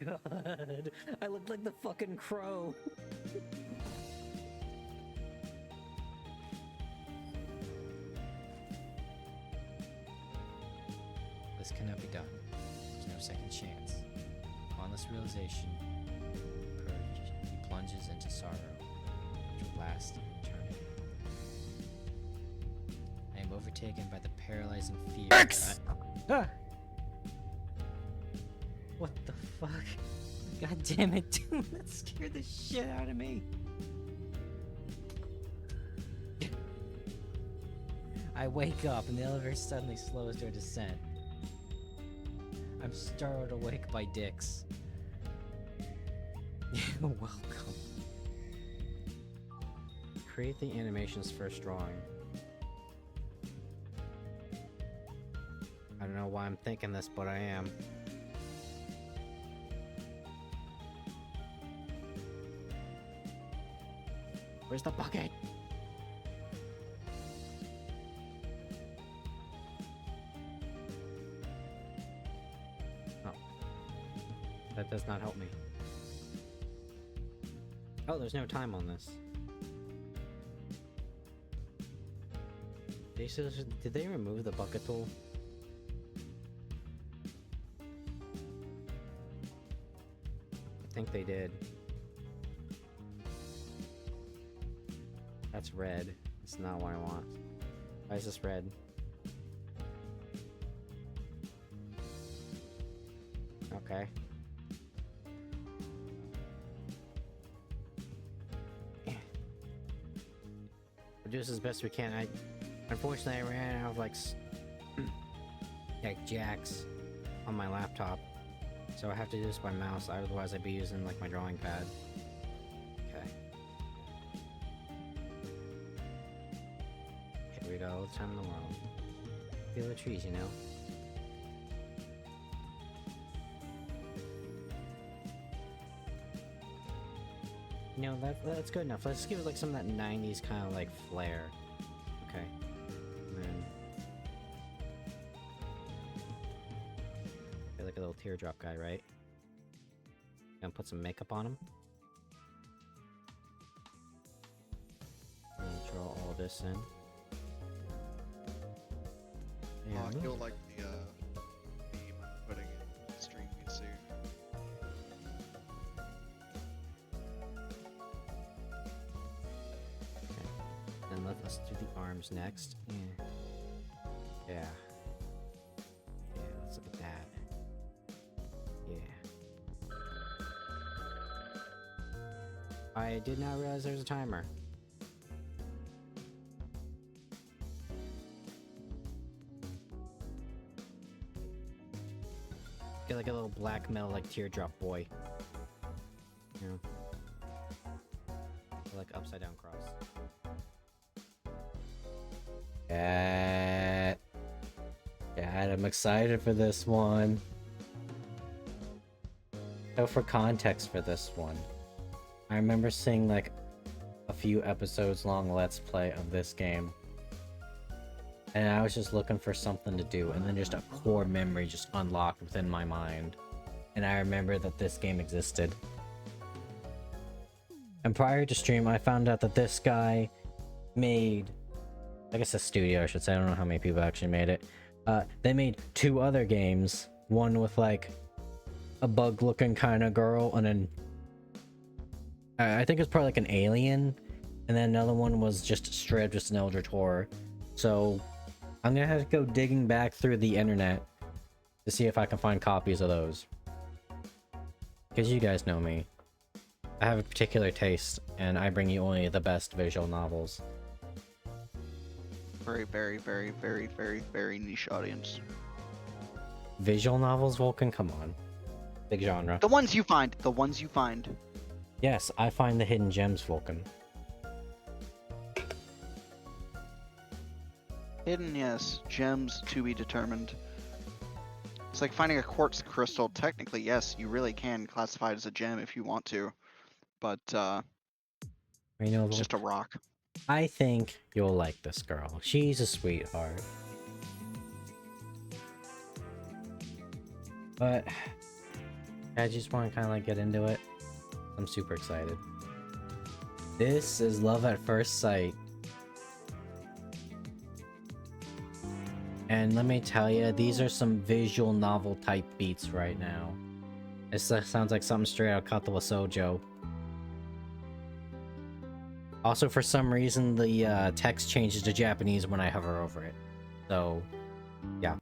god. I look like the fucking crow. This cannot be done. There's no second chance. Upon this realization, he plunges into sorrow, which will last eternity. I am overtaken by the paralyzing fear that What the fuck? God damn it, dude, that scared the shit out of me. I wake up and the elevator suddenly slows to a descent. I'm startled awake by dicks. You're welcome. Create the animation's first drawing. I don't know why I'm thinking this, but I am. Where's the bucket? Oh. That does not help me. Oh, there's no time on this. Did they remove the bucket tool? I think they did. That's red. It's not what I want. Why is this red? Okay. We'll do this as best we can. Unfortunately, I ran out of like jacks on my laptop, so I have to do this by mouse. Otherwise, I'd be using like my drawing pad. Okay. Here we go. All the time in the world. Feel the trees, you know. You know, that's good enough. Let's give it like some of that 90s kind of like flair. Okay. And then like a little teardrop guy, right? Gonna put some makeup on him. And draw all this in. I feel like the theme I'm putting in the stream you see. Then let's do the arms next. Yeah. Yeah, let's look at that. Yeah. I did not realize there was a timer. Get like a little black metal like teardrop boy. You know? Like upside down cross. Dad, I'm excited for this one. So for context for this one, I remember seeing like a few episodes long Let's Play of this game. And I was just looking for something to do, and then just a core memory just unlocked within my mind. And I remember that this game existed. And prior to stream, I found out that this guy made, I guess a studio I should say, I don't know how many people actually made it. They made two other games, one with like a bug looking kind of girl, and then I think it's probably like an alien, and then another one was just straight up just an Eldritch horror. So I'm gonna have to go digging back through the internet to see if I can find copies of those, because you guys know me, I have a particular taste and I bring you only the best visual novels. Very, very, very, very, very, very niche audience. Visual novels, Vulcan? Come on. Big genre. The ones you find. The ones you find. Yes, I find the hidden gems, Vulcan. Hidden, yes. Gems to be determined. It's like finding a quartz crystal. Technically, yes, you really can classify it as a gem if you want to. But, You know, it's just a rock. I think you'll like this girl. She's a sweetheart. But I just want to kind of like get into it. I'm super excited. This is love at first sight. And let me tell you, these are some visual novel type beats right now. It sounds like something straight out of Katawa Sojo. Also, for some reason, the text changes to Japanese when I hover over it. So, yeah.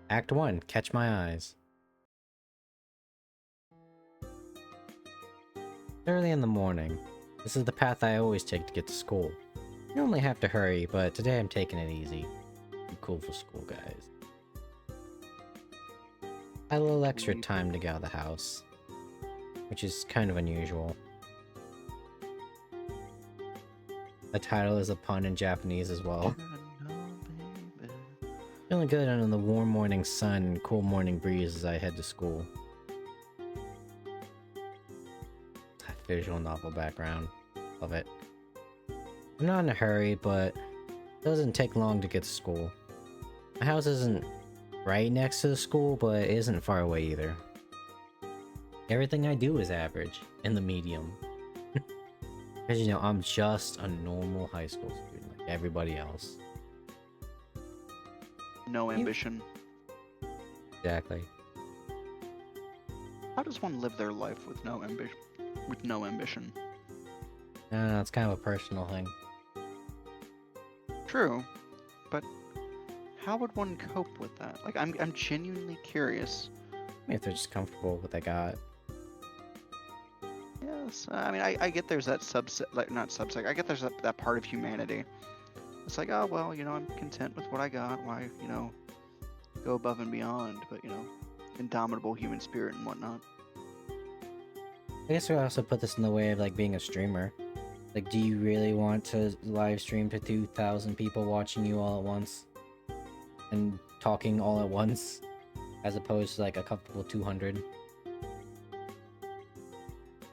Act 1, Catch My Eyes. Early in the morning. This is the path I always take to get to school. I normally have to hurry, but today I'm taking it easy. Too cool for school, guys. I had a little extra time to get out of the house, which is kind of unusual. The title is a pun in Japanese as well. Feeling good under the warm morning sun and cool morning breeze as I head to school. Visual novel background. Love it. I'm not in a hurry, but it doesn't take long to get to school. My house isn't right next to the school, but it isn't far away either. Everything I do is average, in the medium. Because, you know, I'm just a normal high school student, like everybody else. No ambition. Exactly. How does one live their life with no ambition? With no ambition. I don't know, it's kind of a personal thing. True, but how would one cope with that? Like, I'm genuinely curious. Maybe if they're just comfortable with what they got. Yes, I mean, I get there's that subset, like, not subset, I get there's that part of humanity. It's like, oh, well, you know, I'm content with what I got. Why, you know, go above and beyond, but, you know, indomitable human spirit and whatnot. I guess we also put this in the way of like being a streamer. Like, do you really want to live stream to 2,000 people watching you all at once? And talking all at once? As opposed to like a comfortable 200?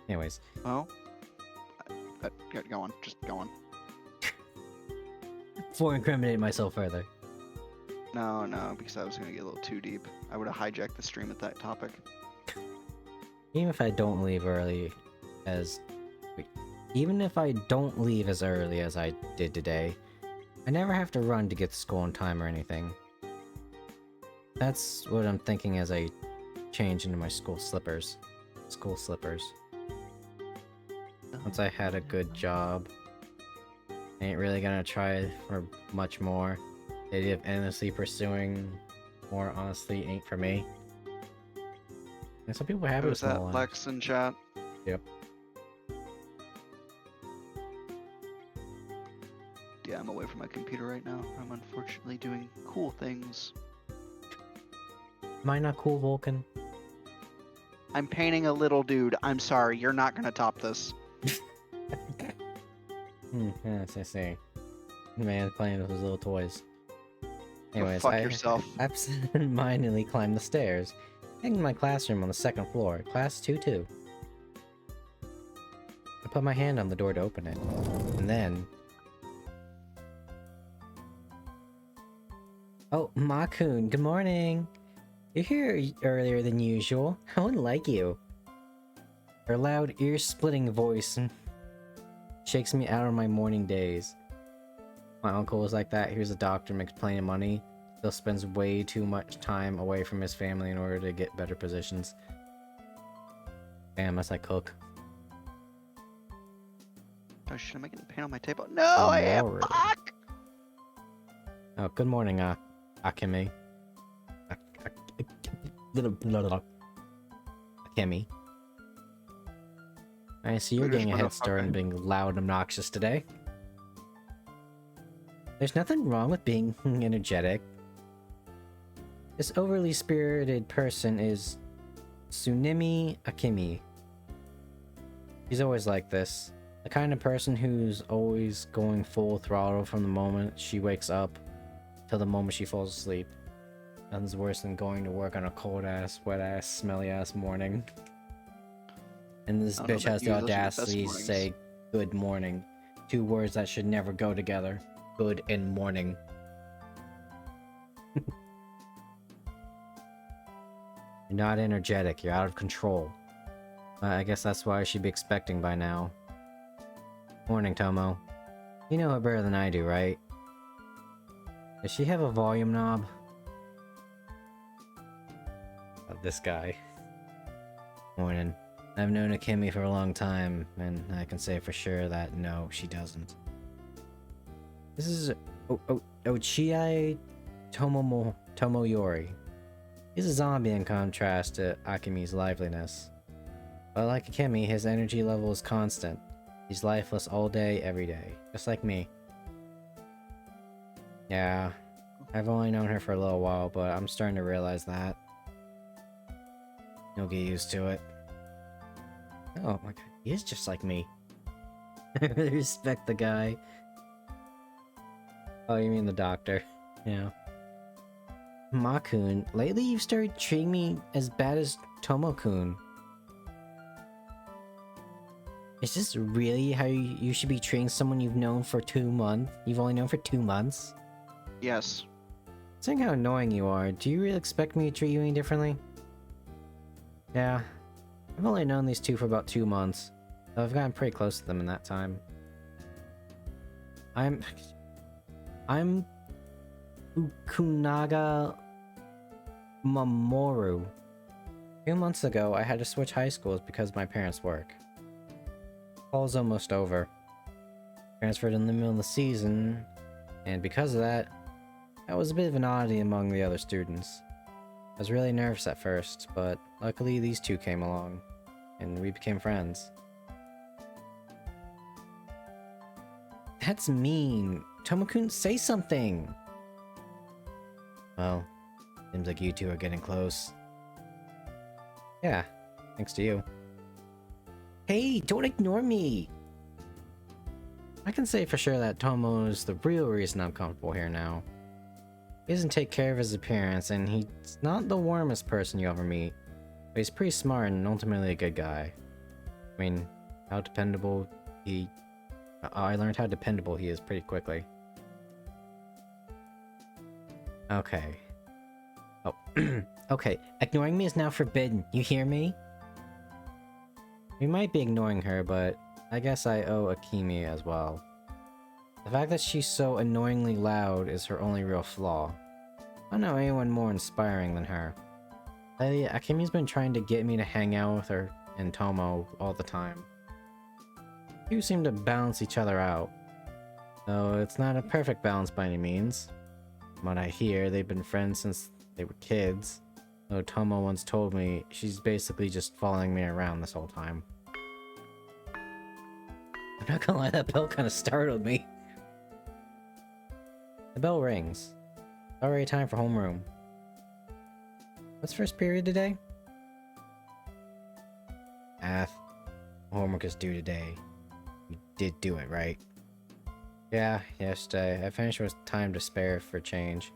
Anyways. Well, go on, just go on. Before incriminating myself further. No, because I was gonna get a little too deep. I would have hijacked the stream at that topic. Even if I don't leave early as... Even if I don't leave as early as I did today, I never have to run to get to school on time or anything. That's what I'm thinking as I change into my school slippers. School slippers. Once I had a good job, I ain't really gonna try for much more. The idea of endlessly pursuing more honestly ain't for me. And some people are happy with Was that small ones. Lex in chat? Yep. Yeah, I'm away from my computer right now. I'm unfortunately doing cool things. Am I not cool, Vulcan? I'm painting a little dude. I'm sorry, you're not gonna top this. Yes, I see. Man playing with his little toys. Anyways, fuck yourself. I absentmindedly climbed the stairs, heading to my classroom on the second floor, class 2-2. I put my hand on the door to open it, and then... Oh, Makun, good morning! You're here earlier than usual. I wouldn't like you. Her loud, ear-splitting voice shakes me out of my morning days. My uncle was like that. He was a doctor, makes plenty of money. Still spends way too much time away from his family in order to get better positions. Damn, that's like cook. Oh shit, am I getting paint on my table? No, I am. Tomorrow. Fuck! Oh, good morning, Akemi. Akemi. I see you're British getting a head start and motherfucker. being loud and obnoxious today. There's nothing wrong with being energetic. This overly spirited person is Tsunemi Akemi. She's always like this. The kind of person who's always going full throttle from the moment she wakes up till the moment she falls asleep. Nothing's worse than going to work on a cold ass, wet ass, smelly ass morning. And this I don't know bitch about has you, the those are the best audacity to mornings. say good morning. Two words that should never go together. good in morning. You're not energetic, you're out of control. I guess that's why I should be expecting by now. Morning, Tomo. You know her better than I do, right? Does she have a volume knob? Oh, this guy. Morning. I've known Akemi for a long time, and I can say for sure that no, she doesn't. This is Ochiai Tomoyori. He's a zombie in contrast to Akemi's liveliness. But like Akemi, his energy level is constant. He's lifeless all day, every day. Just like me. Yeah, I've only known her for a little while, but I'm starting to realize that. You'll get used to it. Oh my god, he is just like me. I really respect the guy. Oh, you mean the doctor? Yeah. Makun, lately you've started treating me as bad as Tomo-kun. Is this really how you should be treating someone you've known for 2 months? You've only known for 2 months? Yes. Seeing how annoying you are, do you really expect me to treat you any differently? Yeah. I've only known these two for about 2 months, though I've gotten pretty close to them in that time. I'm Ukunaga Mamoru. A few months ago, I had to switch high schools because of my parents' work. Fall's almost over. Transferred in the middle of the season, and because of that, I was a bit of an oddity among the other students. I was really nervous at first, but luckily these two came along, and we became friends. That's mean! Tomo-kun, say something! Well, seems like you two are getting close. Yeah, thanks to you. Hey, don't ignore me! I can say for sure that Tomo is the real reason I'm comfortable here now. He doesn't take care of his appearance, and he's not the warmest person you ever meet, but he's pretty smart and ultimately a good guy. I mean, how dependable he... I learned how dependable he is pretty quickly. Okay. Oh, okay, ignoring me is now forbidden, you hear me? We might be ignoring her, but I guess I owe Akemi as well. The fact that she's so annoyingly loud is her only real flaw. I don't know anyone more inspiring than her. Lately, Akemi's been trying to get me to hang out with her and Tomo all the time. You seem to balance each other out. Though it's not a perfect balance by any means. From what I hear, they've been friends since they were kids. Though Tomo once told me she's basically just following me around this whole time. I'm not gonna lie, that bell kind of startled me. The bell rings. It's already time for homeroom. What's first period today? Math. Homework is due today. You did do it, right? Yeah, yesterday. I finished with time to spare for change.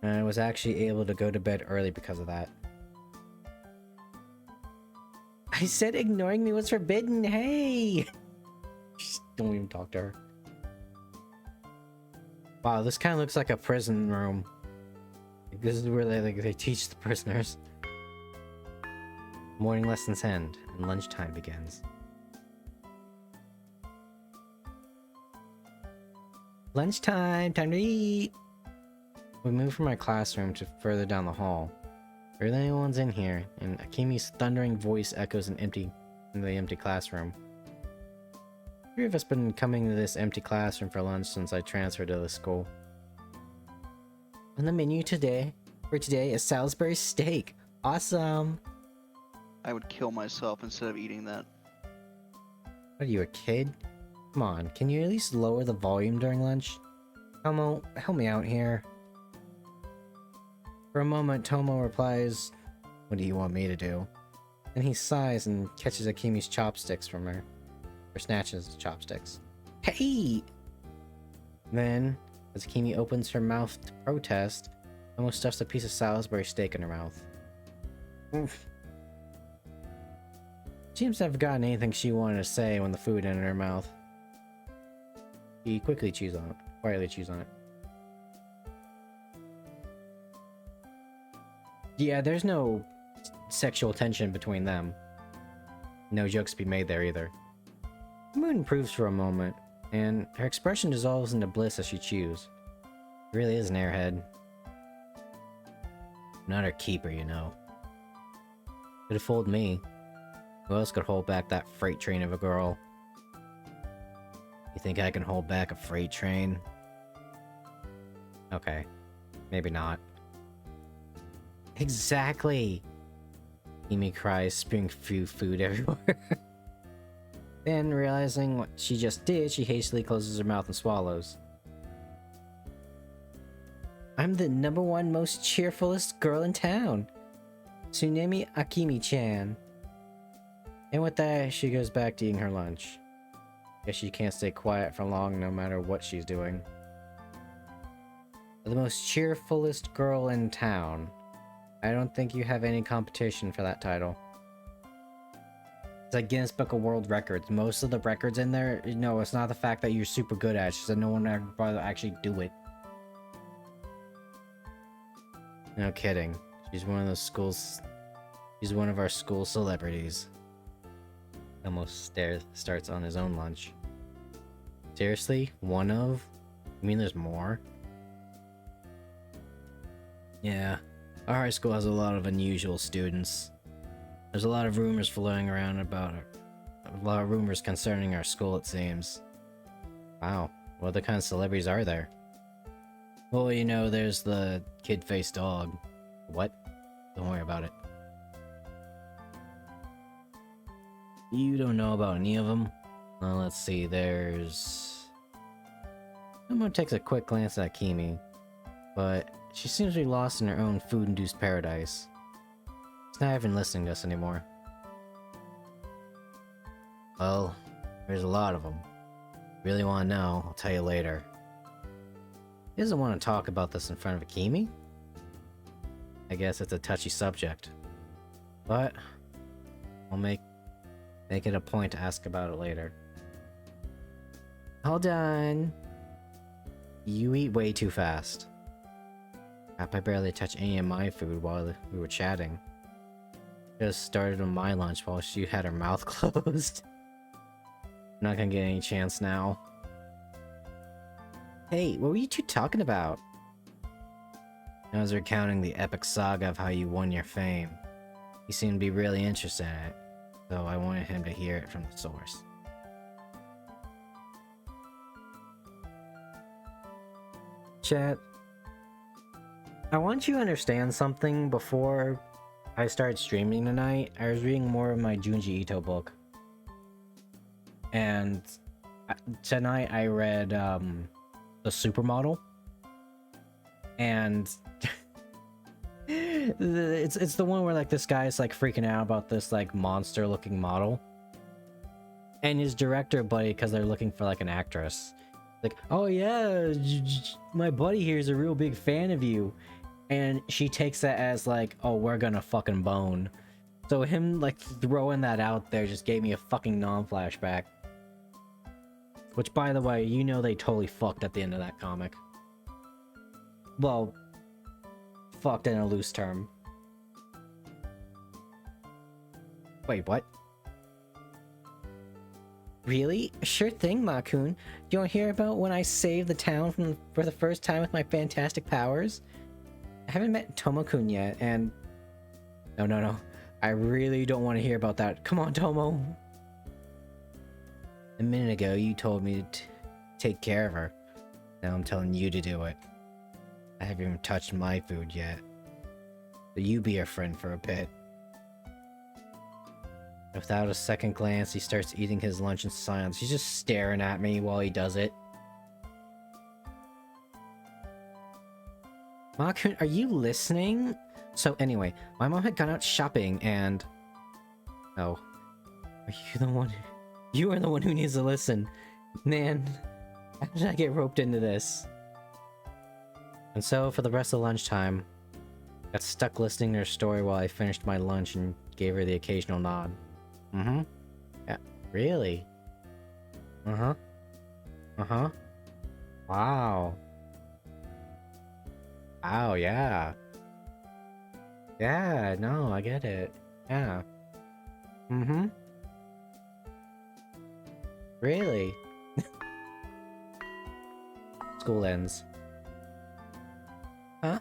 And I was actually able to go to bed early because of that. I said ignoring me was forbidden, hey! Just don't even talk to her. Wow, this kind of looks like a prison room. Like, this is where they teach the prisoners. Morning lessons end, and lunchtime begins. Lunchtime! Time to eat! We moved from my classroom to further down the hall. Barely anyone's in here, and Akemi's thundering voice echoes in the empty classroom. Three of us been coming to this empty classroom for lunch since I transferred to the school. On the menu for today is Salisbury steak. Awesome! I would kill myself instead of eating that. What are you, a kid? Come on, can you at least lower the volume during lunch? Tomo, help me out here. For a moment, Tomo replies, "What do you want me to do?" Then he sighs and catches Akemi's chopsticks from her. Or snatches the chopsticks. Hey! Then, as Akemi opens her mouth to protest, Tomo stuffs a piece of Salisbury steak in her mouth. Oof. She seems to have forgotten anything she wanted to say when the food entered her mouth. He quietly chews on it. Yeah, there's no sexual tension between them. No jokes to be made there either. The moon improves for a moment, and her expression dissolves into bliss as she chews. It really is an airhead. Not her keeper, you know. Could have fooled me. Who else could hold back that freight train of a girl? You think I can hold back a freight train? Okay. Maybe not. Exactly! Amy cries, spewing food everywhere. Then, realizing what she just did, she hastily closes her mouth and swallows. I'm the #1 most cheerfulest girl in town. Tsunemi Akimi-chan. And with that, she goes back to eating her lunch. Guess she can't stay quiet for long no matter what she's doing. The most cheerfulest girl in town. I don't think you have any competition for that title. It's like Guinness Book of World Records. Most of the records in there, no, it's not the fact that you're super good at it, it's just that no one ever bothered to actually do it. No kidding. She's one of those schools. She's one of our school celebrities. Almost starts on his own lunch. Seriously? One of? You mean there's more? Yeah. Our high school has a lot of unusual students. There's a lot of rumors floating around about a lot of rumors concerning our school, it seems. Wow. What other kind of celebrities are there? Well, you know, there's the kid-faced dog. What? Don't worry about it. You don't know about any of them? Well, let's see, there's... Someone takes a quick glance at Kimi, but she seems to be lost in her own food-induced paradise. She's not even listening to us anymore. Well, there's a lot of them. Really want to know? I'll tell you later. He doesn't want to talk about this in front of Akimi? I guess it's a touchy subject. But I'll make it a point to ask about it later. Hold on. You eat way too fast. Crap, I barely touched any of my food while we were chatting. Just started on my lunch while she had her mouth closed. I'm not gonna get any chance now. Hey, what were you two talking about? I was recounting the epic saga of how you won your fame. He seemed to be really interested in it, so I wanted him to hear it from the source. Chat, I want you to understand something before I started streaming tonight. I was reading more of my Junji Ito book. And tonight I read The Supermodel. And it's the one where like this guy's like freaking out about this like monster looking model. And his director buddy, because they're looking for like an actress. Like, oh yeah, my buddy here is a real big fan of you. And she takes that as like, oh, we're gonna fucking bone. So him like throwing that out there just gave me a fucking non-flashback. Which, by the way, you know they totally fucked at the end of that comic. Well, fucked in a loose term. Wait, what? Really? Sure thing, Makun. Do you want to hear about when I saved the town for the first time with my fantastic powers? I haven't met Tomo-kun yet, and... No. I really don't want to hear about that. Come on, Tomo! A minute ago, you told me to take care of her. Now I'm telling you to do it. I haven't even touched my food yet. So you be our friend for a bit. Without a second glance, he starts eating his lunch in silence. He's just staring at me while he does it. Makun, are you listening? So anyway, my mom had gone out shopping and... Oh. Are you the one... You are the one who needs to listen. Man, how did I get roped into this? And so, for the rest of lunchtime, I got stuck listening to her story while I finished my lunch and gave her the occasional nod. Mm-hmm. Yeah, really? Uh-huh. Uh-huh. Wow. Wow, yeah. Yeah, no, I get it. Yeah. Mm-hmm. Really? School ends. Huh?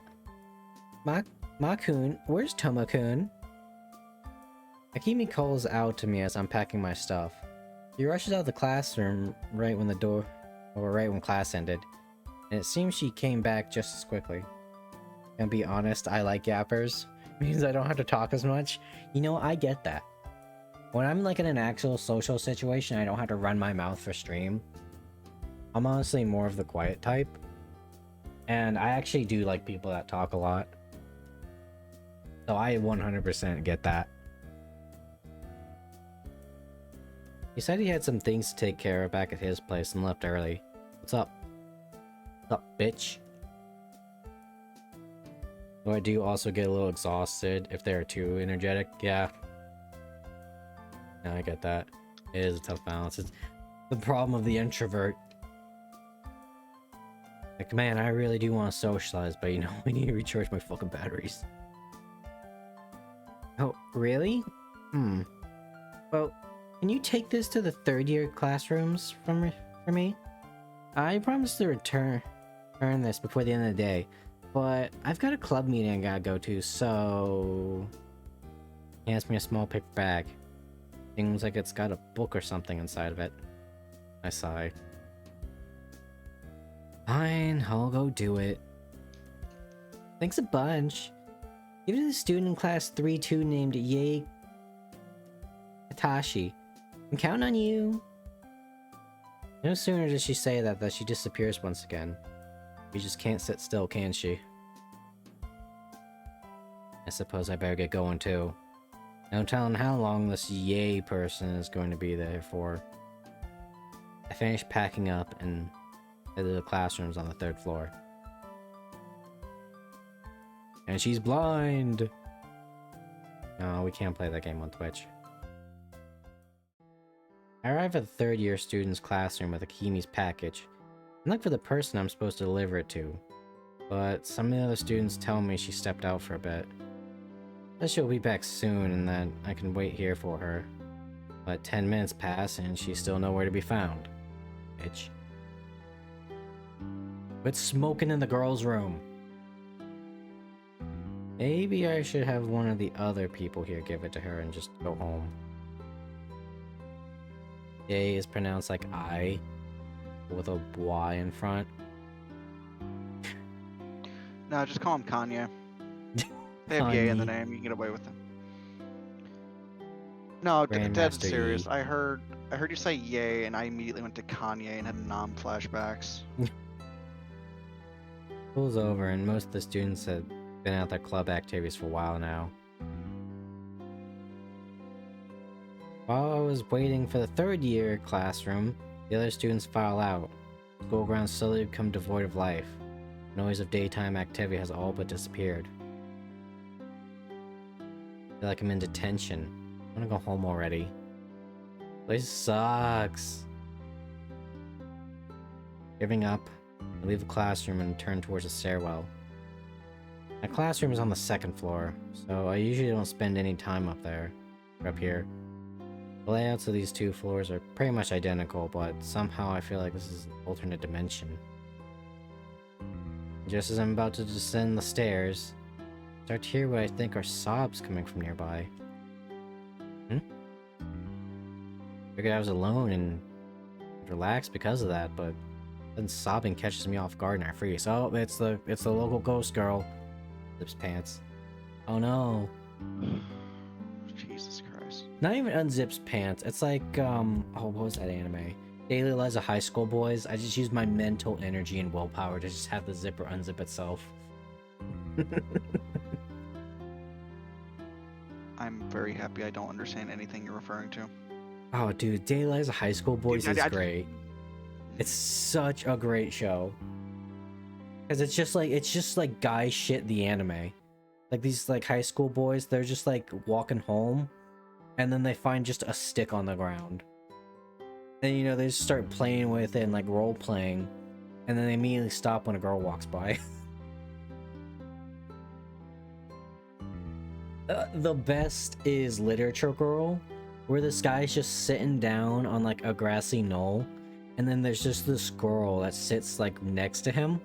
Ma-kun? Where's Toma-kun? Akimi calls out to me as I'm packing my stuff. He rushes out of the classroom right when class ended, and it seems she came back just as quickly. And be honest, I like yappers. Means I don't have to talk as much. You know, I get that. When I'm like in an actual social situation, I don't have to run my mouth for stream. I'm honestly more of the quiet type. And I actually do like people that talk a lot. So I 100% get that. He said he had some things to take care of back at his place and left early. What's up? What's up, bitch? Though I do also get a little exhausted if they're too energetic. Yeah. Yeah, I get that. It is a tough balance. It's the problem of the introvert. Like, man, I really do want to socialize, but you know, I need to recharge my fucking batteries. Oh, really? Well, can you take this to the third year classrooms for me? I promised to return this before the end of the day, but I've got a club meeting I gotta go to, so... He hands me a small paper bag. Seems like it's got a book or something inside of it. I sigh. Fine, I'll go do it. Thanks a bunch. Give it to the student in class 3-2 named Yae Katashi. I'm counting on you. No sooner does she say that she disappears once again. You just can't sit still, can she? I suppose I better get going too. No telling how long this Yae person is going to be there for. I finish packing up and head to the classrooms on the third floor. And she's blind! No, we can't play that game on Twitch. I arrive at the third year student's classroom with Akimi's package and look for the person I'm supposed to deliver it to. But some of the other students tell me she stepped out for a bit. That she'll be back soon and that I can wait here for her. But 10 minutes pass and she's still nowhere to be found. Bitch. Quit smoking in the girls' room. Maybe I should have one of the other people here give it to her and just go home. Yae is pronounced like I, with a Y in front. No, just call him Kanye. They have Ye in the name. You can get away with them. No, dead serious. Yi. I heard you say Ye, and I immediately went to Kanye and had Nam flashbacks. School's over, and most of the students have been at their club activities for a while now. While I was waiting for the third year classroom, the other students file out. School grounds slowly become devoid of life. The noise of daytime activity has all but disappeared. I feel like I'm in detention. I want to go home already. Place sucks. Giving up, I leave the classroom and turn towards the stairwell. My classroom is on the second floor, so I usually don't spend any time up there, or up here. The layouts of these two floors are pretty much identical, but somehow I feel like this is an alternate dimension. Just as I'm about to descend the stairs, I start to hear what I think are sobs coming from nearby. Figured I was alone and relaxed because of that, but then sobbing catches me off guard and I freeze. Oh, it's the local ghost girl. Zips pants. Oh no. Jesus Christ. Not even unzips pants. It's like oh, what was that anime? Daily Lives of High School Boys. I just use my mental energy and willpower to just have the zipper unzip itself. I'm very happy I don't understand anything you're referring to. Oh, dude, Daily Lives of High School Boys is great. It's such a great show. Cause it's just like guy shit the anime. Like these like high school boys, they're just like walking home, and then they find just a stick on the ground. And you know, they just start playing with it and like role playing. and then they immediately stop when a girl walks by. The best is Literature Girl, where this guy's just sitting down on like a grassy knoll, and then there's just this girl that sits like next to him,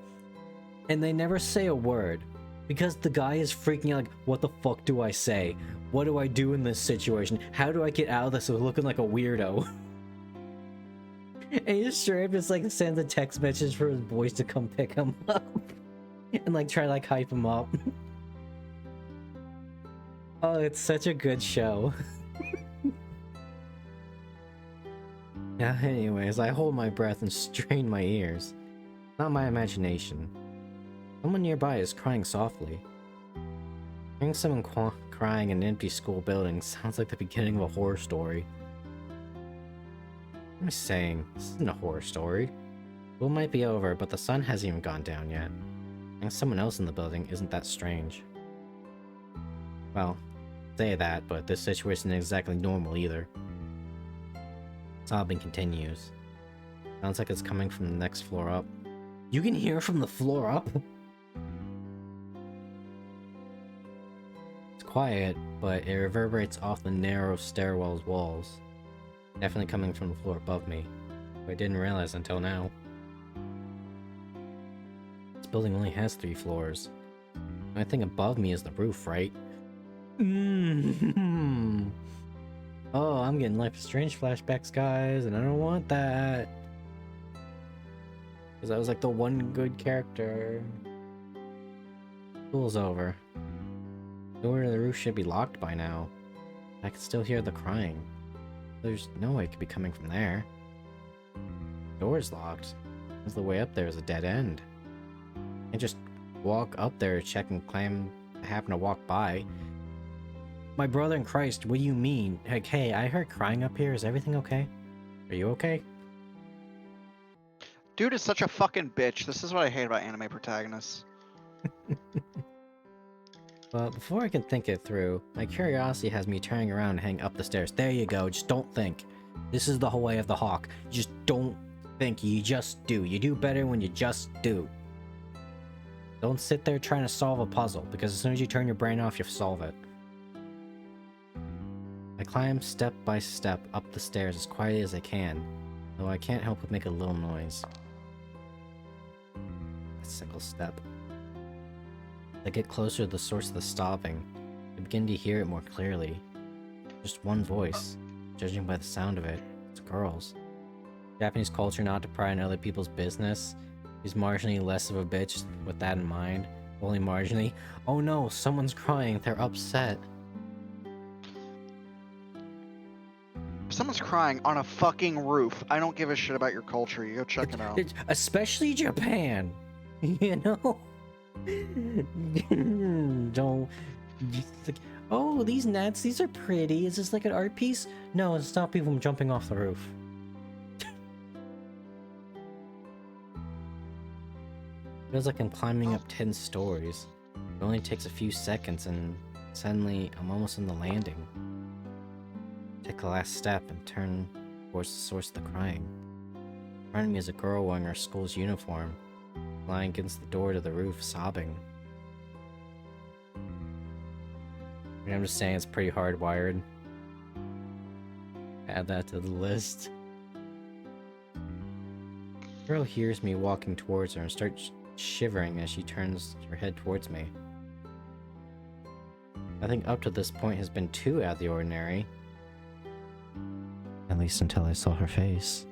and they never say a word because the guy is freaking out like, what the fuck do I say? What do I do in this situation? How do I get out of this without looking like a weirdo? And he just straight up just like sends a text message for his boys to come pick him up and like try to like hype him up. Oh, it's such a good show. Yeah, anyways, I hold my breath and strain my ears. Not my imagination. Someone nearby is crying softly. Hearing someone crying in an empty school building sounds like the beginning of a horror story. I'm saying, this isn't a horror story. School might be over, but the sun hasn't even gone down yet. And someone else in the building isn't that strange. Well, say that, but this situation isn't exactly normal either. Sobbing continues. Sounds like it's coming from the next floor up. You can hear from the floor up? It's quiet, but it reverberates off the narrow stairwell's walls. Definitely coming from the floor above me. But I didn't realize until now. This building only has 3 floors. The only thing above me is the roof, right? Oh, I'm getting Life is Strange flashbacks, guys, and I don't want that. Because I was like the one good character. School's over. The door to the roof should be locked by now. I can still hear the crying. There's no way it could be coming from there. The door's locked. Because the way up there is a dead end. I just walk up there, check and claim I happen to walk by. My brother in Christ, what do you mean? Like, hey, I heard crying up here. Is everything okay? Are you okay? Dude is such a fucking bitch. This is what I hate about anime protagonists. Well, before I can think it through, my curiosity has me turning around and heading up the stairs. There you go, just don't think. This is the whole way of the hawk. You just don't think, you just do. You do better when you just do. Don't sit there trying to solve a puzzle, because as soon as you turn your brain off, you solve it. I climb step by step up the stairs as quietly as I can, though I can't help but make a little noise. A single step. As I get closer to the source of the stopping, I begin to hear it more clearly. Just one voice, judging by the sound of it, it's a girl's. Japanese culture not to pry in other people's business. He's marginally less of a bitch with that in mind. Only marginally. Oh no, someone's crying, they're upset. Someone's crying on a fucking roof. I don't give a shit about your culture. You go check it out. Especially Japan. You know? Don't. Like, oh, these nets, these are pretty. Is this like an art piece? No, it's stop people from jumping off the roof. Feels like I'm climbing up 10 stories. It only takes a few seconds and suddenly I'm almost on the landing. Take the last step and turn towards the source of the crying. In front of me is a girl wearing her school's uniform, lying against the door to the roof, sobbing. And I'm just saying it's pretty hardwired. Add that to the list. The girl hears me walking towards her and starts shivering as she turns her head towards me. I think up to this point has been too out of the ordinary. At least until I saw her face.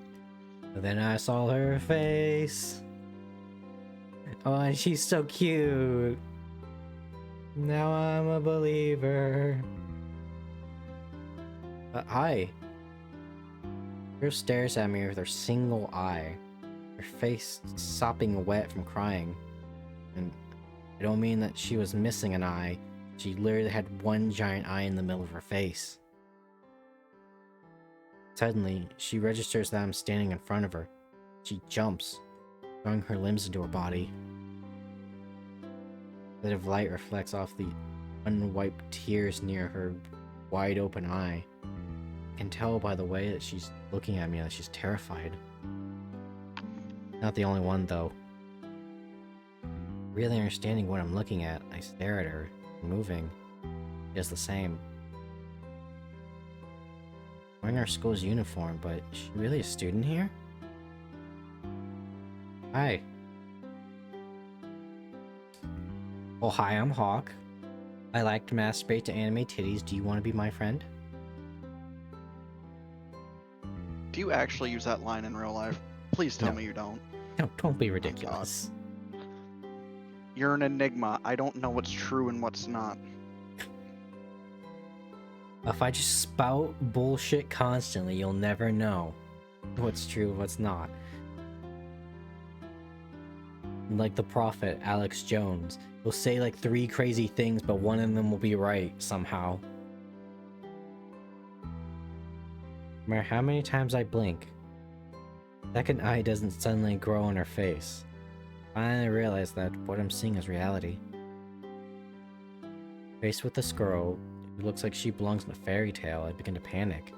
And then I saw her face. Oh, and she's so cute. Now I'm a believer. Hi. Girl stares at me with her single eye. Her face sopping wet from crying. And I don't mean that she was missing an eye. She literally had one giant eye in the middle of her face. Suddenly, she registers that I'm standing in front of her. She jumps, throwing her limbs into her body. A bit of light reflects off the unwiped tears near her wide open eye. I can tell by the way that she's looking at me that she's terrified. Not the only one, though. Really understanding what I'm looking at, I stare at her, moving. She does the same. Wearing our school's uniform, but is she really a student here? Hi. Oh, hi, I'm Hawk. I like to masturbate to anime titties. Do you want to be my friend? Do you actually use that line in real life? Please tell No. me you don't. No, don't be ridiculous. You're an enigma. I don't know what's true and what's not. If I just spout bullshit constantly, you'll never know what's true, what's not. Like the prophet, Alex Jones. He'll say like 3 crazy things, but one of them will be right somehow. No matter how many times I blink, second eye doesn't suddenly grow on her face. I finally realize that what I'm seeing is reality. Faced with this girl, who looks like she belongs in a fairy tale, I begin to panic.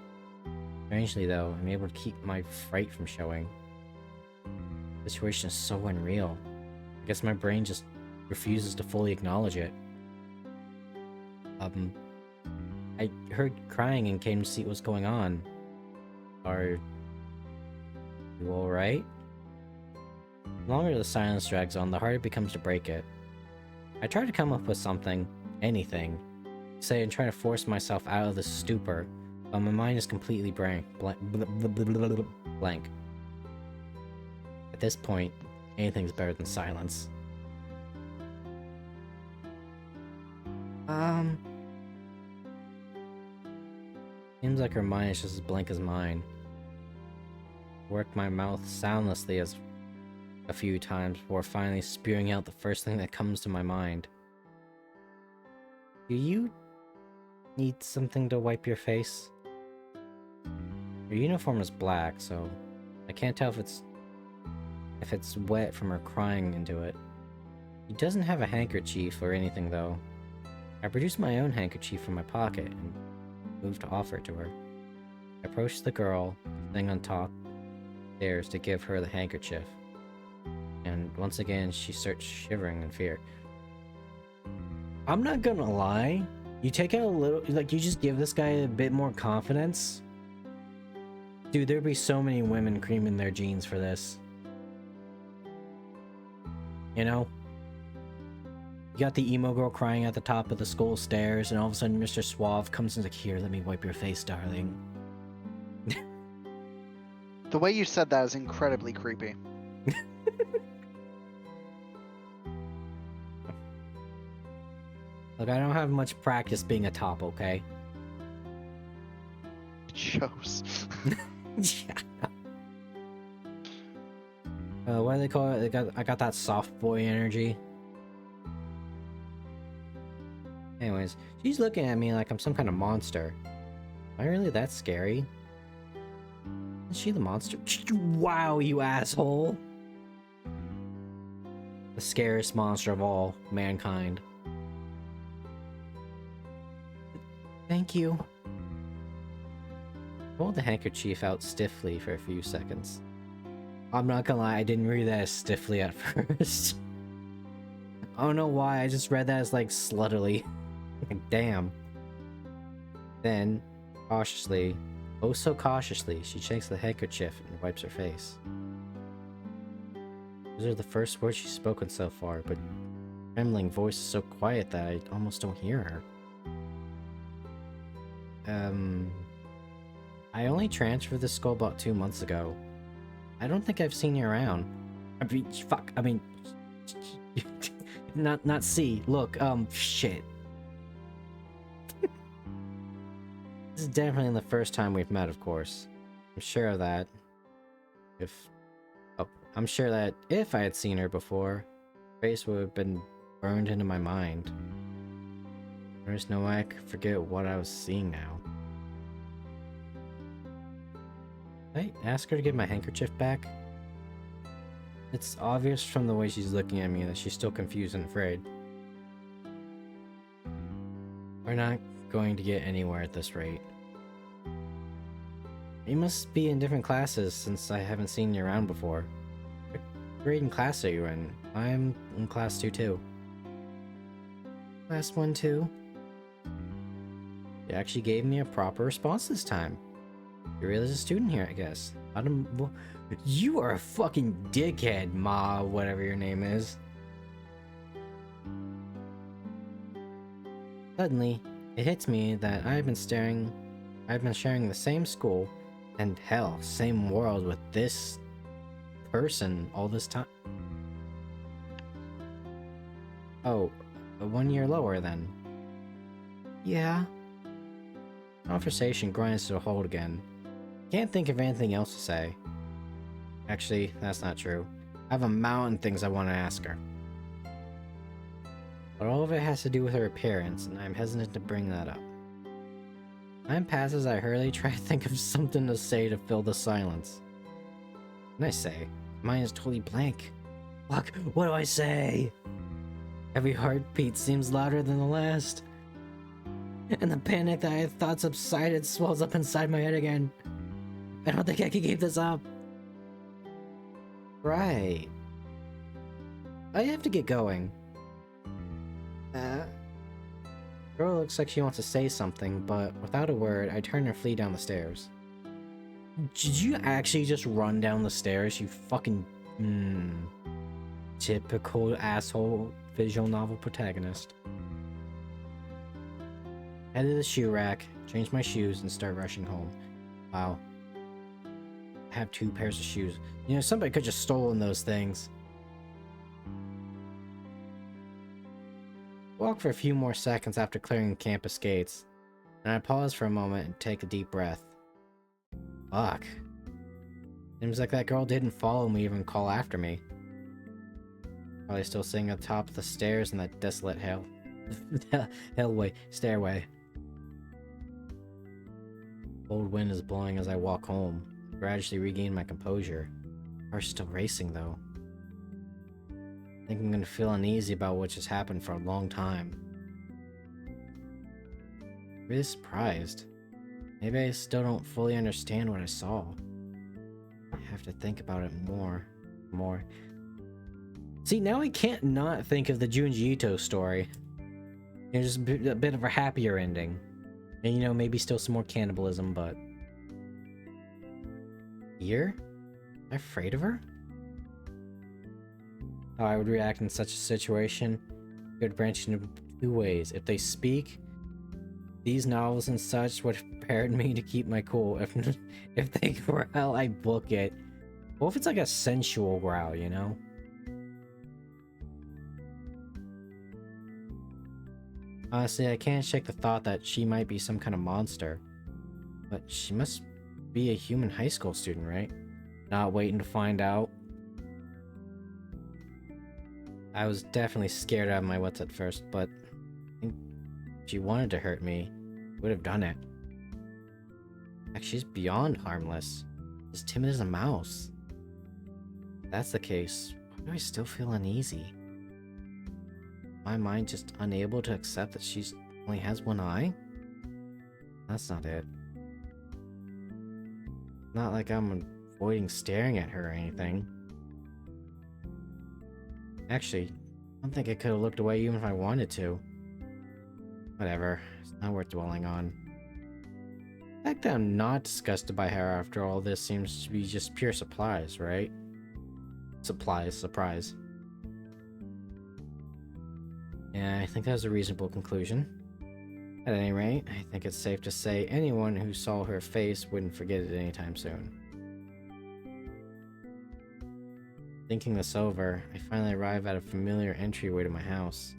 Strangely though, I'm able to keep my fright from showing. The situation is so unreal. I guess my brain just refuses to fully acknowledge it. I heard crying and came to see what was going on. Are you alright? The longer the silence drags on, the harder it becomes to break it. I try to come up with something, anything, say and try to force myself out of this stupor, but my mind is completely blank. At this point, anything's better than silence. Seems like her mind is just as blank as mine. Worked my mouth soundlessly as a few times before finally spewing out the first thing that comes to my mind. Do you need something to wipe your face? Your uniform is black, so I can't tell if it's wet from her crying into it. She doesn't have a handkerchief or anything though. I produced my own handkerchief from my pocket and moved to offer it to her. I approached the girl, sitting on top stairs to give her the handkerchief. And once again, she starts shivering in fear. I'm not gonna lie, you take out a little, like you just give this guy a bit more confidence. Dude, there'd be so many women creaming their jeans for this. You know? You got the emo girl crying at the top of the school stairs, and all of a sudden Mr. Suave comes and is like, here, let me wipe your face, darling. The way you said that is incredibly creepy. Look, I don't have much practice being a top, okay? It shows. What do they call it? I got that soft boy energy. Anyways, she's looking at me like I'm some kind of monster. Am I really that scary? Is she the monster? Wow, you asshole! The scariest monster of all mankind. Thank you. Hold the handkerchief out stiffly for a few seconds. I'm not gonna lie, I didn't read that as stiffly at first. I don't know why, I just read that as like sluttily. Like, damn. Then, cautiously, oh so cautiously, she takes the handkerchief and wipes her face. Those are the first words she's spoken so far, but trembling voice is so quiet that I almost don't hear her. I only transferred this school about 2 months ago. I don't think I've seen you around. I mean, fuck, I mean... not see, look, shit. This is definitely the first time we've met, of course. I'm sure of that. I'm sure that if I had seen her before, her face would have been burned into my mind. There's no way I could forget what I was seeing now. Did I ask her to give my handkerchief back? It's obvious from the way she's looking at me that she's still confused and afraid. We're not going to get anywhere at this rate. You must be in different classes since I haven't seen you around before. grade and class are you in? I'm in class 2 too. Class 1 too? You actually gave me a proper response this time. You're really a student here, I guess. You are a fucking dickhead, Ma, whatever your name is. Suddenly, it hits me that I've been sharing the same school, and hell, same world with this person all this time. Oh, 1 year lower then. Yeah. Conversation grinds to a halt again. Can't think of anything else to say. Actually, that's not true. I have a mountain things I want to ask her. But all of it has to do with her appearance, and I'm hesitant to bring that up. Time passes, I hurriedly try to think of something to say to fill the silence. And I say, mine is totally blank. Fuck, what do I say? Every heartbeat seems louder than the last. And the panic that I thought subsided swells up inside my head again. I don't think I can keep this up. Right. I have to get going. Girl looks like she wants to say something, but without a word, I turn and flee down the stairs. Did you actually just run down the stairs, you fucking... typical asshole visual novel protagonist. Head to the shoe rack, change my shoes, and start rushing home. Wow. I have 2 pairs of shoes. You know, somebody could just stolen those things. Walk for a few more seconds after clearing campus gates, and I pause for a moment and take a deep breath. Fuck. Seems like that girl didn't follow me, even call after me. Probably still sitting at the top of the stairs in that desolate stairway. Cold wind is blowing as I walk home. I gradually regain my composure. Heart's still racing though. I think I'm gonna feel uneasy about what just happened for a long time. I'm really surprised. Maybe I still don't fully understand what I saw. I have to think about it more. See, now I can't not think of the Junji Ito story. There's a bit of a happier ending. And you know, maybe still some more cannibalism, but... Here? Am I afraid of her? How I would react in such a situation could branch into 2 ways. If they speak, these novels and such would have prepared me to keep my cool. If they growl, I book it. What if it's like a sensual growl, you know? Honestly, I can't shake the thought that she might be some kind of monster. But she must be a human high school student, right? Not waiting to find out. I was definitely scared out of my wits at first, but I think if she wanted to hurt me, she would have done it. Heck, she's beyond harmless. As timid as a mouse. If that's the case, why do I still feel uneasy? My mind just unable to accept that she only has 1 eye? That's not it. Not like I'm avoiding staring at her or anything. Actually, I don't think I could have looked away even if I wanted to. Whatever, it's not worth dwelling on. The fact that I'm not disgusted by her after all this seems to be just pure surprise, right? Surprise. Yeah, I think that was a reasonable conclusion. At any rate, I think it's safe to say anyone who saw her face wouldn't forget it anytime soon. Thinking this over, I finally arrive at a familiar entryway to my house.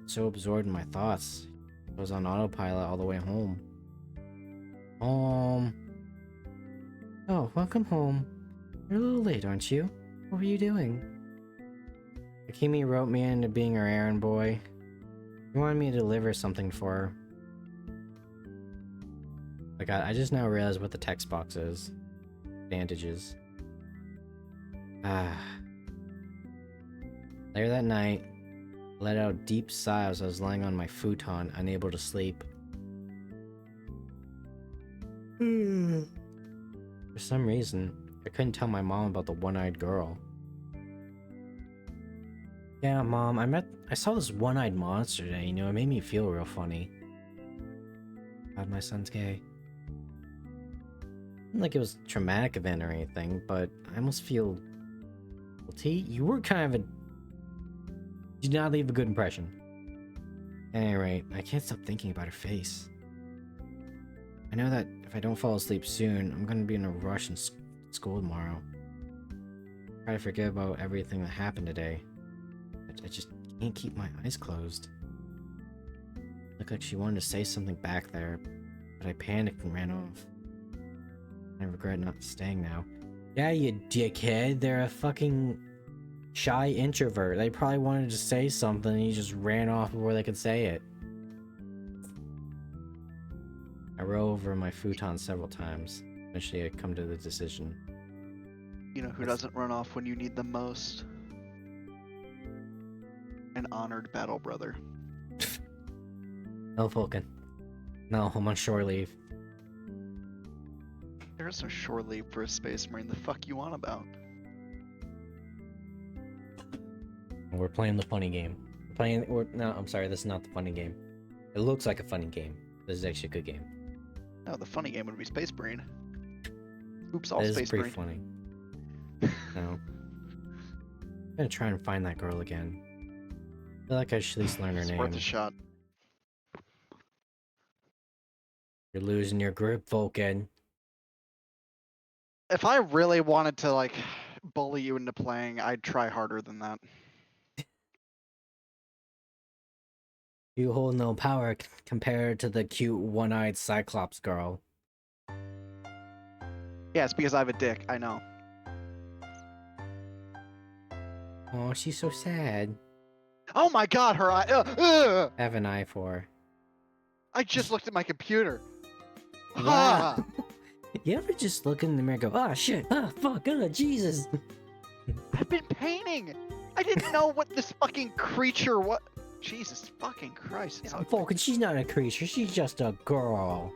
So absorbed in my thoughts, I was on autopilot all the way home. Home. Oh, welcome home. You're a little late, aren't you? What were you doing? Akemi wrote me into being her errand boy. He wanted me to deliver something for her. Oh god, I just now realized what the text box is. Bandages. Later that night, I let out a deep sigh as I was lying on my futon, unable to sleep. For some reason, I couldn't tell my mom about the one-eyed girl. Yeah, Mom, I saw this one-eyed monster today, you know, it made me feel real funny. God, my son's gay. Not like it was a traumatic event or anything, but I almost feel guilty. You were kind of a... You did not leave a good impression. At any rate, I can't stop thinking about her face. I know that if I don't fall asleep soon, I'm gonna be in a rush in school tomorrow. Try to forget about everything that happened today. I just can't keep my eyes closed. Looked like she wanted to say something back there, but I panicked and ran off. I regret not staying now. Yeah, you dickhead. They're a fucking shy introvert. They probably wanted to say something and you just ran off before they could say it. I roll over my futon several times. Eventually I come to the decision. You know who doesn't run off when you need them most? An honored battle brother. No, Vulcan. No, I'm on shore leave. There is no shore leave for a space marine. The fuck you on about? We're playing the funny game. No, I'm sorry, this is not the funny game. It looks like a funny game. This is actually a good game. No, the funny game would be Space Marine. Oops, all It is Space pretty Marine. funny. No. I'm gonna try and find that girl again. I feel like I should at least learn her It's name. worth a shot. You're losing your grip, Vulcan. If I really wanted to, like, bully you into playing, I'd try harder than that. You hold no power compared to the cute one-eyed Cyclops girl. Yeah, it's because I have a dick, I know. Oh, she's so sad. Oh my god, her eye. I have an eye for her. I just looked at my computer. Wow. Ah! You ever just look in the mirror and go, ah, shit, ah, fuck, ah, Jesus. I've been painting. I didn't know what this fucking creature was. Jesus fucking Christ. It's ugly. Vulcan, she's not a creature, she's just a girl.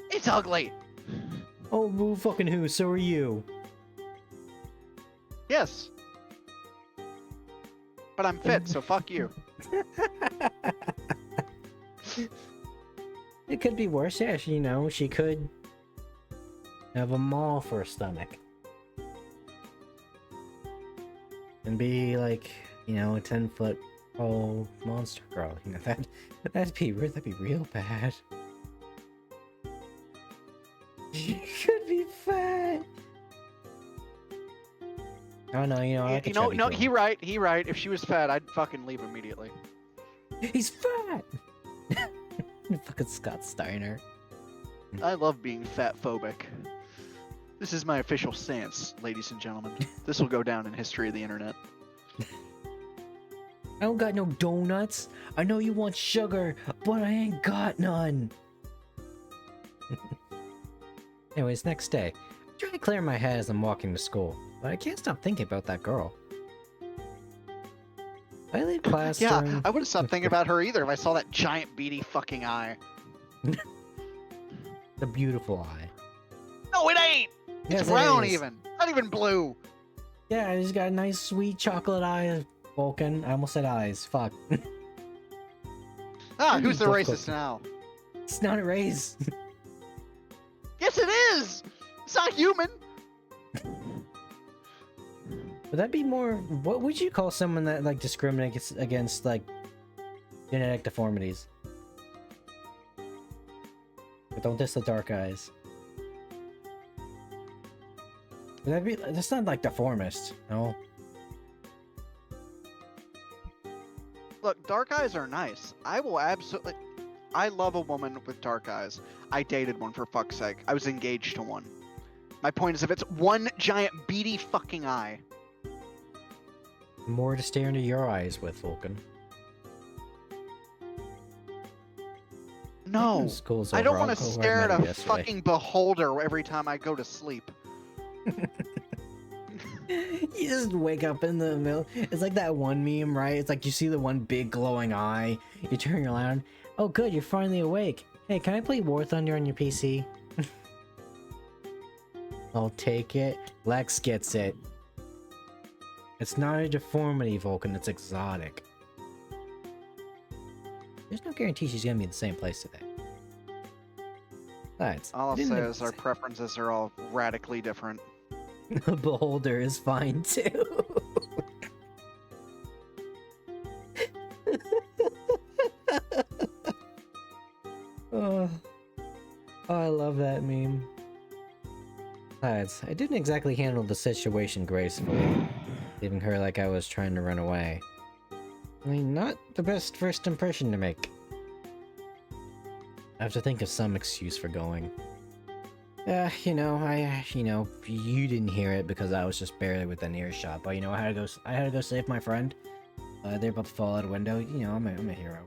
It's ugly. Oh, boo fucking who, so are you. Yes. But I'm fit, so fuck you. It could be worse, yeah, you know, she could have a maul for a stomach. And be like, you know, a 10-foot tall monster girl. You know, that'd be real bad. She could be fat. Oh no, you know, I like a chubby no, girl. he right. If she was fat, I'd fucking leave immediately. He's fat! Fucking Scott Steiner. I love being fat phobic. This is my official stance, ladies and gentlemen. This will go down in history of the internet. I don't got no donuts. I know you want sugar, but I ain't got none. Anyways, next day. I'm trying to clear my head as I'm walking to school, but I can't stop thinking about that girl. I leave class Yeah, during... I wouldn't stop thinking about her either if I saw that giant beady fucking eye. The beautiful eye. No, it ain't! Yes, It's it brown is. even. Not even blue. Yeah, he's got a nice sweet chocolate eye, Vulcan. I almost said eyes. Fuck. Ah, Maybe who's the both racist cookies. now? It's not a race. Yes, it is! It's not human! Would that be more... What would you call someone that, like, discriminates against, like, genetic deformities? But don't diss the dark eyes. Would that be... That's not, like, deformist, no? Look, dark eyes are nice. I will absolutely... I love a woman with dark eyes. I dated one, for fuck's sake. I was engaged to one. My point is, if it's one giant beady fucking eye... More to stare into your eyes with, Vulcan. No! School's I over. don't I'll want to go stare where I at met a him yesterday. fucking beholder every time I go to sleep. You just wake up in the middle. It's like that one meme, right? It's like you see the one big glowing eye. You turn your light on. Oh, good, you're finally awake. Hey, can I play War Thunder on your PC? I'll take it. Lex gets it. It's not a deformity, Vulcan, it's exotic. There's no guarantee she's gonna be in the same place today. Besides, All I'll say is our preferences are all radically different. the beholder is fine too. Oh, I love that meme. Besides, I didn't exactly handle the situation gracefully, leaving her like I was trying to run away. I mean, not the best first impression to make. I have to think of some excuse for going. You you didn't hear it because I was just barely within earshot, but I had to go save my friend. They're about to fall out a window. I'm a hero.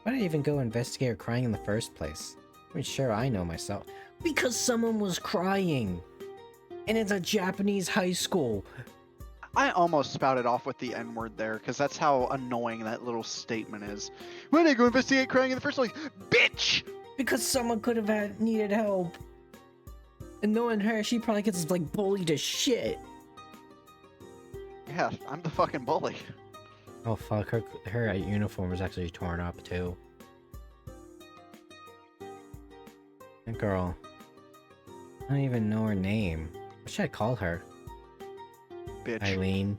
Why did I even go investigate her crying in the first place? I mean, sure, I know myself. Because someone was crying! And it's a Japanese high school! I almost spouted off with the N-word there, because that's how annoying that little statement is. Why did I go investigate crying in the first place? Bitch! Because someone could have needed help. And knowing her, she probably gets, like, bullied to shit. Yeah, I'm the fucking bully. Oh fuck, her uniform is actually torn up too. That girl. I don't even know her name. What should I call her? Bitch. Eileen.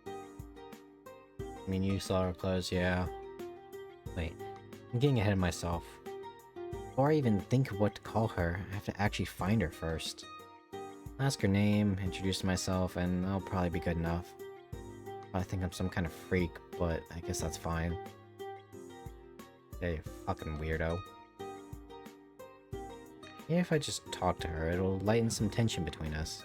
I mean, you saw her clothes, yeah. Wait, I'm getting ahead of myself. Before I even think of what to call her, I have to actually find her first. Ask her name, introduce myself, and that'll probably be good enough. I think I'm some kind of freak, but I guess that's fine. Yeah, you fucking weirdo. Yeah, if I just talk to her, it'll lighten some tension between us.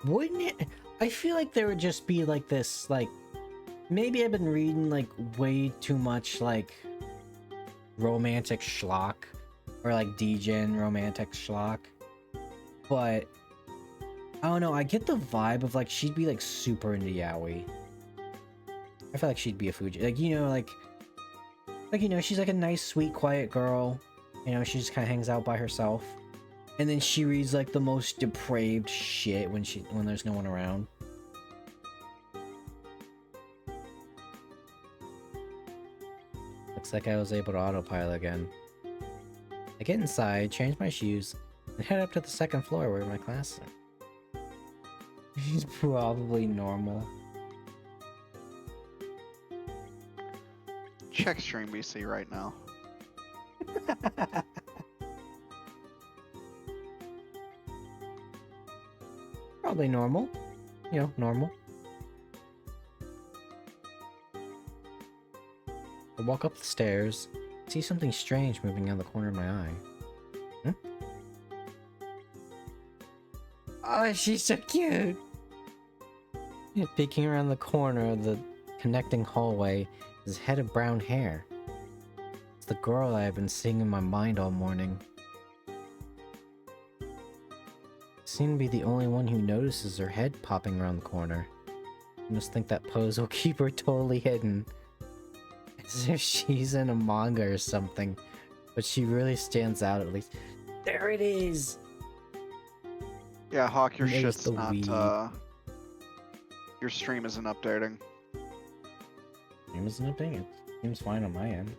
Wouldn't it? I feel like there would just be like this, like, maybe I've been reading like way too much like romantic schlock or like degen romantic schlock, but I don't know, I get the vibe of like she'd be like super into yaoi. I feel like she'd be a Fuji, like, she's like a nice sweet quiet girl, she just kind of hangs out by herself, and then she reads like the most depraved shit when there's no one around. Looks like I was able to autopilot again. I get inside, change my shoes, and head up to the second floor where my class is. She's probably normal. Check stream BC right now. Probably normal. Normal. I walk up the stairs, see something strange moving out the corner of my eye. Oh, she's so cute! Peeking around the corner of the connecting hallway is a head of brown hair. It's the girl I have been seeing in my mind all morning. I seem to be the only one who notices her head popping around the corner. I must think that pose will keep her totally hidden. As if she's in a manga or something, but she really stands out at least. There it is! Yeah, Hawk, your There's shit's the not, weed. your stream isn't updating. Stream isn't updating? It seems fine on my end.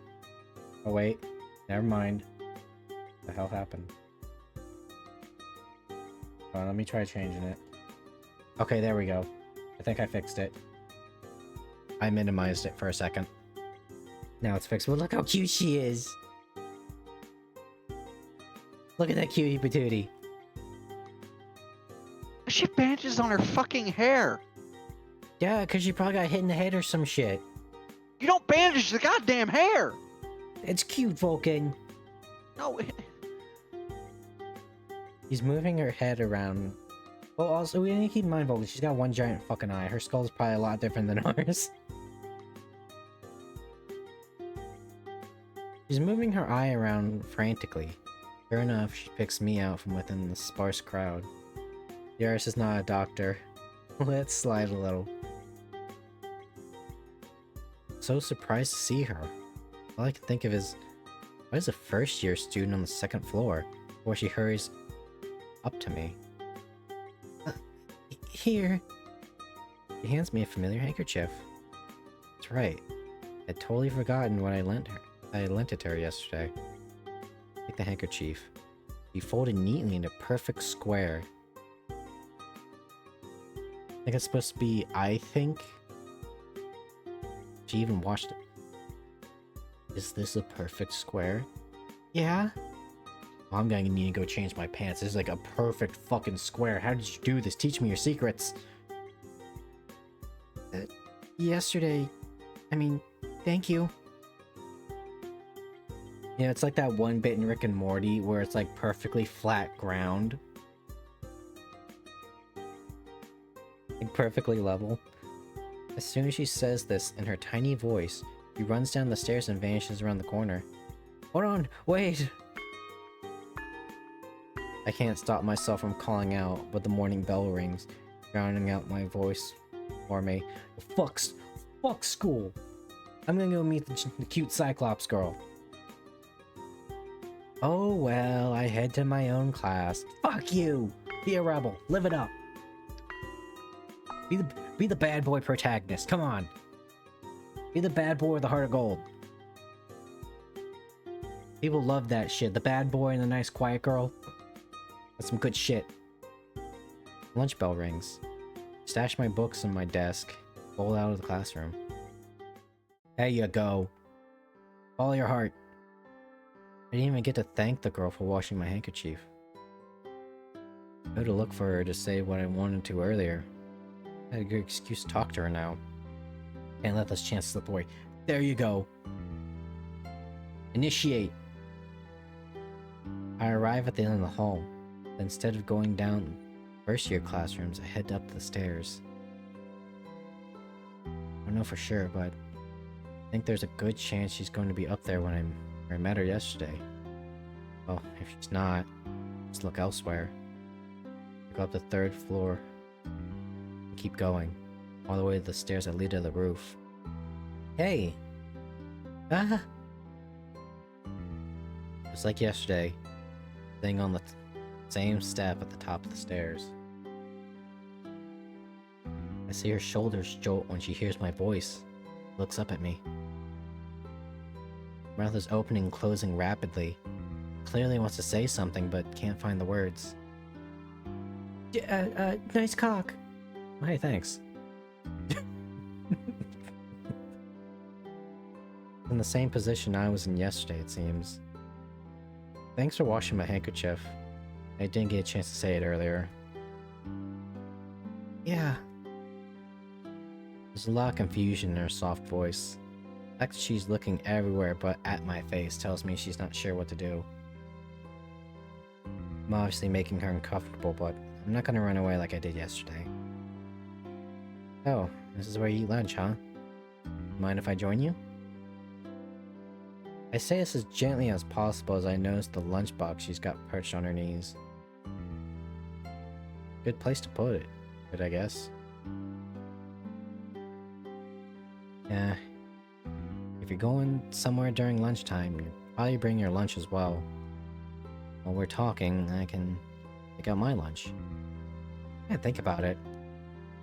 Oh wait, never mind. What the hell happened? Hold on, let me try changing it. Okay, there we go. I think I fixed it. I minimized it for a second. Now it's fixed. Well, look how cute she is! Look at that cutie patootie. She had bandages on her fucking hair! Yeah, because she probably got hit in the head or some shit. You don't bandage the goddamn hair! It's cute, Vulcan. No, He's moving her head around. Well, also, we need to keep in mind, Vulcan, she's got one giant fucking eye. Her skull's probably a lot different than ours. She's moving her eye around frantically. Sure enough, she picks me out from within the sparse crowd. Yaris is not a doctor. Let's slide a little. so surprised to see her. All I can think of is, why is a first-year student on the second floor? Before she hurries up to me. Here. She hands me a familiar handkerchief. That's right. I'd totally forgotten what I lent her. I lent it to her yesterday. Take the handkerchief. She folded neatly into a perfect square. I think it's supposed to be, I think. She even washed it. Is this a perfect square? Yeah. Well, I'm gonna need to go change my pants. This is like a perfect fucking square. How did you do this? Teach me your secrets. Yesterday. I mean, thank you. Yeah, it's like that one bit in Rick and Morty where it's like perfectly flat ground. Like perfectly level. As soon as she says this in her tiny voice, she runs down the stairs and vanishes around the corner. Hold on, wait! I can't stop myself from calling out, but the morning bell rings, drowning out my voice for me. Fuck school! I'm gonna go meet the cute Cyclops girl. Oh well, I head to my own class. Fuck you! Be a rebel, live it up. Be the bad boy protagonist, come on. Be the bad boy with the heart of gold. People love that shit. The bad boy and the nice quiet girl. That's some good shit. Lunch bell rings. Stash my books on my desk. Roll out of the classroom. There you go. Follow your heart. I didn't even get to thank the girl for washing my handkerchief. Go to look for her to say what I wanted to earlier. I had a good excuse to talk to her now. Can't let this chance slip away. There you go. Initiate. I arrive at the end of the hall. But instead of going down first year classrooms, I head up the stairs. I don't know for sure, but I think there's a good chance she's going to be up there when I met her yesterday. Well, if she's not, just look elsewhere. I go up the third floor and keep going, all the way to the stairs that lead to the roof. Hey! Ah! Just like yesterday, sitting on the same step at the top of the stairs. I see her shoulders jolt when she hears my voice. She looks up at me. Her mouth is opening and closing rapidly. Clearly wants to say something, but can't find the words. Nice cock. Oh, hey, thanks. In the same position I was in yesterday, it seems. Thanks for washing my handkerchief. I didn't get a chance to say it earlier. Yeah. There's a lot of confusion in her soft voice. The fact that she's looking everywhere but at my face tells me she's not sure what to do. I'm obviously making her uncomfortable, but I'm not gonna run away like I did yesterday. Oh, this is where you eat lunch, huh? Mind if I join you? I say this as gently as possible as I notice the lunchbox she's got perched on her knees. Good place to put it, I guess. Yeah. If you're going somewhere during lunchtime, you probably bring your lunch as well. While we're talking, I can pick out my lunch. Yeah, think about it.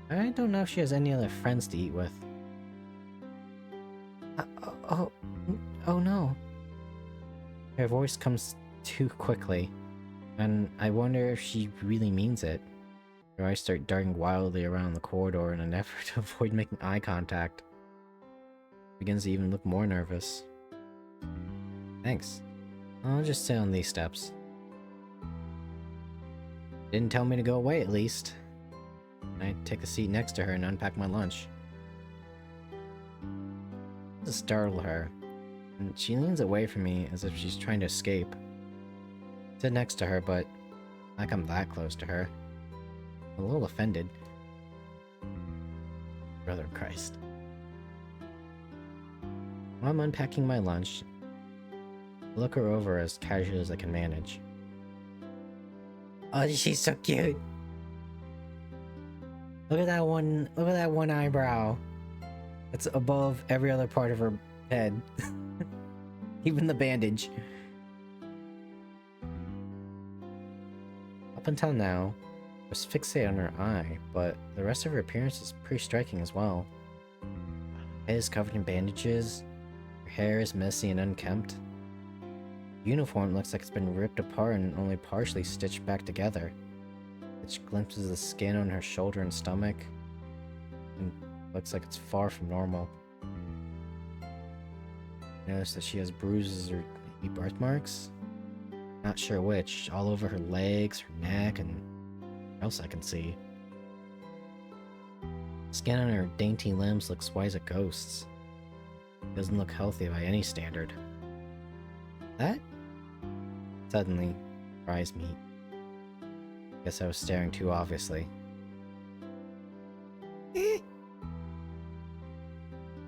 I don't know if she has any other friends to eat with. Oh no. Her voice comes too quickly, and I wonder if she really means it. Or I start darting wildly around the corridor in an effort to avoid making eye contact. Begins to even look more nervous. Thanks. I'll just sit on these steps. Didn't tell me to go away, at least. I take a seat next to her and unpack my lunch. To startle her, and she leans away from me as if she's trying to escape. I sit next to her, but like I'm that close to her. I'm a little offended. Brother of Christ. While I'm unpacking my lunch, I look her over as casually as I can manage. Oh, she's so cute. Look at that one eyebrow. It's above every other part of her head. Even the bandage. Up until now, I was fixated on her eye, but the rest of her appearance is pretty striking as well. Her head is covered in bandages, her hair is messy and unkempt. The uniform looks like it's been ripped apart and only partially stitched back together. Which glimpses the skin on her shoulder and stomach, and looks like it's far from normal. Notice that she has bruises or maybe birthmarks? Not sure which, all over her legs, her neck, and what else I can see. Skin on her dainty limbs looks white as a ghost's. Doesn't look healthy by any standard. That suddenly surprised me. Guess I was staring too obviously.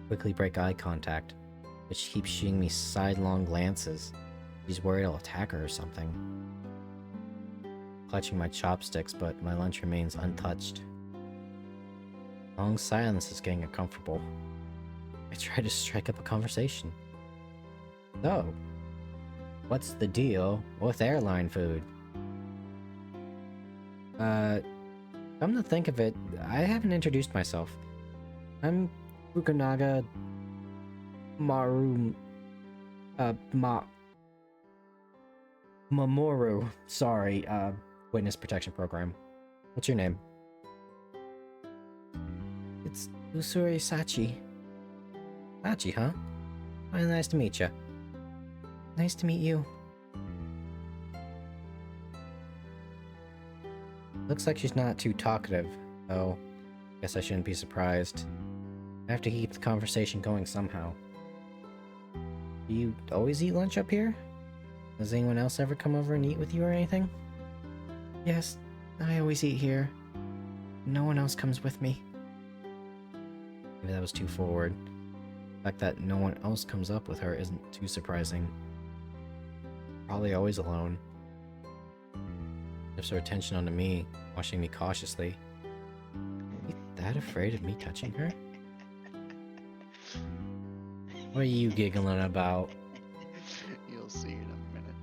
Quickly break eye contact, but she keeps shooting me sidelong glances. She's worried I'll attack her or something. Clutching my chopsticks, but my lunch remains untouched. Long silence is getting uncomfortable. I try to strike up a conversation. So, what's the deal with airline food? Come to think of it, I haven't introduced myself. I'm Fukunaga Mamoru. Sorry, Witness Protection Program. What's your name? It's Usuri Sachi. Sachi, huh? Well, nice to meet you. Nice to meet you. Looks like she's not too talkative, though. Guess I shouldn't be surprised. I have to keep the conversation going somehow. Do you always eat lunch up here? Does anyone else ever come over and eat with you or anything? Yes, I always eat here. No one else comes with me. Maybe that was too forward. The fact that no one else comes up with her isn't too surprising. Probably always alone. Shifts her attention onto me, watching me cautiously. Are you that afraid of me touching her? What are you giggling about? You'll see in a minute.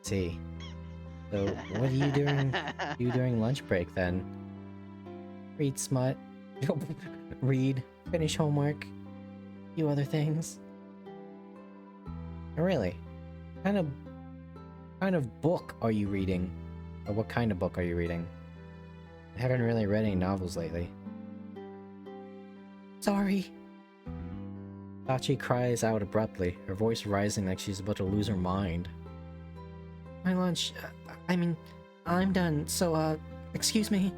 See. So, what do you during lunch break then? Read smut. Read. Finish homework. Do other things. Oh, really? What kind of book are you reading? Or what kind of book are you reading? I haven't really read any novels lately. Sorry. Sachi cries out abruptly, her voice rising like she's about to lose her mind. My lunch, I'm done, so, excuse me.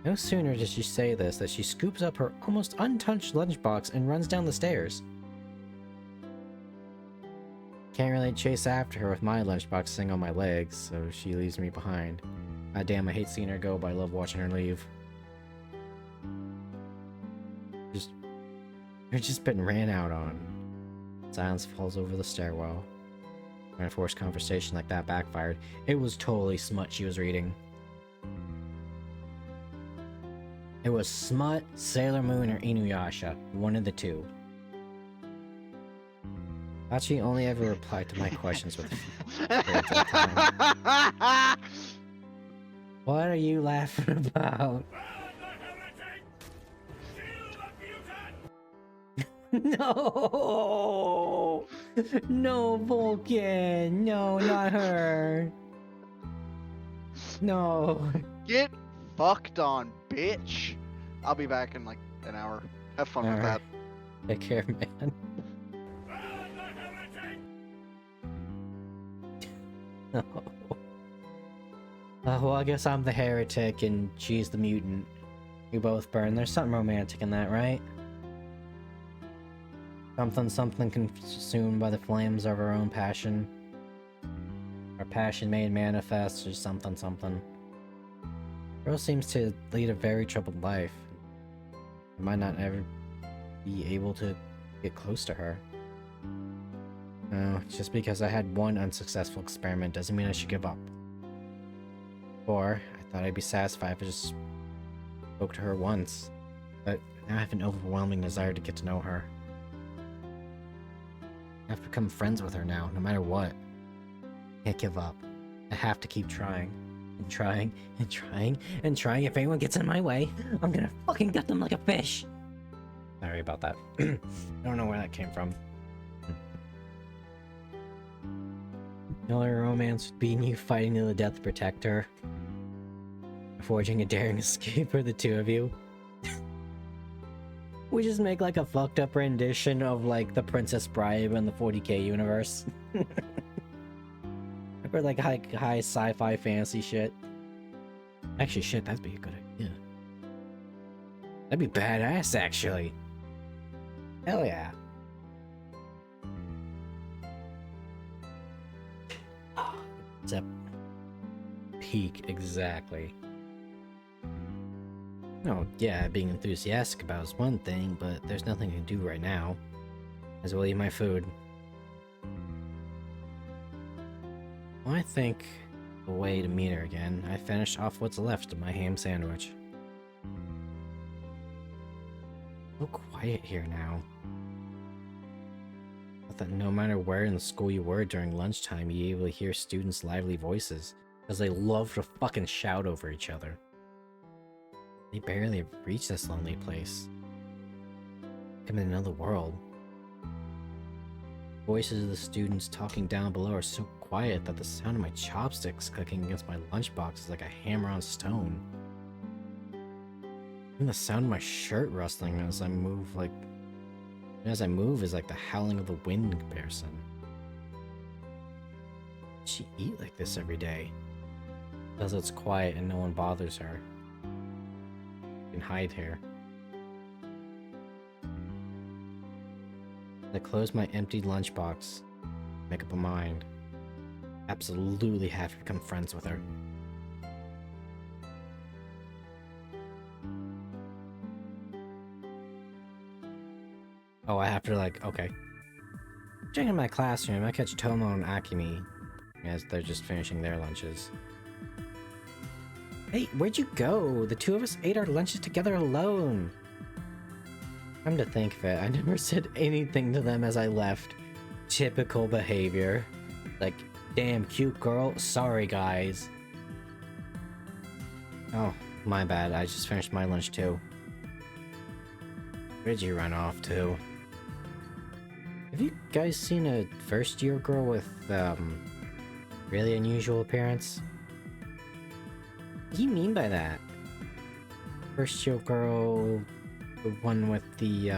No sooner does she say this than she scoops up her almost untouched lunchbox and runs down the stairs. Can't really chase after her with my lunchbox sitting on my legs, so she leaves me behind. God damn, I hate seeing her go, but I love watching her leave. You've just been ran out on. Silence falls over the stairwell. Trying to force conversation like that backfired. It was totally smut she was reading. It was smut, Sailor Moon, or Inuyasha. One of the two. Sachi only ever replied to my questions with words at a time. What are you laughing about? No! No, Vulcan! No, not her! No! Get fucked on, bitch! I'll be back in like an hour. Have fun with that. Take care, man. No. Well, I guess I'm the heretic and she's the mutant. We both burn. There's something romantic in that, right? Something consumed by the flames of our own passion. Our passion made manifest, or something. Girl seems to lead a very troubled life. I might not ever be able to get close to her. No, just because I had one unsuccessful experiment doesn't mean I should give up. Or, I thought I'd be satisfied with just Spoke to her once, but now I have an overwhelming desire to get to know her. I have to become friends with her now, no matter what. I can't give up. I have to keep trying. And trying, and trying, and trying. If anyone gets in my way, I'm gonna fucking gut them like a fish. Sorry about that. I don't know where that came from. The only romance would be you fighting to the death to protect her. Forging a daring escape for the two of you. We just make like a fucked up rendition of like the Princess Bride in the 40k universe. Or like high sci-fi fantasy shit. Actually, shit, that'd be a good idea. That'd be badass, actually. Hell yeah. It's a peak, exactly. Oh, yeah, being enthusiastic about is one thing, but there's nothing I can do right now. As well eat my food. Well, I think the way to meet her again, I finished off what's left of my ham sandwich. So quiet here now. I thought no matter where in the school you were during lunchtime, you'd be able to hear students' lively voices, because they love to fucking shout over each other. They barely reach this lonely place. I'm in another world. Voices of the students talking down below are so quiet that the sound of my chopsticks clicking against my lunchbox is like a hammer on stone. Even the sound of my shirt rustling as I move is like the howling of the wind in comparison. She eat like this every day. Because it's quiet and no one bothers her. You can hide here. I close my emptied lunchbox. Make up a mind. Absolutely have to become friends with her. Oh, I have to okay. Checking my classroom, I catch Tomo and Akemi as they're just finishing their lunches. Hey, where'd you go? The two of us ate our lunches together alone. Come to think of it, I never said anything to them as I left. Typical behavior. Like, damn cute girl, sorry guys. Oh, my bad, I just finished my lunch too. Where'd you run off to? Have you guys seen a first-year girl with, really unusual appearance? What do you mean by that? First-year girl... the one with the,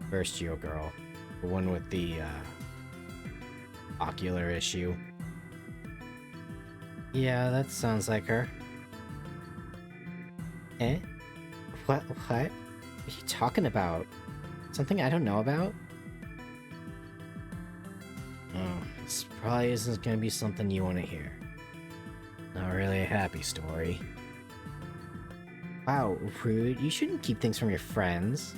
first-year girl. The one with the, ocular issue. Yeah, that sounds like her. Eh? What? What are you talking about? Something I don't know about? Oh, this probably isn't gonna be something you want to hear. Not really a happy story. Wow, rude. You shouldn't keep things from your friends.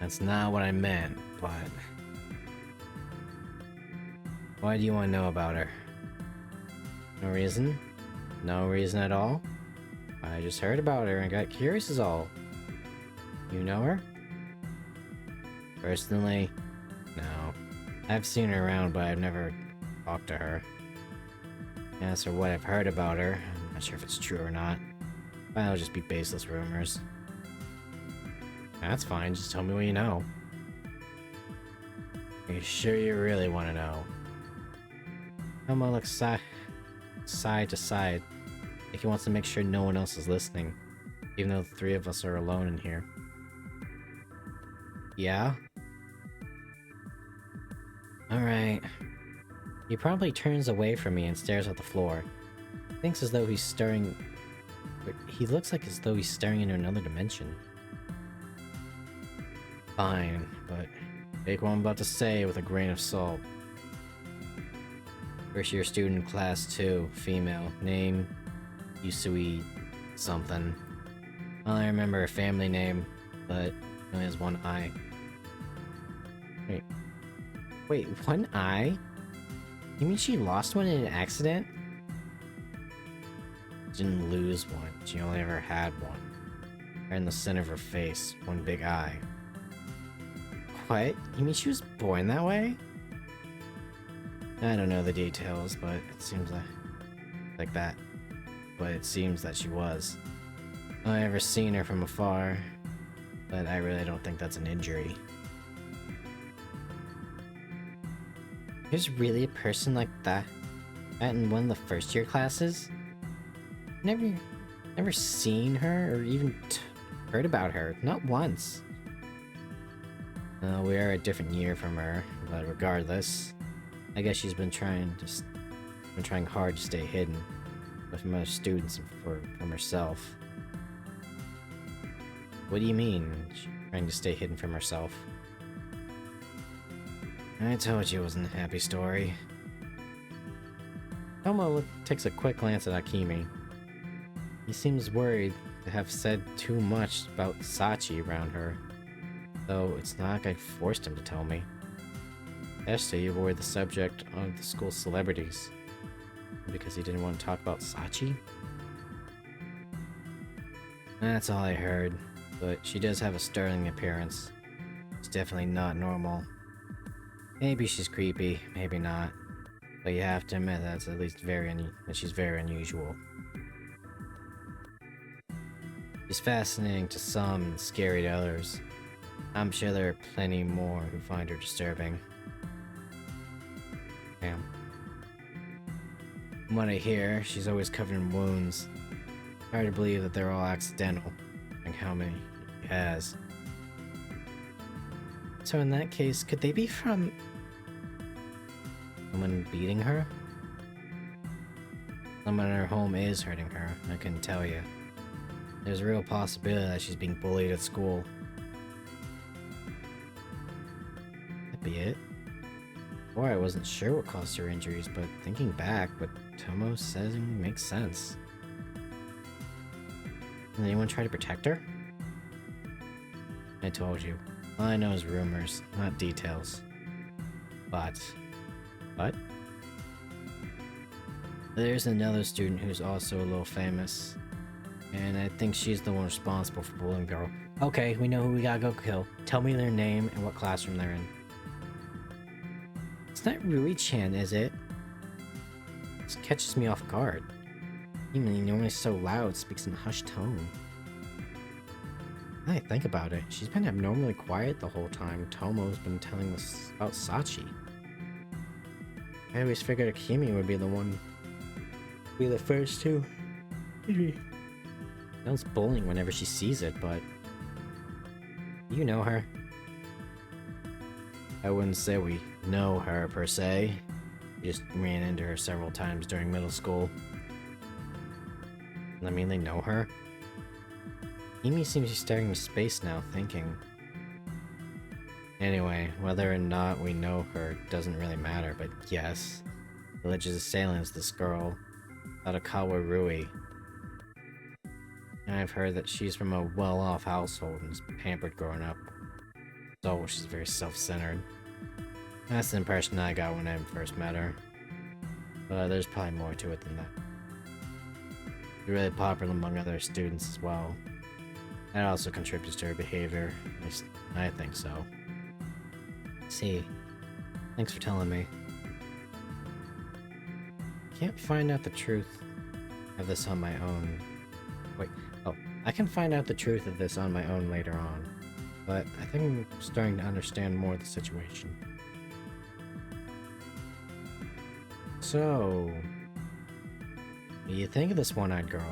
That's not what I meant, but... Why do you want to know about her? No reason? No reason at all? I just heard about her and got curious is all. You know her? Personally? No. I've seen her around, but I've never talked to her. As for what I've heard about her, I'm not sure if it's true or not. But it'll just be baseless rumors. That's fine, just tell me what you know. Are you sure you really want to know? Elmo looks side to side, like he wants to make sure no one else is listening, even though the three of us are alone in here. Yeah? Alright. He probably turns away from me and stares at the floor. Thinks as though he's staring... He looks like as though he's staring into another dimension. Fine, but take what I'm about to say with a grain of salt. First year student, class 2, female, name, Yusui something. Well, I remember her family name, but she only has one eye. Wait, one eye? You mean she lost one in an accident? She didn't lose one. She only ever had one. Right in the center of her face, one big eye. What? You mean she was born that way? I don't know the details, but it seems like that. But it seems that she was. I've ever seen her from afar, but I really don't think that's an injury. There's really a person like that in one of the first year classes? Never seen her or even heard about her, not once. We are a different year from her, but regardless, I guess she's been trying hard to stay hidden, but from other students and from herself. What do you mean, trying to stay hidden from herself? I told you it wasn't a happy story. Tomo takes a quick glance at Akimi. He seems worried to have said too much about Sachi around her, though it's not like I forced him to tell me. Yesterday, he avoided the subject of the school's celebrities because he didn't want to talk about Sachi. That's all I heard, but she does have a sterling appearance. It's definitely not normal. Maybe she's creepy, maybe not, but you have to admit that's at least that she's very unusual. She's fascinating to some and scary to others. I'm sure there are plenty more who find her disturbing. Damn. From what I hear, she's always covered in wounds. Hard to believe that they're all accidental, like how many she has. So in that case, could they be from someone beating her? Someone in her home is hurting her, I couldn't tell you. There's a real possibility that she's being bullied at school. That'd be it. Or I wasn't sure what caused her injuries, but thinking back, what Tomo says makes sense. Did anyone try to protect her? I told you. All I know is rumors, not details. But? There's another student who's also a little famous. And I think she's the one responsible for bullying the girl. Okay, we know who we gotta go kill. Tell me their name and what classroom they're in. It's not Rui-chan, is it? This catches me off guard. Even normally so loud, speaks in a hushed tone. Now I think about it, she's been abnormally quiet the whole time Tomo's been telling us about Sachi. I always figured Akimi would be the one. Be the first to. Sounds bullying whenever she sees it, but you know her. I wouldn't say we know her per se. We just ran into her several times during middle school. I mean, they know her. Amy seems to be staring into space now, thinking. Anyway, whether or not we know her doesn't really matter, but yes. The alleged assailant is this girl, Sadakawa Rui. And I've heard that she's from a well-off household and was pampered growing up. So she's very self-centered. That's the impression I got when I first met her. But there's probably more to it than that. She's really popular among other students as well. That also contributes to her behavior. At least I think so. See, thanks for telling me. Can't find out the truth of this on my own. Wait, oh, I can find out the truth of this on my own later on. But I think I'm starting to understand more of the situation. So, what do you think of this one-eyed girl?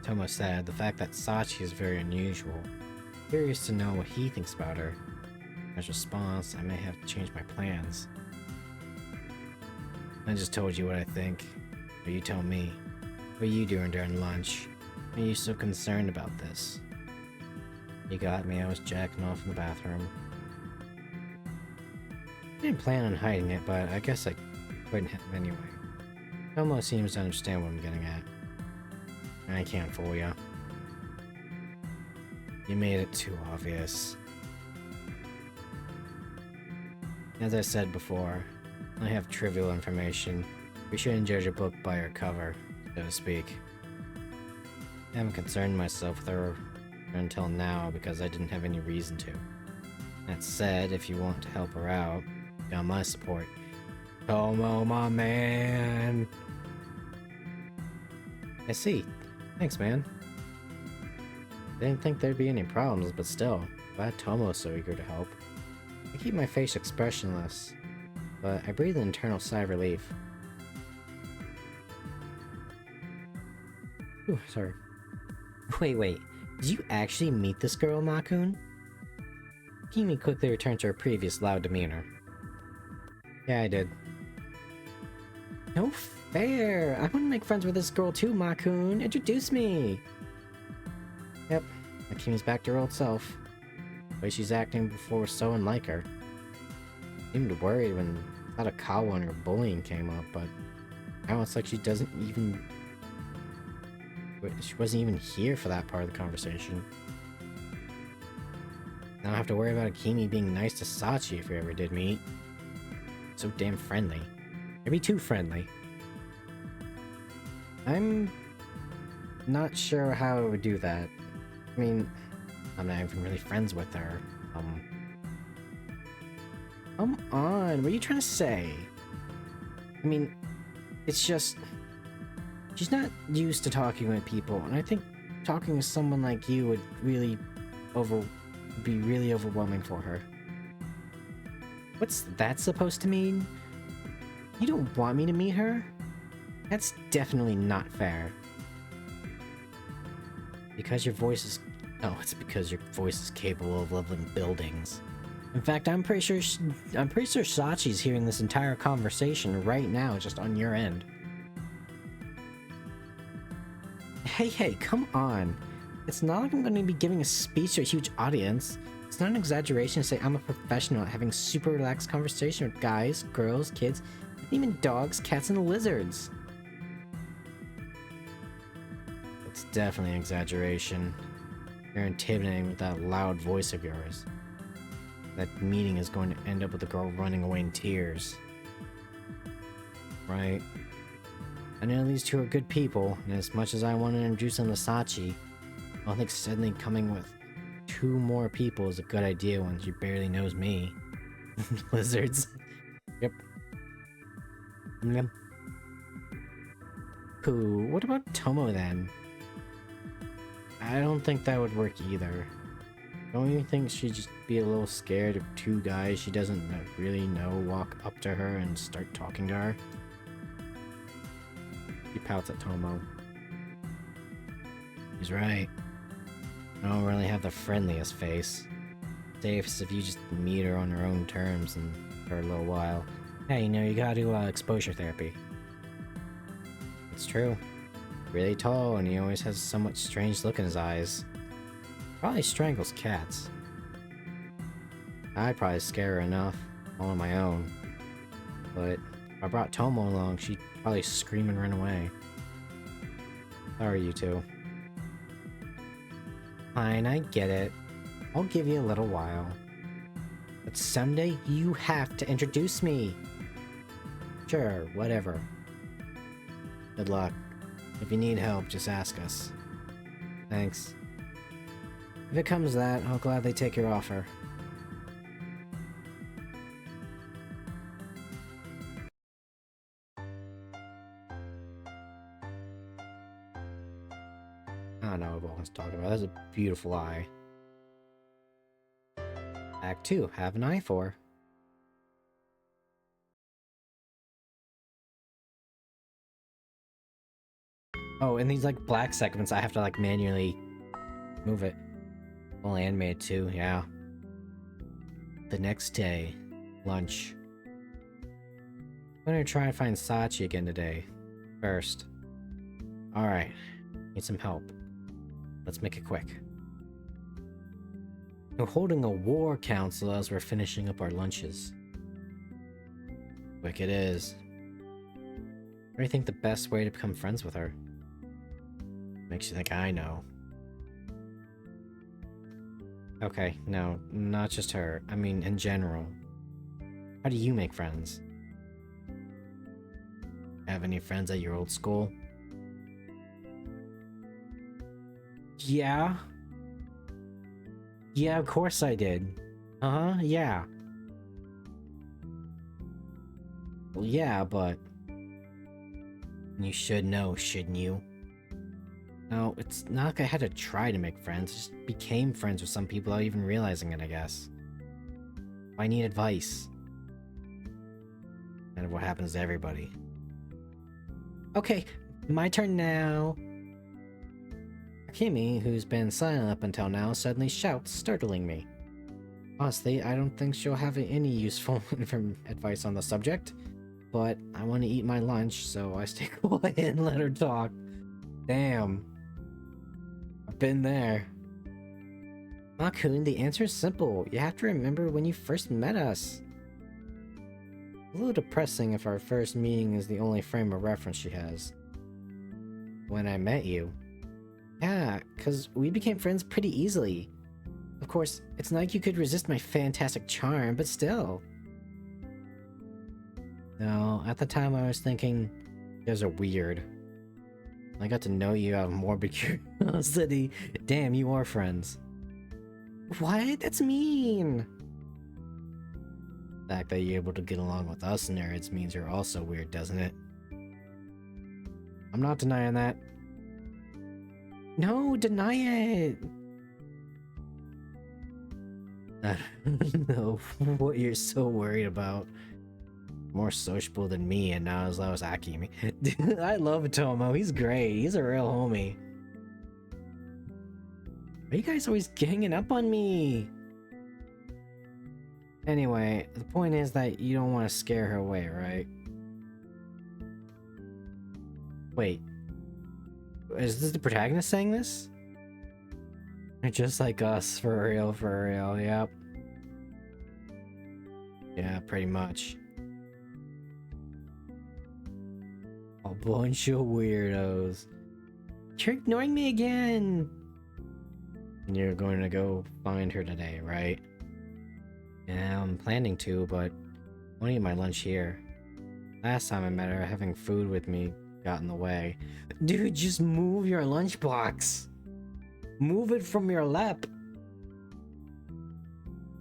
Tomo said the fact that Sachi is very unusual. Curious to know what he thinks about her. As response, I may have to change my plans. I just told you what I think, but you tell me. What are you doing during lunch? Why are you so concerned about this? You got me, I was jacking off in the bathroom. I didn't plan on hiding it, but I guess I couldn't have anyway. Tomo seems to understand what I'm getting at. I can't fool ya. You made it too obvious. As I said before, I have trivial information. We shouldn't judge a book by her cover, so to speak. I haven't concerned myself with her until now because I didn't have any reason to. That said, if you want to help her out, you got my support. Tomo, my man! I see. Thanks, man. Didn't think there'd be any problems, but still, glad Tomo's so eager to help. I keep my face expressionless, but I breathe an internal sigh of relief. Ooh, sorry. Wait. Did you actually meet this girl, Makun? Kimi quickly returned to her previous loud demeanor. Yeah, I did. No fair! I want to make friends with this girl too, Makun! Introduce me! Yep, Akimi's back to her old self. The way she's acting before was so unlike her. Seemed worried when Sadakawa and her bullying came up, but now it's like she doesn't even... She wasn't even here for that part of the conversation. Now I have to worry about Akimi being nice to Sachi if we ever did meet. So damn friendly. Maybe too friendly. I'm not sure how I would do that. I mean, I'm not even really friends with her. Come on, what are you trying to say? I mean, it's just... She's not used to talking with people, and I think talking with someone like you would really be really overwhelming for her. What's that supposed to mean? You don't want me to meet her? That's definitely not fair. Because your voice is... Oh, it's because your voice is capable of leveling buildings. In fact, I'm pretty sure Sachi's hearing this entire conversation right now, just on your end. Hey, come on. It's not like I'm going to be giving a speech to a huge audience. It's not an exaggeration to say I'm a professional at having super relaxed conversation with guys, girls, kids, and even dogs, cats, and lizards. It's definitely an exaggeration. You're intimidating with that loud voice of yours. That meeting is going to end up with the girl running away in tears. Right? I know these two are good people, and as much as I want to introduce them to Sachi, I don't think suddenly coming with 2 more people is a good idea when she barely knows me. Lizards. Yep. Pooh, what about Tomo then? I don't think that would work either. Don't you think she'd just be a little scared if 2 guys she doesn't really know walk up to her and start talking to her? He pouts at Tomo. He's right. I don't really have the friendliest face. Safest if you just meet her on her own terms and for a little while. Hey, you gotta do exposure therapy. It's true. Really tall, and he always has a somewhat strange look in his eyes. Probably strangles cats. I'd probably scare her enough, all on my own. But if I brought Tomo along, she'd probably scream and run away. Sorry, you two. Fine, I get it. I'll give you a little while. But someday you have to introduce me. Sure, whatever. Good luck. If you need help, just ask us. Thanks. If it comes to that, I'll gladly take your offer. I don't know what I was talking about. That's a beautiful eye. Act 2, have an eye for. Oh, in these like black segments, I have to like manually move it. Well, animated too, yeah. The next day, lunch. I'm gonna try and find Sachi again today. First. Alright, need some help. Let's make it quick. We're holding a war council as we're finishing up our lunches. Quick it is. What do you think the best way to become friends with her? Makes you think I know. Okay, no, not just her. I mean, in general. How do you make friends? Have any friends at your old school? Yeah? Yeah, of course I did. Uh-huh, yeah. Well, yeah, but... You should know, shouldn't you? No, it's not like I had to try to make friends. I just became friends with some people without even realizing it, I guess. I need advice. Kind of what happens to everybody. Okay, my turn now. Kimi, who's been silent up until now, suddenly shouts, startling me. Honestly, I don't think she'll have any useful advice on the subject, but I want to eat my lunch, so I stay quiet and let her talk. Damn. I've been there. Makun, the answer is simple. You have to remember when you first met us. A little depressing if our first meeting is the only frame of reference she has. When I met you. Yeah, because we became friends pretty easily. Of course, it's not like you could resist my fantastic charm, but still. No, at the time I was thinking, you guys are weird. I got to know you out of morbid curiosity. Damn, you are friends. What? That's mean! The fact that you're able to get along with us nerds means you're also weird, doesn't it? I'm not denying that. No, deny it! I don't know what you're so worried about. More sociable than me, and not as low as Akimi. Dude, I love Tomo. He's great. He's a real homie. Why are you guys always ganging up on me? Anyway, the point is that you don't want to scare her away, right? Wait. Is this the protagonist saying this? They're just like us, for real, yep. Yeah, pretty much. A bunch of weirdos. You're ignoring me again! You're going to go find her today, right? Yeah, I'm planning to, but I want to eat my lunch here. Last time I met her, having food with me got in the way. Dude, just move your lunchbox! Move it from your lap!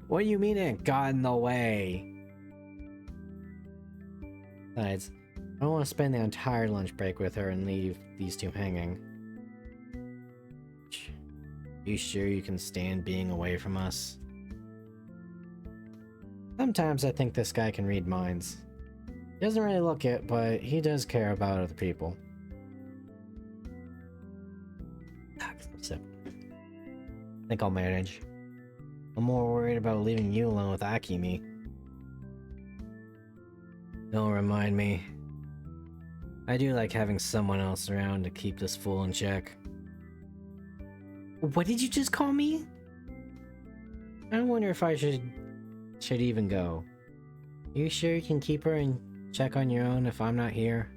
What do you mean it got in the way? Besides, I don't want to spend the entire lunch break with her and leave these two hanging. You sure you can stand being away from us? Sometimes I think this guy can read minds. He doesn't really look it, but he does care about other people. Sip. I think I'll manage. I'm more worried about leaving you alone with Akimi. Don't remind me. I do like having someone else around to keep this fool in check. What did you just call me? I wonder if I should even go. You sure you can keep her in check on your own if I'm not here?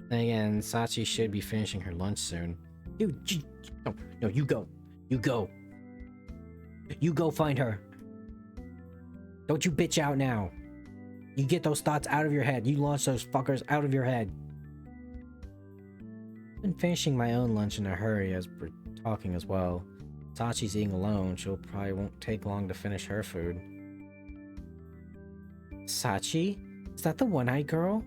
Then again, Sachi should be finishing her lunch soon. Dude, no, you go. You go. You go find her. Don't you bitch out now. You get those thoughts out of your head. You launch those fuckers out of your head. I've been finishing my own lunch in a hurry as we're talking as well. Sachi's eating alone. She'll probably won't take long to finish her food. Sachi? Is that the one-eyed girl?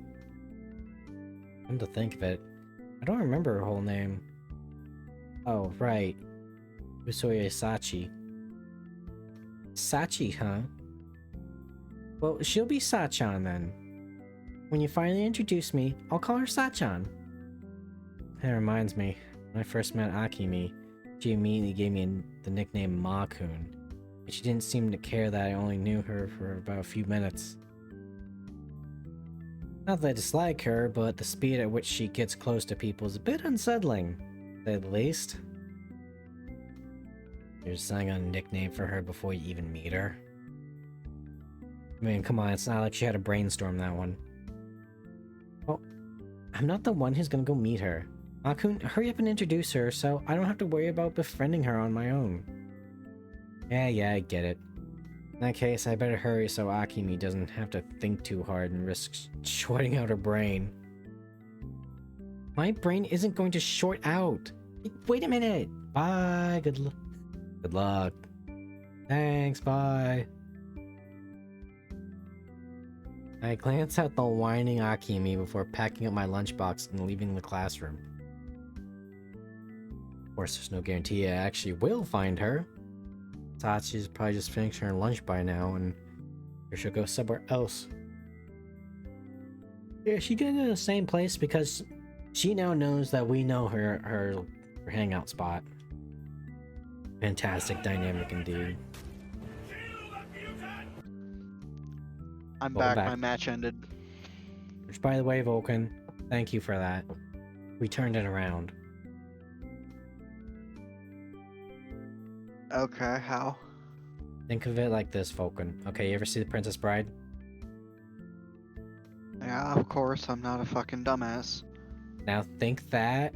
Come to think of it, I don't remember her whole name. Oh, right. Usoye Sachi. Sachi, huh? Well, she'll be Sachan then. When you finally introduce me, I'll call her Sachan. That reminds me, when I first met Akimi, she immediately gave me the nickname Makun. But she didn't seem to care that I only knew her for about a few minutes. Not that I dislike her, but the speed at which she gets close to people is a bit unsettling, to say the least. You're deciding on a nickname for her before you even meet her? I mean, come on, it's not like she had to brainstorm that one. Well, I'm not the one who's gonna go meet her. Makun, hurry up and introduce her so I don't have to worry about befriending her on my own. Yeah, I get it. In that case, I better hurry so Akimi doesn't have to think too hard and risk shorting out her brain. My brain isn't going to short out. Wait a minute. Bye. Good luck. Thanks. Bye. I glance at the whining Akimi before packing up my lunchbox and leaving the classroom. Of course, there's no guarantee I actually will find her. Tachi's probably just finishing her lunch by now, and she'll go somewhere else. Yeah, she get into the same place because she now knows that we know her hangout spot. Fantastic dynamic indeed. I'm Welcome back. My match ended. Which, by the way, Vulcan, thank you for that. We turned it around. Okay, how? Think of it like this, Vulcan. Okay, you ever see The Princess Bride? Yeah, of course. I'm not a fucking dumbass. Now think that,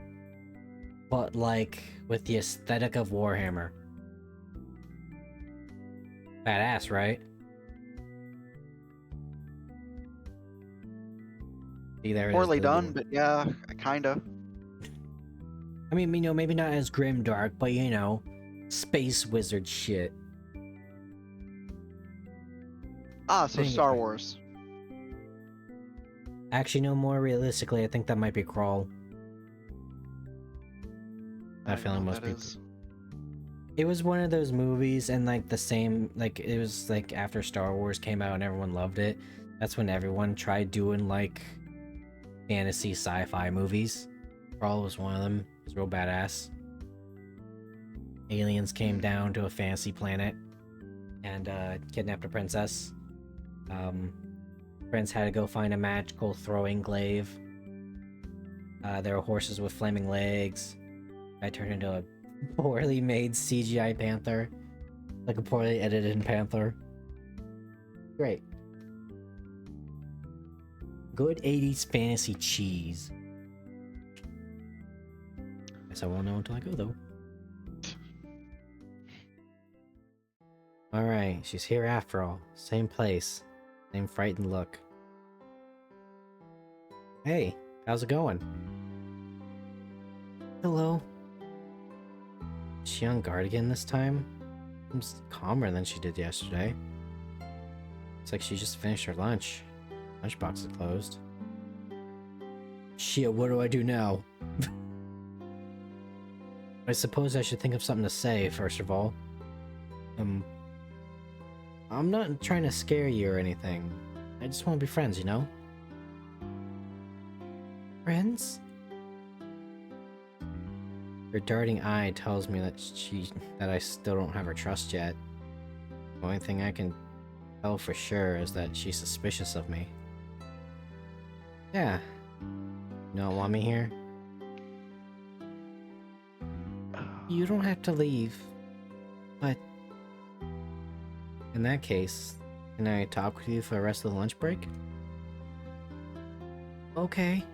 but like with the aesthetic of Warhammer. Badass, right? See, there it is, Poorly the done, lure. but yeah, kinda. I mean, you know, maybe not as grim dark, but you know, space wizard shit. Ah, so Dang it. Star Wars. Actually, no, more realistically, I think that might be Crawl. I don't feel know like what most that people. is. It was one of those movies, and like the same, like it was like after Star Wars came out and everyone loved it. That's when everyone tried doing like fantasy sci-fi movies. Crawl was one of them. It was real badass. Aliens came down to a fantasy planet and kidnapped a princess. Prince had to go find a magical throwing glaive. There were horses with flaming legs. I turned into a poorly made CGI panther. Like a poorly edited panther. Great. Good 80s fantasy cheese. Guess I won't know until I go, though. Alright, she's here after all. Same place. Same frightened look. Hey, how's it going? Hello. Is she on guard again this time? Seems calmer than she did yesterday. Looks like she just finished her lunch. Lunchbox is closed. Shit, what do I do now? I suppose I should think of something to say, first of all. I'm not trying to scare you or anything. I just want to be friends, you know? Friends? Her darting eye tells me that I still don't have her trust yet. The only thing I can tell for sure is that she's suspicious of me. Yeah. You don't want me here? You don't have to leave. But in that case, can I talk with you for the rest of the lunch break? Okay.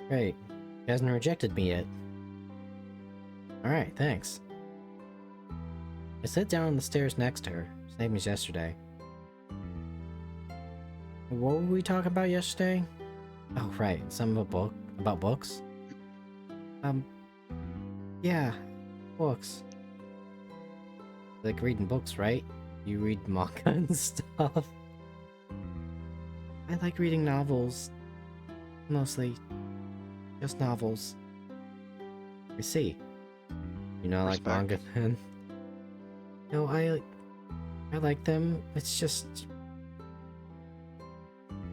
Great. She hasn't rejected me yet. Alright, thanks. I sat down on the stairs next to her, same as yesterday. What were we talking about yesterday? Oh, right, something about books? Yeah, books. Like reading books, right? You read manga and stuff. I like reading novels. Mostly just novels. I see. You know, I like Respect. manga then? No, I like them. It's just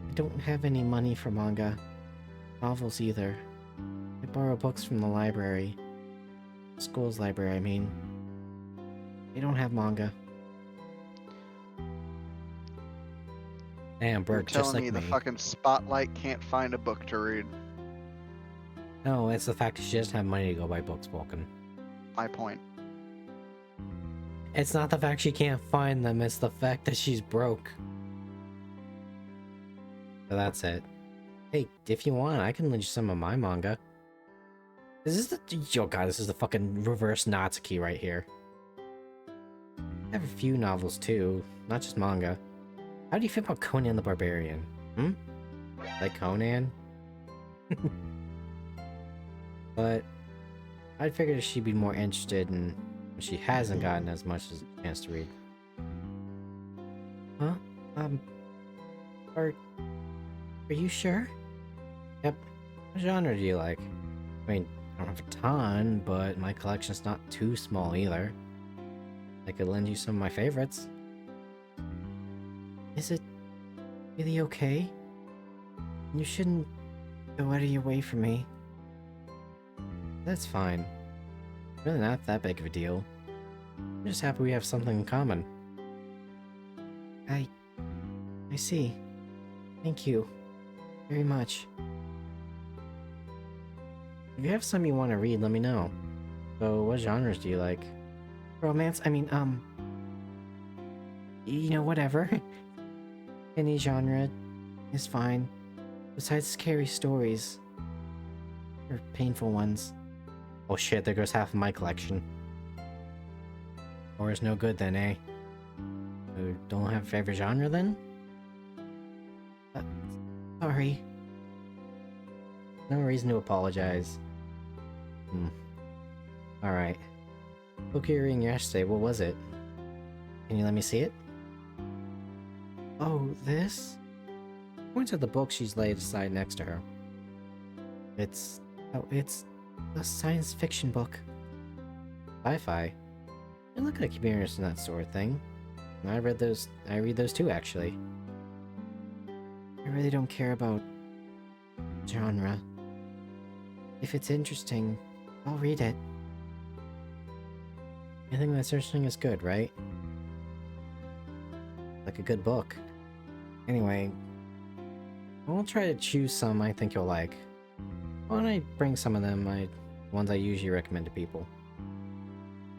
I don't have any money for manga. Novels either. I borrow books from the library. School's library, I mean. They don't have manga. Damn, You're Bert, just telling like me the me. fucking spotlight can't find a book to read. No, it's the fact that she doesn't have money to go buy books, Vulcan. My point. It's not the fact she can't find them, it's the fact that she's broke. So that's it. Hey, if you want, I can lend you some of my manga. Is this the... Oh god, this is the fucking reverse Natsuki right here. I have a few novels too, not just manga. How do you feel about Conan the Barbarian? Hmm? Like Conan? But I'd figured she'd be more interested in when she hasn't gotten as much as a chance to read. Huh? Are you sure? Yep. What genre do you like? I mean, I don't have a ton, but my collection's not too small either. I could lend you some of my favorites. Is it really okay? You shouldn't go out of your way for me. That's fine. Really not that big of a deal. I'm just happy we have something in common. I see. Thank you. Very much. If you have some you want to read, let me know. So, what genres do you like? Romance? I mean, you know, whatever. Any genre is fine. Besides scary stories. Or painful ones. Oh shit, there goes half of my collection. Horror's no good then, eh? You don't have a favorite genre then? Sorry. No reason to apologize. Alright. Book you were reading yesterday, what was it? Can you let me see it? Oh, this? Points at the book she's laid aside next to her. It's a science fiction book. Sci-fi? You look like you're interested in that sort of thing. I read those too, actually. I really don't care about genre. If it's interesting, I'll read it. Anything that's interesting is good, right? Like a good book. Anyway, I will try to choose some I think you'll like. Why don't I bring some of them, ones I usually recommend to people?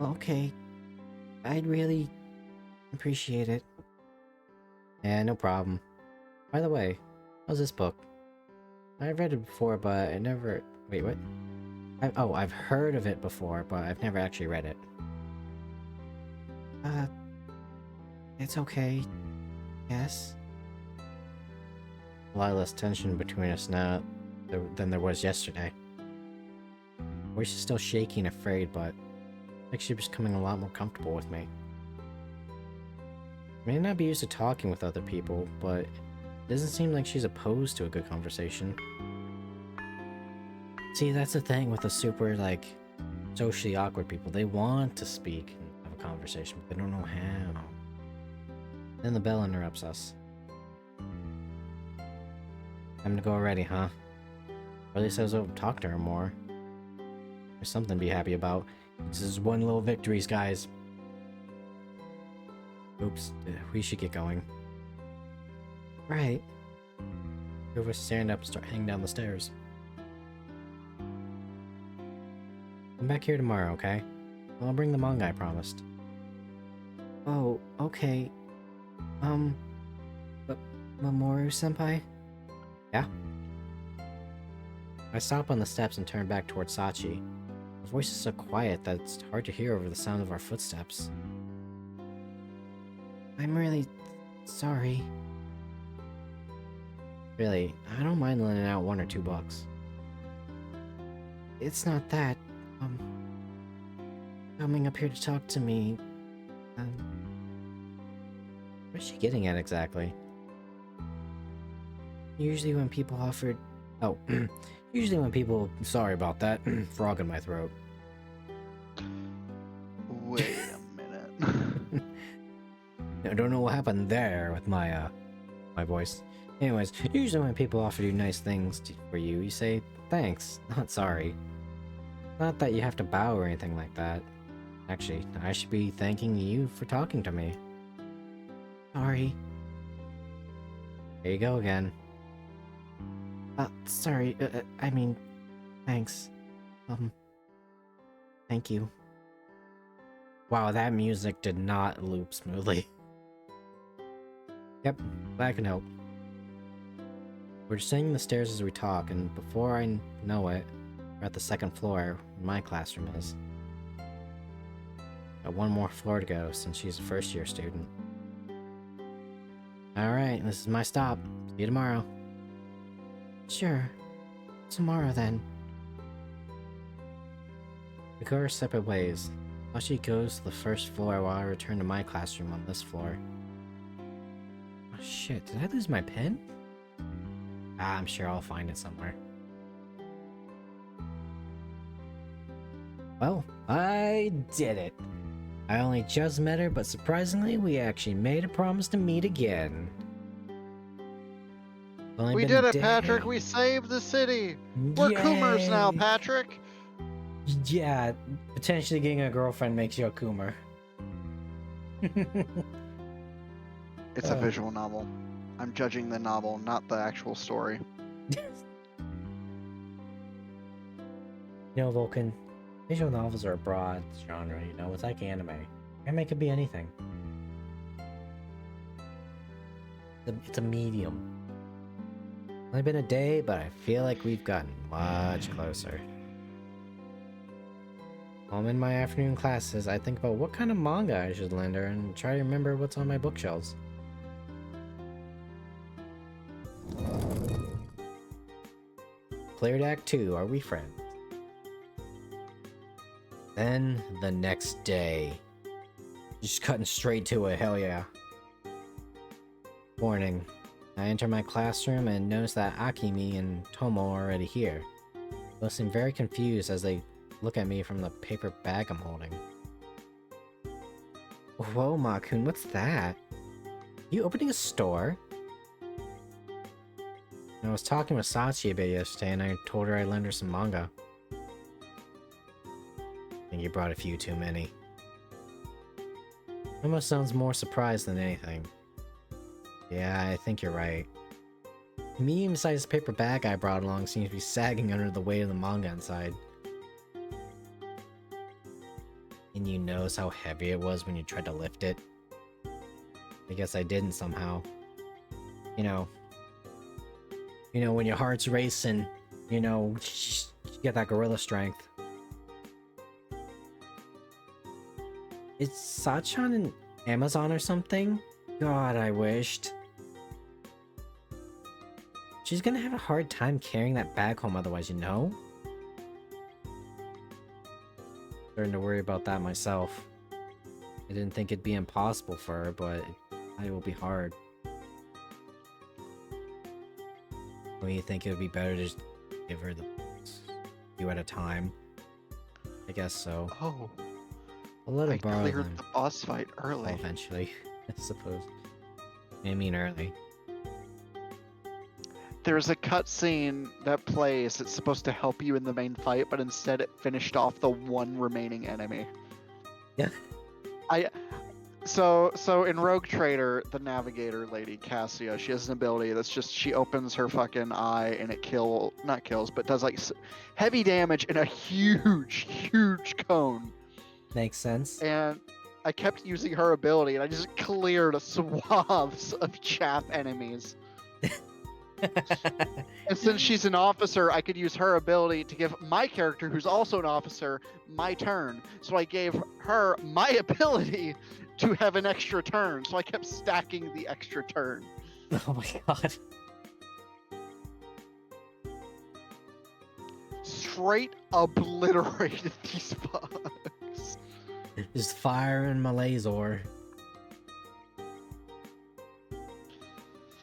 Okay. I'd really appreciate it. Yeah, no problem. By the way, how's this book? I've read it before, but I never... Wait, what? I've heard of it before, but I've never actually read it. It's okay. Yes? A lot less tension between us now than there was yesterday. We're still shaky and afraid, but like she's becoming a lot more comfortable with me. May not be used to talking with other people, but it doesn't seem like she's opposed to a good conversation. See, that's the thing with the super, like, socially awkward people. They want to speak and have a conversation, but they don't know how. Then the bell interrupts us. Time to go already, huh? Or at least I was able to talk to her more. There's something to be happy about. This is one little victories, guys. Oops, we should get going. Right. Two of us stand up and start heading down the stairs. Come back here tomorrow, okay? I'll bring the manga I promised. Oh, okay. Mamoru-senpai? Yeah? I stop on the steps and turn back towards Sachi. Her voice is so quiet that it's hard to hear over the sound of our footsteps. I'm really sorry. Really, I don't mind lending out $1 or $2. It's not that. Coming up here to talk to me. What is she getting at exactly? Usually when people offered... Oh, usually when people... Sorry about that. Frog in my throat. Wait a minute. I don't know what happened there with my, my voice. Anyways, usually when people offer you nice things for you, you say, thanks, not sorry. Not that you have to bow or anything like that. Actually, I should be thanking you for talking to me. Sorry. Here you go again. Sorry, I mean, thanks. Thank you. Wow, that music did not loop smoothly. Yep, that can help. We're descending the stairs as we talk, and before I know it, we're at the second floor where my classroom is. Got one more floor to go since she's a first-year student. Alright, this is my stop. See you tomorrow. Sure. Tomorrow then. We go our separate ways. She goes to the first floor while I return to my classroom on this floor. Oh shit, did I lose my pen? Ah, I'm sure I'll find it somewhere. Well, I did it. I only just met her, but surprisingly, we actually made a promise to meet again. We did it, Patrick! We saved the city! We're Coomers now, Patrick! Yeah, potentially getting a girlfriend makes you a Coomer. It's a visual novel. I'm judging the novel, not the actual story. Vulcan, visual novels are a broad genre, it's like anime. Anime could be anything. It's a medium. Only been a day, but I feel like we've gotten much closer. While I'm in my afternoon classes, I think about what kind of manga I should lend her and try to remember what's on my bookshelves. Cleared Act 2, are we friends? Then, the next day. Just cutting straight to it, hell yeah. Warning. I enter my classroom and notice that Akemi and Tomo are already here. Both seem very confused as they look at me from the paper bag I'm holding. Whoa, Makun, what's that? You opening a store? I was talking with Sachi a bit yesterday and I told her I'd lend her some manga. I think you brought a few too many. Almost sounds more surprised than anything. Yeah, I think you're right. The medium-sized paper bag I brought along seems to be sagging under the weight of the manga inside. And you notice how heavy it was when you tried to lift it? I guess I didn't somehow. You know, when your heart's racing, you get that gorilla strength. Is Sachan an Amazon or something? God, I wished. She's gonna have a hard time carrying that bag home otherwise, Starting to worry about that myself. I didn't think it'd be impossible for her, but it will be hard. Don't you think it would be better to just give her the few at a time? I guess so. Oh. I'll let her I borrow cleared them. the boss fight early. Well, eventually, I suppose. I mean early. There's a cutscene that plays that's supposed to help you in the main fight, but instead it finished off the one remaining enemy. Yeah. So in Rogue Trader, the navigator lady, Cassia, she has an ability that's just, she opens her fucking eye and it not kills, but does like heavy damage in a huge cone. Makes sense. And I kept using her ability and I just cleared swaths of chaff enemies. And since she's an officer, I could use her ability to give my character, who's also an officer, my turn. So I gave her my ability to have an extra turn. So I kept stacking the extra turn. Oh my god. Straight obliterated these bugs. Just firing my laser.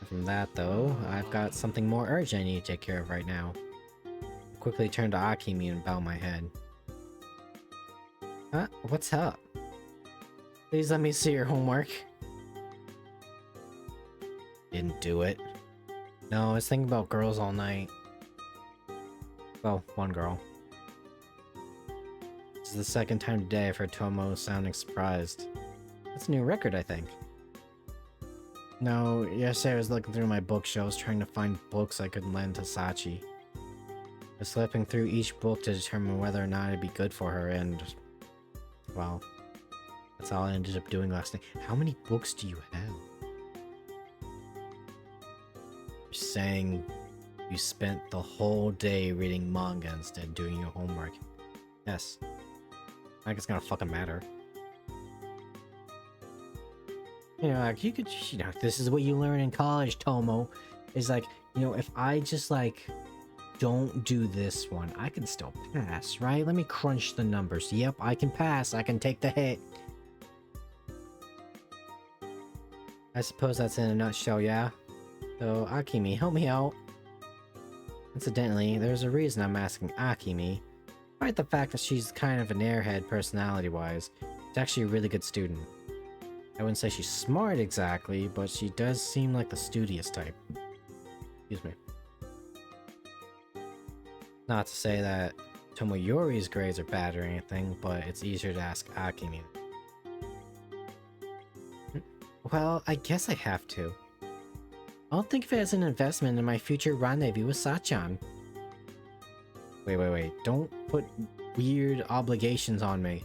From that though, I've got something more urgent I need to take care of right now. I quickly turn to Akemi and bow my head. Huh? What's up? Please let me see your homework. Didn't do it. No, I was thinking about girls all night. Well, one girl. This is the second time today I've heard Tomo sounding surprised. That's a new record, I think. No, yesterday I was looking through my bookshelves trying to find books I could lend to Sachi. I was flipping through each book to determine whether or not it'd be good for her, and... well, that's all I ended up doing last night. How many books do you have? You're saying you spent the whole day reading manga instead of doing your homework. Yes. I think it's gonna fucking matter. Like, you could, this is what you learn in college, Tomo. Is like, if I just, like, don't do this one. I can still pass, right? Let me crunch the numbers. Yep, I can pass. I can take the hit. I suppose that's in a nutshell, yeah? So, Akimi, help me out. Incidentally, there's a reason I'm asking Akimi. Despite the fact that she's kind of an airhead personality-wise, she's actually a really good student. I wouldn't say she's smart exactly, but she does seem like the studious type. Excuse me. Not to say that Tomoyori's grades are bad or anything, but it's easier to ask Akimi. Well, I guess I have to. I'll think of it as an investment in my future rendezvous with Sachan. Wait. Don't put weird obligations on me.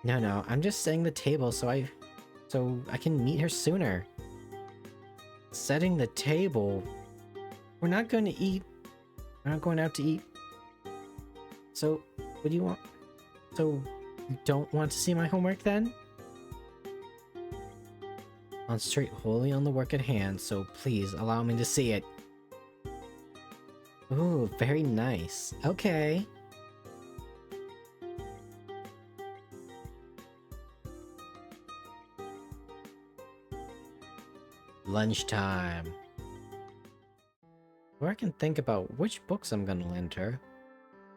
No, I'm just setting the table so I can meet her sooner. Setting the table? We're not going to eat. We're not going out to eat. So, what do you want? So, you don't want to see my homework then? Concentrate wholly on the work at hand, so please allow me to see it. Ooh, very nice. Okay. Lunchtime. Or I can think about which books I'm gonna lend her.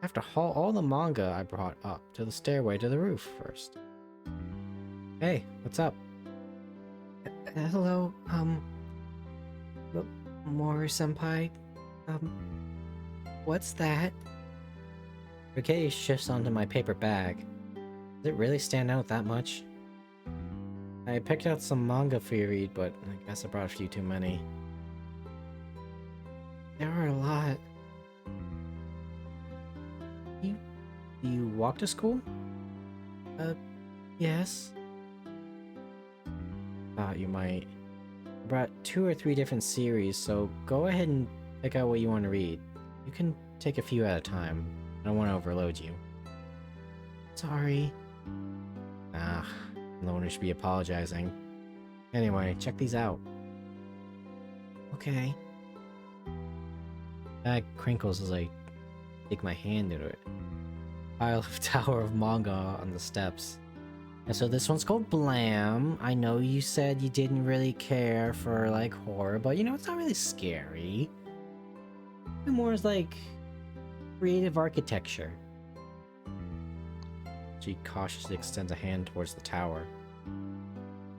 I have to haul all the manga I brought up to the stairway to the roof first. Hey, what's up? Hello, Mori-senpai? What's that? Her gaze shifts onto my paper bag. Does it really stand out that much? I picked out some manga for you to read, but I guess I brought a few too many. There are a lot. Do you walk to school? Yes. Thought you might. I brought 2 or 3 different series, so go ahead and pick out what you want to read. You can take a few at a time. I don't want to overload you. Sorry. No one should be apologizing. Anyway, check these out. Okay. Bag crinkles as I stick my hand into it. Pile of Tower of Manga on the steps. And so this one's called Blam. I know you said you didn't really care for, like, horror, but, you know, it's not really scary. It more is, like, creative architecture. She cautiously extends a hand towards the tower.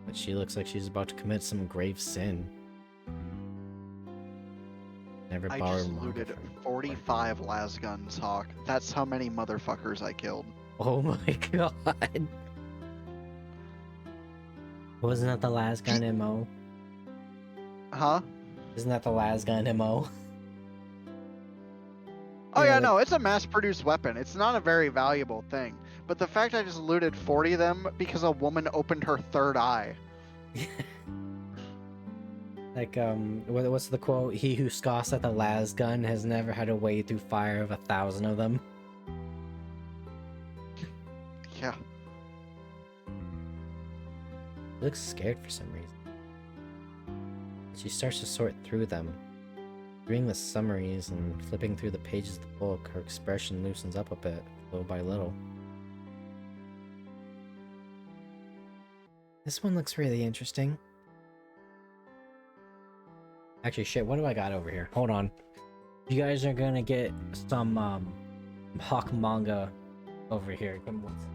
But she looks like she's about to commit some grave sin. Never I borrowed just manga looted from 45 lasguns, Hawk. That's how many motherfuckers I killed. Oh my god. Wasn't that the last gun MO? Huh? Isn't that the last gun MO? Oh Yeah, yeah, like- no, it's a mass-produced weapon. It's not a very valuable thing. But the fact I just looted 40 of them because a woman opened her third eye. Like, what's the quote? He who scoffs at the las gun has never had to wade through fire of 1,000 of them. Yeah. She looks scared for some reason. She starts to sort through them. Reading the summaries and flipping through the pages of the book, her expression loosens up a bit, little by little. This one looks really interesting. Actually, shit, what do I got over here? Hold on. You guys are gonna get some, Hawk manga over here. Give me one second.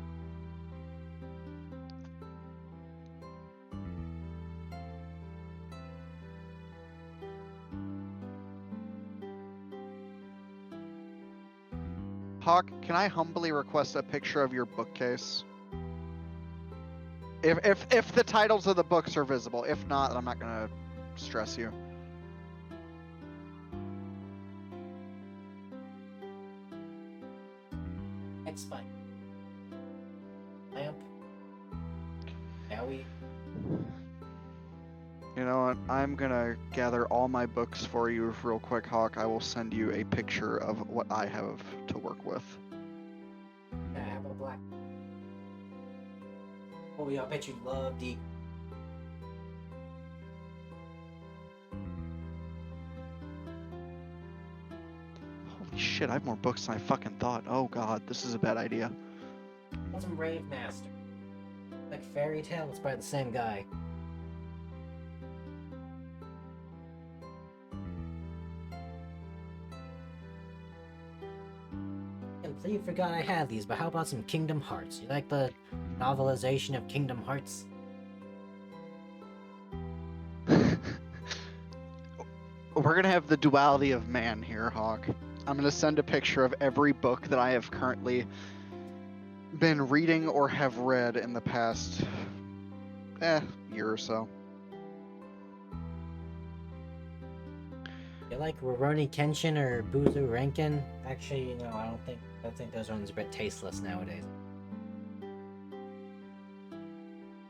Hawk, can I humbly request a picture of your bookcase? If the titles of the books are visible. If not, then I'm not gonna stress you. Next spike. Lamp. Owie. You know what? I'm gonna gather all my books for you real quick, Hawk. I will send you a picture of what I have to work with. I have a black. Oh yeah, I bet you love D. shit, I have more books than I fucking thought. Oh god, this is a bad idea. What's some Rave Master? Like Fairy Tale, it's by the same guy. I completely forgot I had these, but how about some Kingdom Hearts? You like the novelization of Kingdom Hearts? We're gonna have the duality of man here, Hawk. I'm gonna send a picture of every book that I have currently been reading or have read in the past year or so. You like Rurouni Kenshin or Buzu Renkin? Actually, no, I think those ones are a bit tasteless nowadays.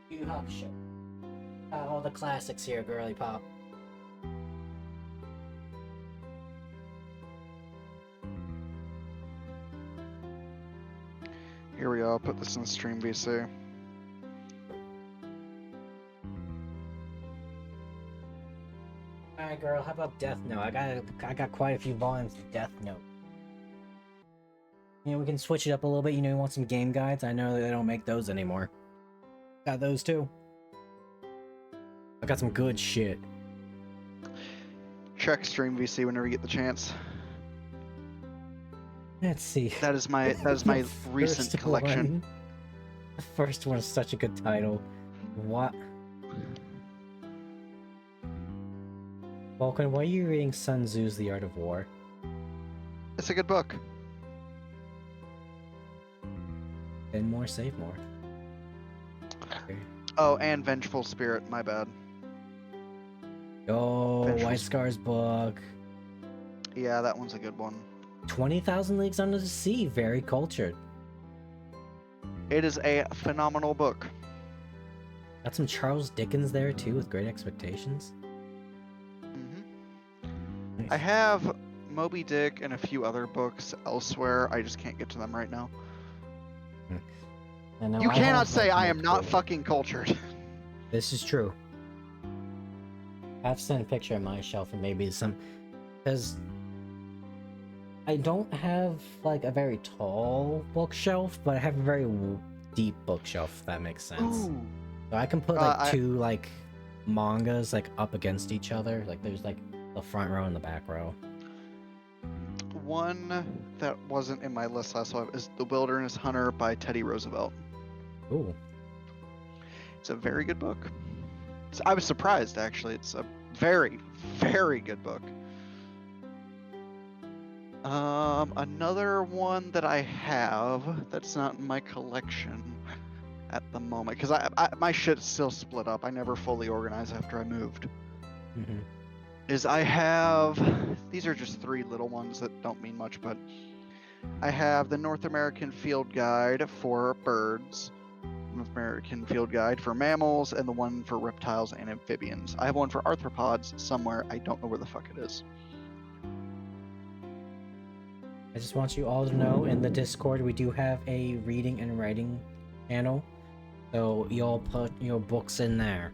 Yu Yu Hakusho. All the classics here, girly pop. Here we go, I'll put this in stream VC. Alright, girl, how about Death Note? I got quite a few volumes of Death Note. You know, we can switch it up a little bit. You know, you want some game guides? I know they don't make those anymore. Got those too. I got some good shit. Check stream VC whenever you get the chance. Let's see. That is my recent First collection. one. The first one is such a good title. What? Vulcan, why are you reading Sun Tzu's The Art of War? It's a good book. And more, save more. Oh, and Vengeful Spirit, my bad. Oh, Vengeful White Scar's book. Yeah, that one's a good one. 20,000 Leagues Under the Sea, very cultured. It is a phenomenal book. Got some Charles Dickens there too, with Great Expectations. Mm-hmm. I have Moby Dick and a few other books elsewhere. I just can't get to them right now. You cannot say I am not fucking cultured. This is true. I have to send a picture of my shelf and maybe some, because I don't have like a very tall bookshelf, but I have a very deep bookshelf, if that makes sense. Ooh. So I can put like two like mangas like up against each other. Like there's like the front row and the back row. One that wasn't in my list last time is The Wilderness Hunter by Teddy Roosevelt. Ooh. It's a very good book. I was surprised, actually. It's a very, very good book. Another one that I have that's not in my collection at the moment, because my shit's still split up. I never fully organized after I moved. Mm-hmm. Is I have, these are just three little ones that don't mean much, but I have the North American Field Guide for birds, North American Field Guide for mammals, and the one for reptiles and amphibians. I have one for arthropods somewhere. I don't know where the fuck it is. I just want you all to know, in the Discord we do have a reading and writing channel, so y'all put your books in there.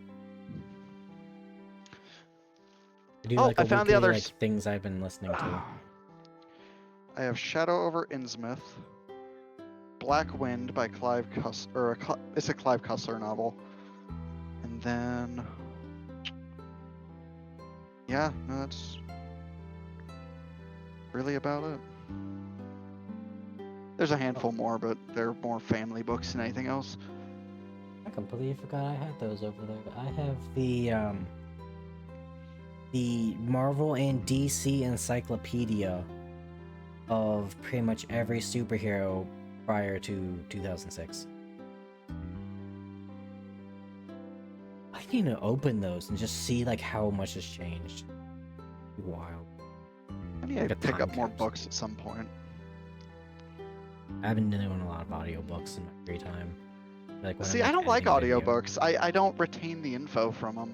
I found the others. Like, things I've been listening to. I have Shadow over Innsmouth, Black Wind by Clive Cussler, it's a Clive Cussler novel, and then yeah, no, that's really about it. There's a handful more, but they're more family books than anything else. I completely forgot I had those over there. I have the Marvel and DC encyclopedia of pretty much every superhero prior to 2006. I need to open those and just see like how much has changed. Wild. I need to pick up more books at some point. I've been doing a lot of audiobooks in my free time. Like See, I don't like audiobooks. I don't retain the info from them.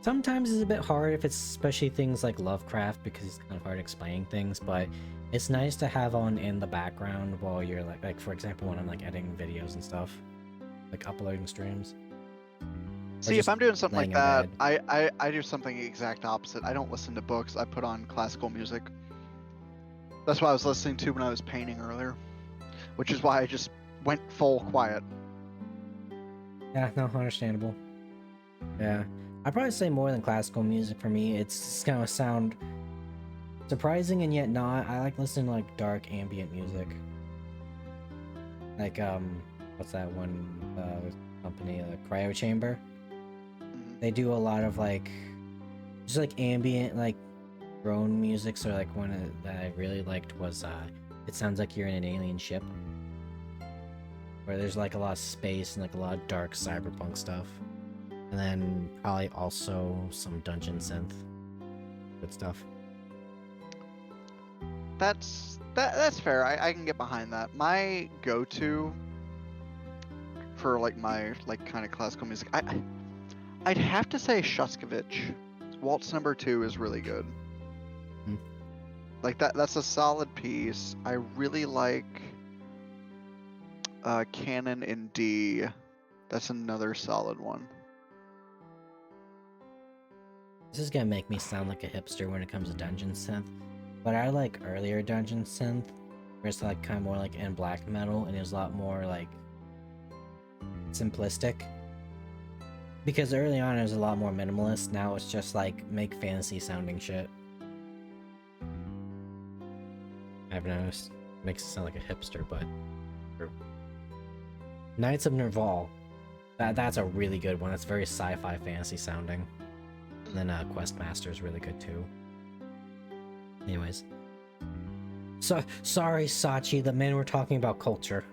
Sometimes it's a bit hard if it's especially things like Lovecraft, because it's kind of hard explaining things, but it's nice to have on in the background while you're like for example, when I'm like editing videos and stuff, like uploading streams. See, if I'm doing something like that, I do something exact opposite. I don't listen to books. I put on classical music. That's what I was listening to when I was painting earlier, which is why I just went full quiet. Yeah, no, understandable. Yeah, I'd probably say more than classical music for me. It's kind of sound surprising and yet not. I like listening to like dark ambient music. Like what's that one company, Cryo Chamber? Mhm. They do a lot of like just like ambient like drone music. So like one that I really liked was it sounds like you're in an alien ship, where there's like a lot of space and like a lot of dark cyberpunk stuff. And then probably also some dungeon synth. Good stuff. That's fair. I can get behind that. My go-to for like my like kind of classical music, I'd have to say Shostakovich. Waltz number 2 is really good. Hmm. Like that's a solid piece. I really like Canon in D. That's another solid one. This is gonna make me sound like a hipster when it comes to dungeon synth, but I like earlier dungeon synth, where it's like kind of more like in black metal, and it was a lot more like simplistic. Because early on it was a lot more minimalist. Now it's just like make fantasy sounding shit. I've noticed. Makes it sound like a hipster, but true. Knights of Nerval. That's a really good one. It's very sci-fi fantasy sounding. And then Questmaster is really good too. Anyways. So sorry, Sachi, the man we're talking about culture.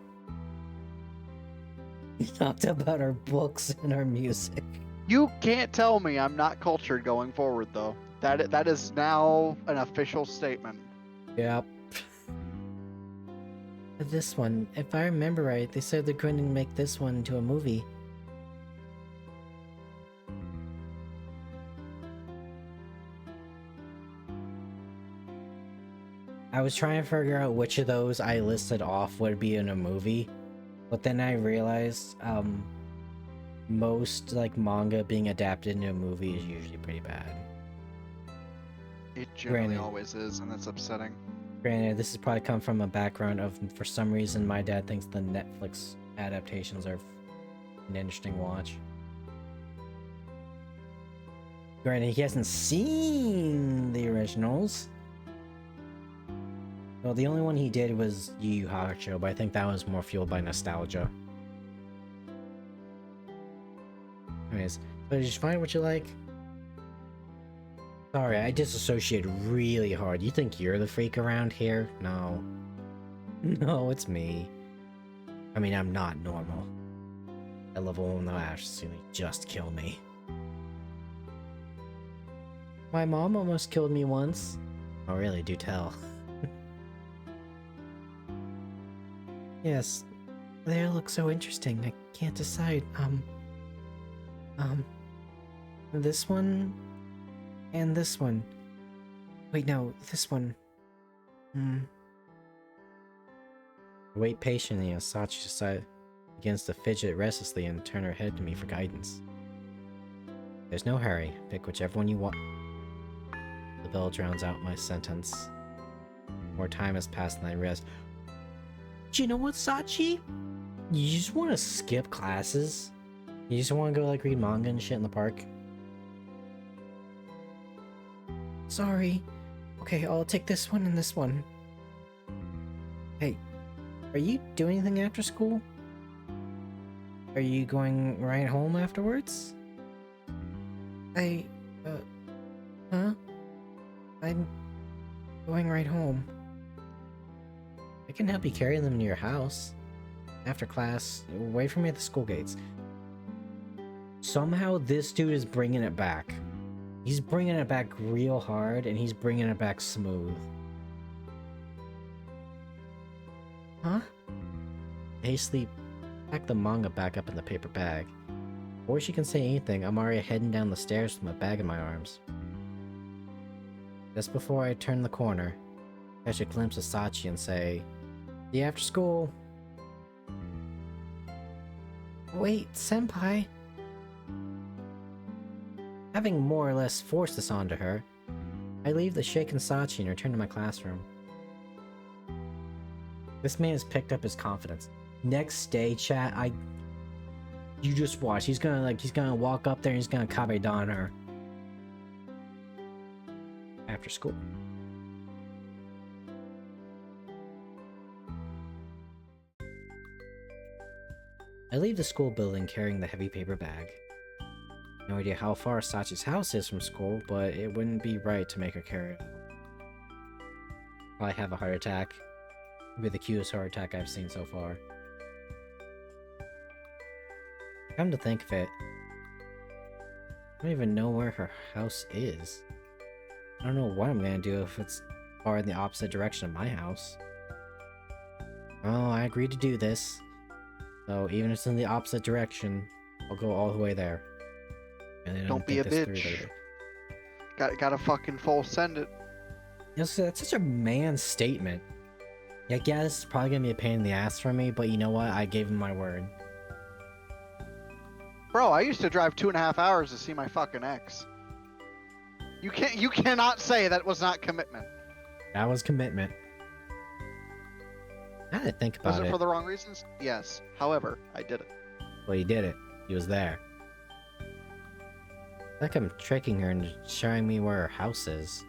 We talked about our books and our music. You can't tell me I'm not cultured going forward, though. That is now an official statement. Yep. This one, if I remember right, they said they're going to make this one into a movie. I was trying to figure out which of those I listed off would be in a movie, but then I realized most like manga being adapted into a movie is usually pretty bad. It generally Granted. always is, and it's upsetting. Granted, this has probably come from a background of, for some reason, my dad thinks the Netflix adaptations are an interesting watch. Granted, he hasn't seen the originals. Well, the only one he did was Yu Yu Hakusho, but I think that was more fueled by nostalgia. Anyways, so did you find what you like? Sorry, I disassociated really hard. You think you're the freak around here? No. No, it's me. I mean, I'm not normal. I love a woman that actually just kill me. My mom almost killed me once. Oh, really? Do tell. Yes. They look so interesting. I can't decide. This one and this one. Wait, no, this one. Wait patiently as Sachi begins to fidget restlessly and turn her head to me for guidance. There's no hurry. Pick whichever one you want. The bell drowns out my sentence. More time has passed than I realized. Do you know what, Sachi? You just want to skip classes? You just want to go like read manga and shit in the park? Sorry. Okay, I'll take this one and this one. Hey, are you doing anything after school? Are you going right home afterwards? Huh? I'm going right home. I can help you carry them to your house. After class, wait for me at the school gates. Somehow this dude is bringing it back. He's bringing it back real hard, and he's bringing it back smooth. Huh? I hastily pack the manga back up in the paper bag. Before she can say anything, I'm already heading down the stairs with my bag in my arms. Just before I turn the corner, I catch a glimpse of Sachi and say, "See you after school." Wait, senpai. Having more or less forced this onto her, I leave the shaken Sachi and return to my classroom. This man has picked up his confidence. Next day, chat, you just watch. He's gonna walk up there and he's gonna Kabe Don her. After school. I leave the school building carrying the heavy paper bag. No idea how far Sachi's house is from school, but it wouldn't be right to make her carry it. Probably have a heart attack. It'll be the cutest heart attack I've seen so far. Come to think of it, I don't even know where her house is. I don't know what I'm gonna do if it's far in the opposite direction of my house. Oh, I agreed to do this. So even if it's in the opposite direction, I'll go all the way there. Really Don't be a bitch. Gotta fucking full send it. That's such a man statement. Yeah, this is probably gonna be a pain in the ass for me, but you know what? I gave him my word. Bro, I used to drive 2.5 hours to see my fucking ex. You cannot say that was not commitment. That was commitment. I didn't think about it. Was it for the wrong reasons? Yes. However, I did it. Well, he did it. He was there. Like I'm tricking her into showing me where her house is.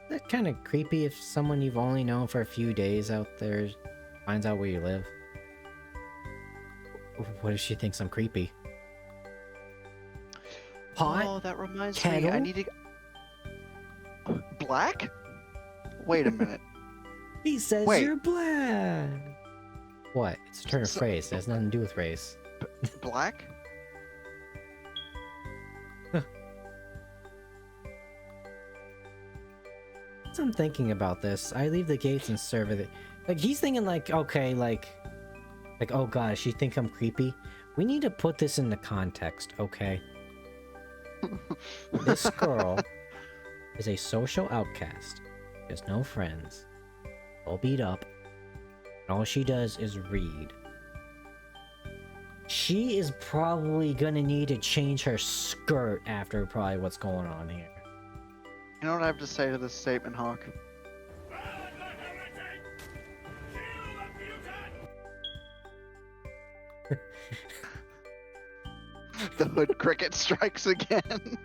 That kind of creepy if someone you've only known for a few days out there finds out where you live. What if she thinks I'm creepy? Pot? Oh, that reminds Kettle? me. I need to. Black? Wait a minute. He says Wait. you're black. What? It's a turn of phrase. It has nothing to do with race. Black? As I'm thinking about this, I leave the gates and serve it. Like, he's thinking like, okay, like, oh gosh, you think I'm creepy? We need to put this into context, okay? This girl is a social outcast. She has no friends. All beat up. And all she does is read. She is probably gonna need to change her skirt after probably what's going on here. You know what I have to say to this statement, Hawk? The hood cricket strikes again.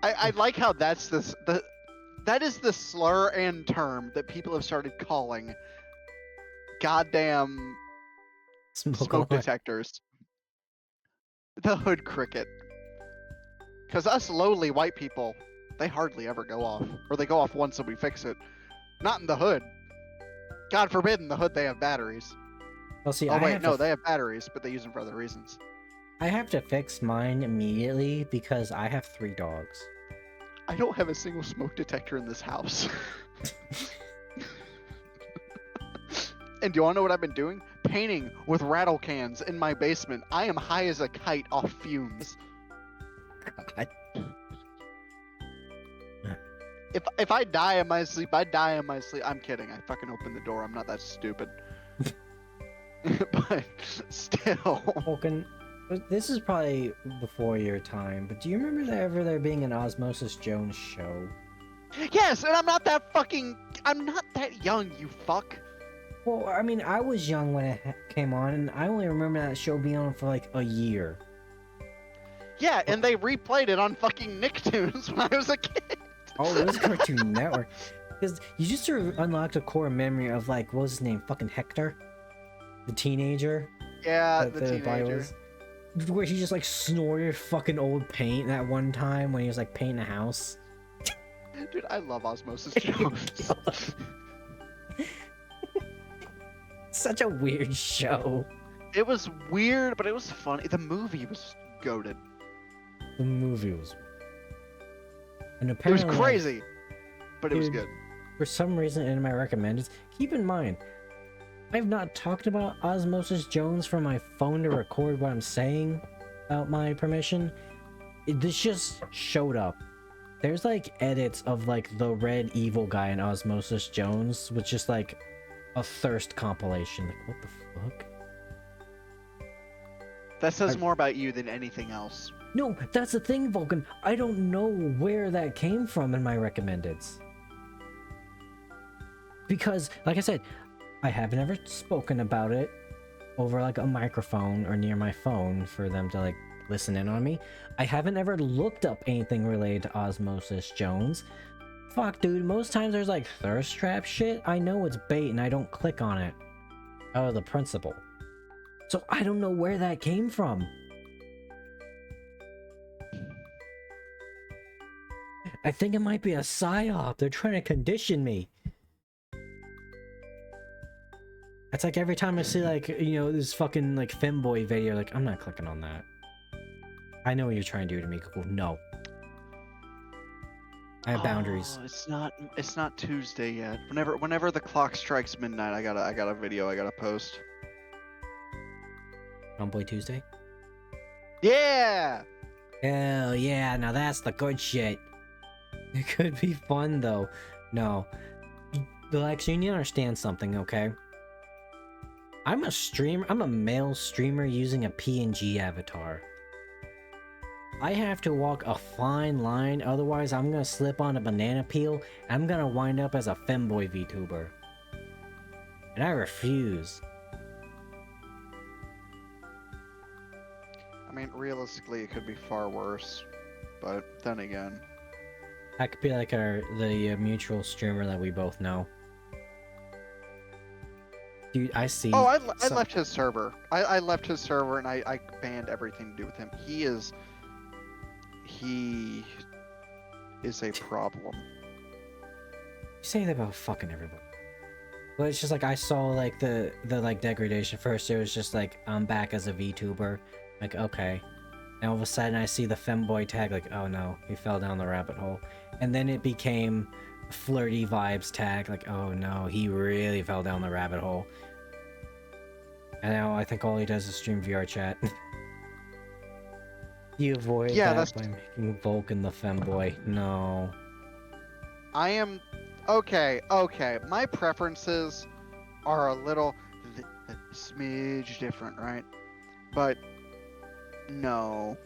I like how that is the slur and term that people have started calling goddamn smoke detectors. The hood cricket. Because us lowly white people, they hardly ever go off. Or they go off once and we fix it. Not in the hood. God forbid in the hood they have batteries. Well, see, oh wait, no, they have batteries, but they use them for other reasons. I have to fix mine immediately because I have 3 dogs. I don't have a single smoke detector in this house. And do you want to know what I've been doing? Painting with rattle cans in my basement. I am high as a kite off fumes. God. If I die in my sleep, I die in my sleep. I'm kidding. I fucking opened the door. I'm not that stupid. But still. Vulcan, this is probably before your time, but do you remember there being an Osmosis Jones show? Yes, and I'm not that young, you fuck. Well, I mean, I was young when it came on, and I only remember that show being on for like a year. Yeah, and they replayed it on fucking Nicktoons when I was a kid. Oh, it was Cartoon Network. Because you just sort of unlocked a core memory of, like, what was his name? Fucking Hector? The teenager? Yeah, the teenager. Where he just, like, snorted fucking old paint that one time when he was, like, painting a house. Dude, I love Osmosis Jones. Such a weird show. It was weird, but it was funny. The movie was goated. The movie was... And apparently, it was crazy, but it was dude, good. For some reason in my recommendeds, keep in mind, I've not talked about Osmosis Jones from my phone to record what I'm saying without my permission. This just showed up. There's like edits of like the red evil guy in Osmosis Jones with just like a thirst compilation. Like, what the fuck? That says more about you than anything else. No, that's the thing, Vulcan. I don't know where that came from in my recommendeds. Because, like I said, I haven't ever spoken about it over like a microphone or near my phone for them to like listen in on me. I haven't ever looked up anything related to Osmosis Jones. Fuck, dude, most times there's like thirst trap shit. I know it's bait and I don't click on it out of the principle. So I don't know where that came from. I think it might be a psyop. They're trying to condition me. It's like every time I see like, you know, this fucking like femboy video, like, I'm not clicking on that. I know what you're trying to do to me, Google. No. I have boundaries. Oh, it's not Tuesday yet. Whenever the clock strikes midnight, I got a video I gotta post. Homeboy Tuesday? Yeah! Hell yeah, now that's the good shit. It could be fun though. No. Lex, you need to understand something, okay? I'm a male streamer using a PNG avatar. I have to walk a fine line, otherwise I'm gonna slip on a banana peel, and I'm gonna wind up as a femboy VTuber. And I refuse. I mean, realistically, it could be far worse, but then again. That could be like the mutual streamer that we both know. Dude, I see. Oh, I left his server. I left his server and I banned everything to do with him. He is a problem. You say that about fucking everybody. Well, it's just like I saw like the like degradation first. It was just like I'm back as a VTuber. Like okay, and all of a sudden I see the femboy tag. Like oh no, he fell down the rabbit hole. And then it became flirty vibes tag. Like oh no, he really fell down the rabbit hole. And now I think all he does is stream VR chat. You avoid that by making Vulcan the femboy. No. I am okay. My preferences are a little smidge different, right? But no.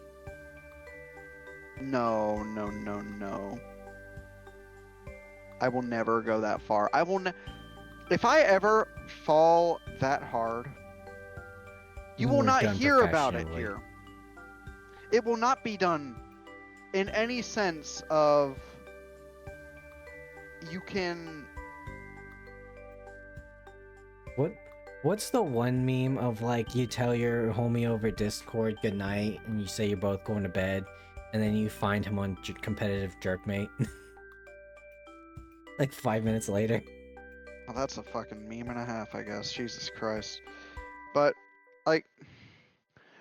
I will never go that far. If I ever fall that hard, you will not hear about it here. It will not be done in any sense of you can. What's the one meme of like you tell your homie over Discord goodnight and you say you're both going to bed and then you find him on competitive Jerkmate like 5 minutes later? Well, that's a fucking meme and a half, I guess. Jesus Christ. But like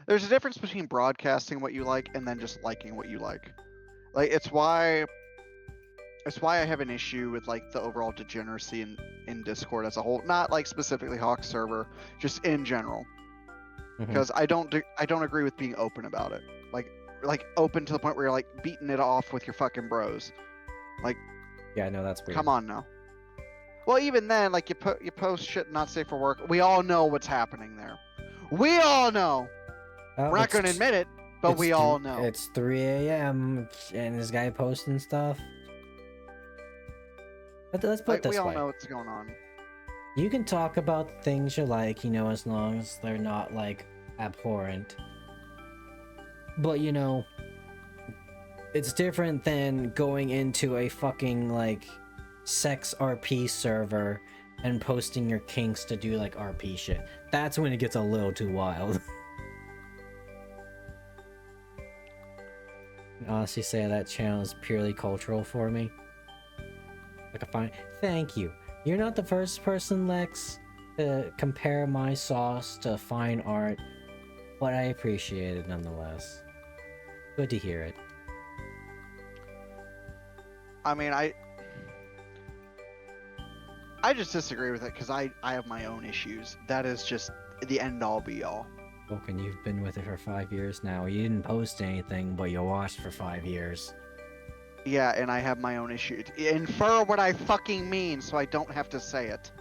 there's a difference between broadcasting what you like and then just liking what you like. Like it's why I have an issue with like the overall degeneracy in Discord as a whole, not like specifically Hawk server, just in general. Because I don't agree with being open about it. Like open to the point where you're like beating it off with your fucking bros. Like yeah, no, that's weird. Come on now. Well, even then, like you post shit not safe for work. We all know what's happening there. We all know. We're not going to admit it, but we all know. It's 3 a.m. and this guy posting stuff. But let's put it this way. We all know what's going on. You can talk about things you like, you know, as long as they're not, like, abhorrent. But, you know, it's different than going into a fucking, like, sex RP server and posting your kinks to do, like, RP shit. That's when it gets a little too wild. I honestly say that channel is purely cultural for me. Like a fine. Thank you. You're not the first person, Lex, to compare my sauce to fine art, but I appreciate it nonetheless. Good to hear it. I mean, I just disagree with it because I have my own issues. That is just the end all be all. Vulcan, you've been with it for 5 years now. You didn't post anything, but you watched for 5 years. Yeah, and I have my own issues. Infer what I fucking mean so I don't have to say it.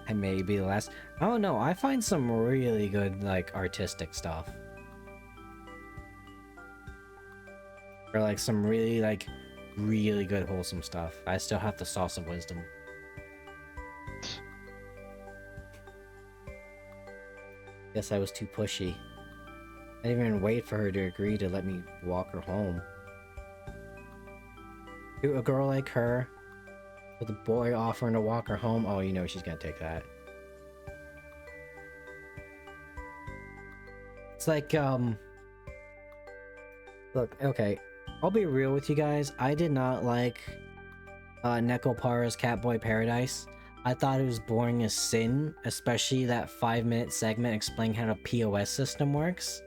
I may be the last. I don't know. I find some really good, like, artistic stuff. Or, like, some really, like, really good wholesome stuff. I still have the sauce of wisdom. Guess I was too pushy. I didn't even wait for her to agree to let me walk her home. To a girl like her, with a boy offering to walk her home, oh, you know she's gonna take that. It's like, look, okay, I'll be real with you guys. I did not like Neko Para's Catboy Paradise. I thought it was boring as sin, especially that 5-minute segment explaining how the POS system works.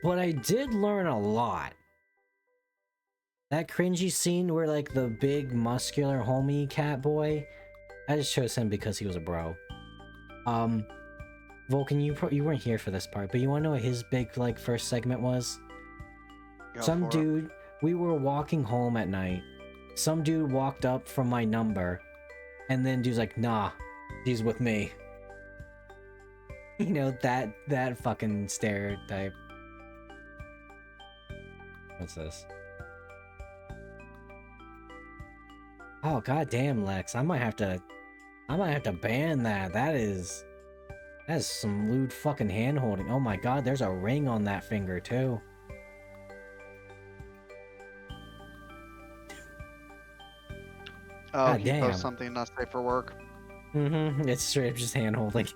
But I did learn a lot. That cringy scene where, like, the big muscular homie Catboy, I just chose him because he was a bro. Vulcan, you weren't here for this part, but you wanna know what his big, like, first segment was? Some dude, we were walking home at night. Some dude walked up from my number, and then dude's like, nah, he's with me. You know, that fucking stereotype. What's this? Oh goddamn, Lex, I might have to ban that. That's some lewd fucking hand holding. Oh my god, there's a ring on that finger too. Oh, God he damn. posts something not safe for work. It's straight up just hand holding.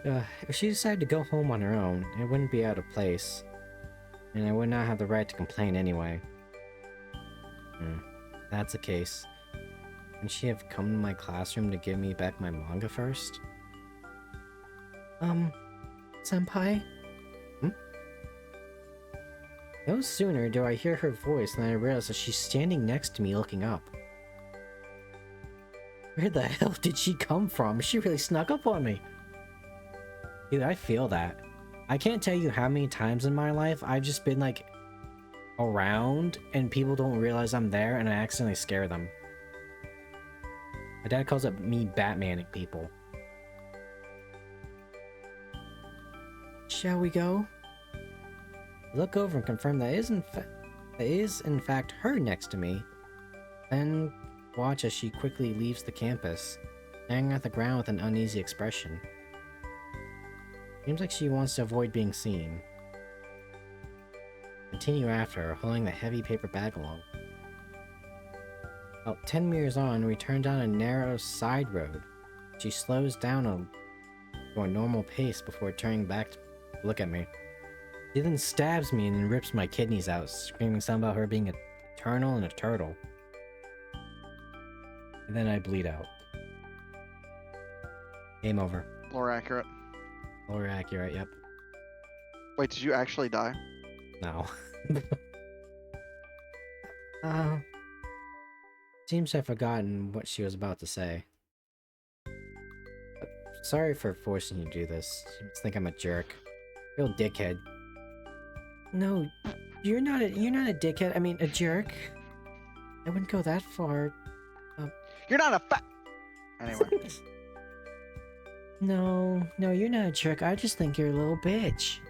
If she decided to go home on her own, it wouldn't be out of place. And I would not have the right to complain anyway. If that's the case. Wouldn't she have come to my classroom to give me back my manga first? Senpai? No sooner do I hear her voice than I realize that she's standing next to me looking up. Where the hell did she come from? She really snuck up on me. Dude, I feel that. I can't tell you how many times in my life I've just been, like, around and people don't realize I'm there and I accidentally scare them. My dad calls it me Batmaning people. Shall we go? I look over and confirm that is in fact her next to me. Then watch as she quickly leaves the campus, staring at the ground with an uneasy expression. Seems like she wants to avoid being seen. Continue after her, holding the heavy paper bag along. About 10 meters on, we turn down a narrow side road. She slows down to a normal pace before turning back to look at me. She then stabs me and then rips my kidneys out, screaming something about her being eternal and a turtle. And then I bleed out. Game over. Lore accurate. Lore accurate, yep. Wait, did you actually die? No. Seems I've forgotten what she was about to say. Sorry for forcing you to do this. You must think I'm a jerk. Real dickhead. No, you're not a dickhead. I mean, a jerk. I wouldn't go that far. You're not a fat. Anyway. No, you're not a jerk. I just think you're a little bitch.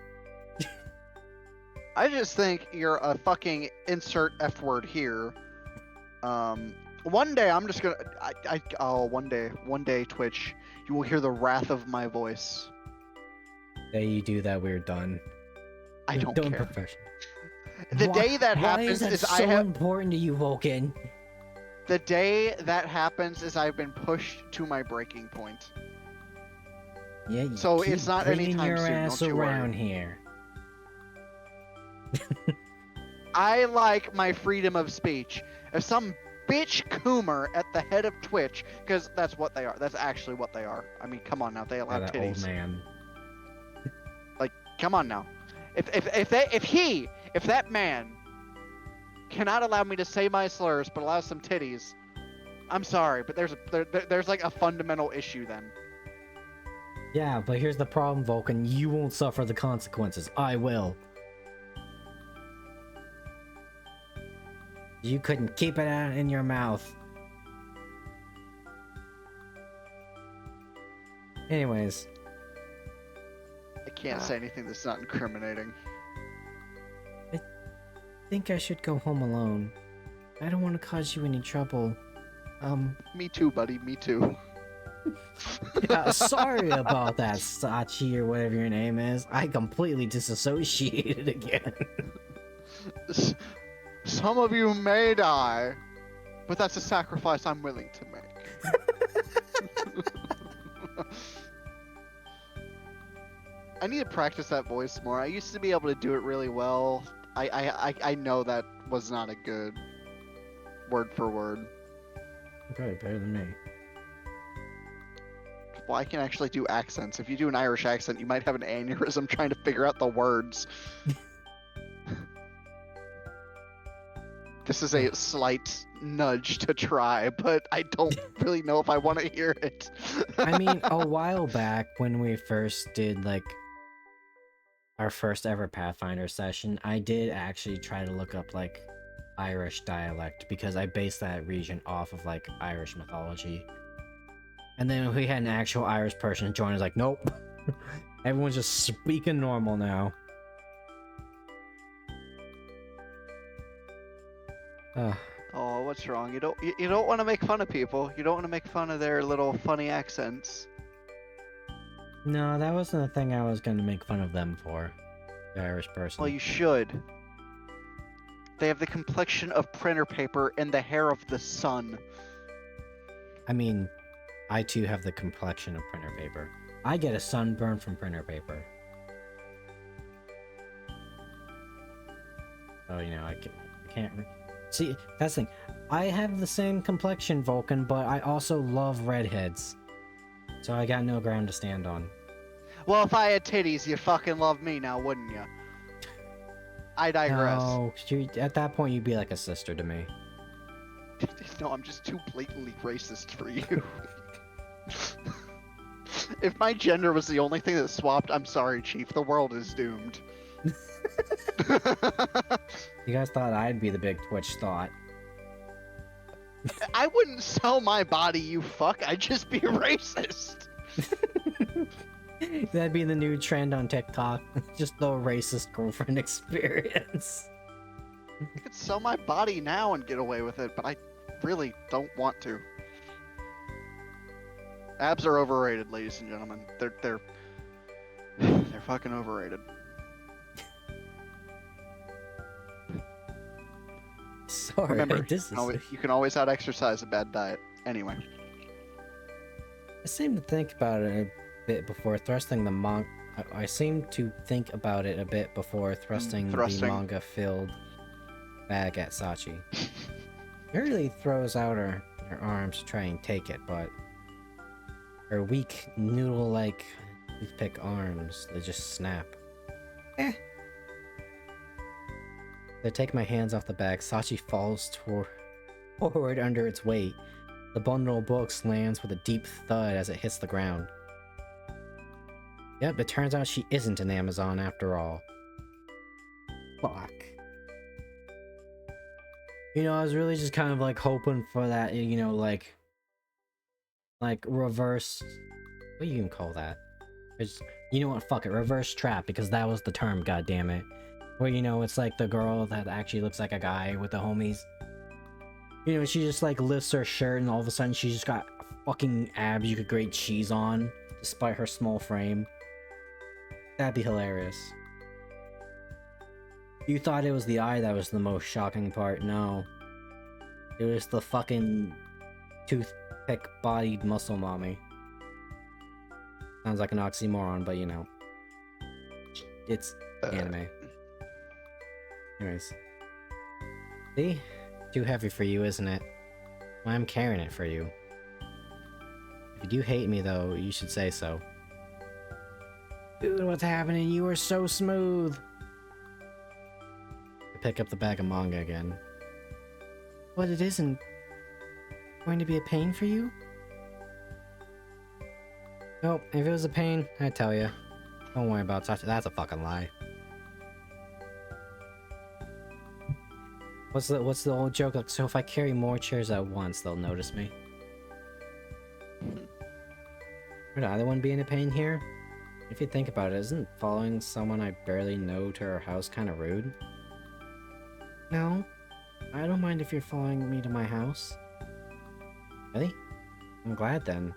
I just think you're a fucking insert F word here. One day I'm just gonna. One day, Twitch, you will hear the wrath of my voice. Day you do that, we're done. I don't Done care. Professional. The day that happens why is that so important to you, Vulcan? The day that happens is I've been pushed to my breaking point. Yeah, you so keep it's not bringing anytime your soon. ass Don't you around worry. here. I like my freedom of speech. If some bitch coomer at the head of Twitch, because that's what they are. That's actually what they are. I mean, come on now. They allow That titties. old man. Like, come on now. If that man cannot allow me to say my slurs but allows some titties, I'm sorry, but there's like a fundamental issue then. Yeah, but here's the problem, Vulcan. You won't suffer the consequences. I will. You couldn't keep it out in your mouth. Anyways. I can't say anything that's not incriminating. think I should go home alone. I don't want to cause you any trouble. Me too, buddy. Me too. Sorry about that, Sachi, or whatever your name is. I completely disassociated again. Some of you may die, but that's a sacrifice I'm willing to make. I need to practice that voice more. I used to be able to do it really well. I know that was not a good word for word. Probably better than me. Well, I can actually do accents. If you do an Irish accent, you might have an aneurysm trying to figure out the words. This is a slight nudge to try, but I don't really know if I want to hear it. I mean, a while back when we first did, like, our first ever Pathfinder session, I did actually try to look up, like, Irish dialect, because I based that region off of, like, Irish mythology. And then we had an actual Irish person join us, like, nope. Everyone's just speaking normal now. Oh, what's wrong? You don't want to make fun of people. You don't want to make fun of their little funny accents. No, that wasn't the thing I was gonna make fun of them for. The Irish person. Well, you should. They have the complexion of printer paper and the hair of the sun. I mean, I too have the complexion of printer paper. I get a sunburn from printer paper. Oh, you know, I can't... See, that's the thing. I have the same complexion, Vulcan, but I also love redheads. So I got no ground to stand on. Well, if I had titties, you'd fucking love me now, wouldn't you? I digress. No, at that point you'd be like a sister to me. No, I'm just too blatantly racist for you. If my gender was the only thing that swapped, I'm sorry, Chief. The world is doomed. You guys thought I'd be the big Twitch thought. I wouldn't sell my body, you fuck. I'd just be racist. That'd be the new trend on TikTok. Just the racist girlfriend experience. I could sell my body now and get away with it, but I really don't want to. Abs are overrated, ladies and gentlemen. They're fucking overrated. Sorry, Remember, this is... you can always out exercise a bad diet. Anyway. I seem to think about it a bit before thrusting the manga. I seem to think about it a bit before thrusting the manga-filled bag at Sachi. She really throws out her arms to try and take it, but her weak, noodle-like toothpick arms, they just snap. As I take my hands off the bag, Sachi falls forward under its weight. The bundle of books lands with a deep thud as it hits the ground. Yep, it turns out she isn't an Amazon after all. Fuck. You know, I was really just kind of like hoping for that, you know, like reverse... What do you even call that? You know what, fuck it, reverse trap, because that was the term, goddammit. Where, you know, it's like the girl that actually looks like a guy with the homies. You know, she just like lifts her shirt and all of a sudden she's just got fucking abs you could grate cheese on, despite her small frame. That'd be hilarious. You thought it was the eye that was the most shocking part. No. It was the fucking toothpick-bodied muscle mommy. Sounds like an oxymoron, but you know. It's anime. Anyways. See? Too heavy for you, isn't it? Well, I'm carrying it for you. If you do hate me, though, you should say so. Dude, what's happening? You are so smooth! I pick up the bag of manga again. But it isn't going to be a pain for you? Nope, if it was a pain, I'd tell you. Don't worry about that. That's a fucking lie. What's the old joke? Like, so if I carry more chairs at once, they'll notice me. Would either one be in a pain here? If you think about it, isn't following someone I barely know to her house kind of rude? No, I don't mind if you're following me to my house. Really? I'm glad then.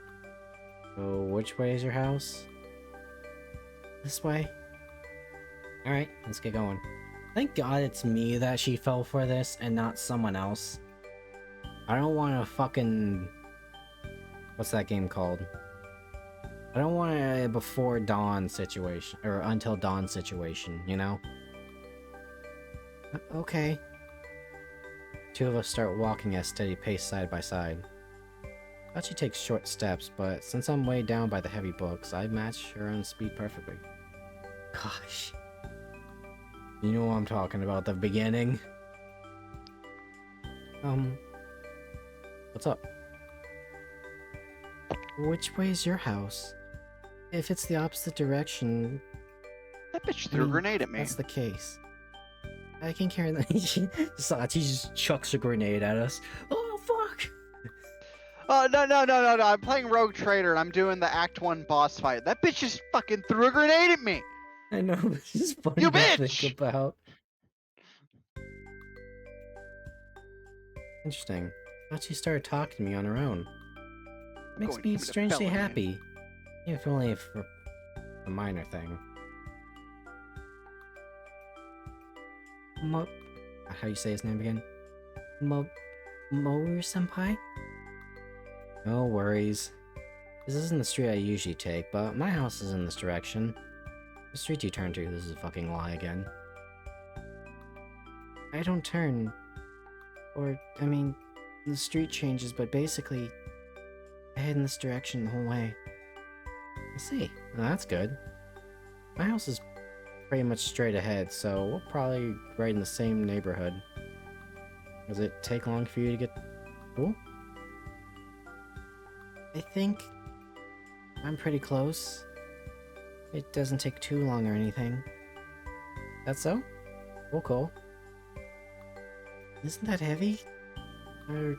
So, which way is your house? This way? Alright, let's get going. Thank God it's me that she fell for this and not someone else. I don't want a fucking... What's that game called? I don't want a before dawn situation, or until dawn situation, you know? Okay. Two of us start walking at a steady pace side by side. Thought she takes short steps, but since I'm weighed down by the heavy books, I match her own speed perfectly. Gosh. You know what I'm talking about, the beginning? What's up? Which way is your house? If it's the opposite direction... That bitch threw a grenade at me. That's the case. I can carry that. Sachi just chucks a grenade at us. Oh, fuck! Oh, no. I'm playing Rogue Trader and I'm doing the Act 1 boss fight. That bitch just fucking threw a grenade at me! I know, it's just funny You to bitch! think about. Interesting. Thought she started talking to me on her own. Makes me strangely happy. If only for a minor thing. How you say his name again? Moru-senpai? No worries. This isn't the street I usually take, but my house is in this direction. The street you turn to, this is a fucking lie again. I don't turn. Or, I mean, the street changes, but basically, I head in this direction the whole way. I see. Well, that's good. My house is pretty much straight ahead, so we're probably right in the same neighborhood. Does it take long for you to get to school? I think I'm pretty close. It doesn't take too long or anything. That's so? Cool. Isn't that heavy? Or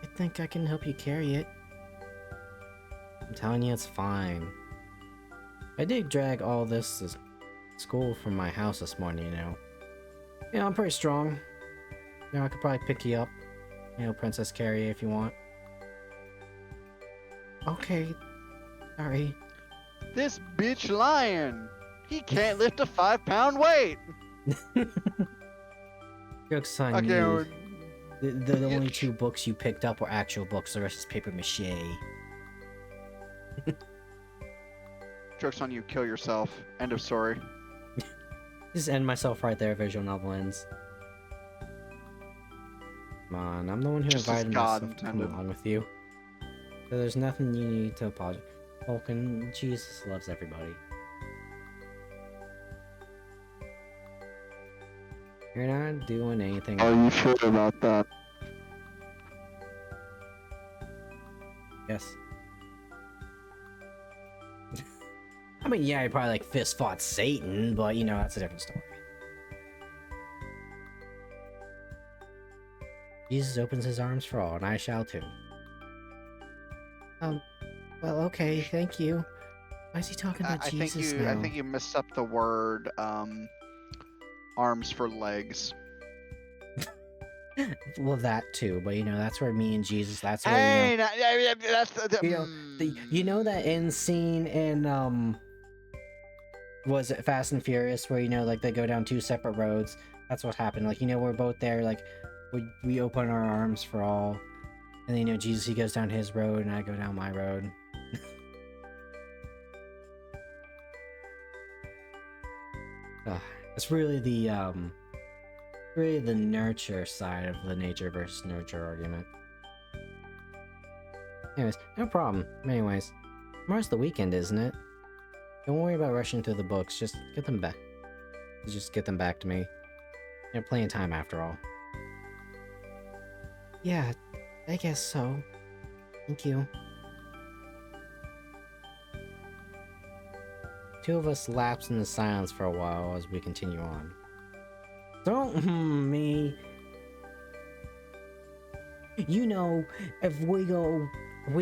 I think I can help you carry it. I'm telling you, it's fine. I did drag all this to school from my house this morning, you know. Yeah, I'm pretty strong. You know, I could probably pick you up. You know, Princess Carrie, if you want. Okay. Sorry. This bitch lying! He can't lift a 5-pound weight! Joke's on you. The only two books you picked up were actual books, the rest is paper mache. Joke's on you, kill yourself. End of story. Just end myself right there, visual novel ends. Come on, I'm the one who Just as invited God myself to come intended. along with you. So there's nothing you need to apologize. Vulcan, Jesus loves everybody. You're not doing anything. Are you sure about that? Yes. I mean, yeah, he probably like fist fought Satan, but you know, that's a different story. Jesus opens his arms for all, and I shall too. Well, okay, thank you. Why is he talking about Jesus now? I think you messed up the word, arms for legs. Well, that too, but you know, that's where me and Jesus, that's where, Hey, you know... that's the, You know that end scene in, was it Fast and Furious, where, you know, like, they go down two separate roads? That's what happened. Like, you know, we're both there, like, we open our arms for all. And then, you know, Jesus, he goes down his road, and I go down my road. It's really the nurture side of the nature versus nurture argument. Anyways, no problem. Anyways, tomorrow's the weekend, isn't it? Don't worry about rushing through the books, just get them back. Just get them back to me. You have plenty of time after all. Yeah, I guess so. Thank you. Two of us lapse into silence for a while as we continue on. Don't me. You know, if we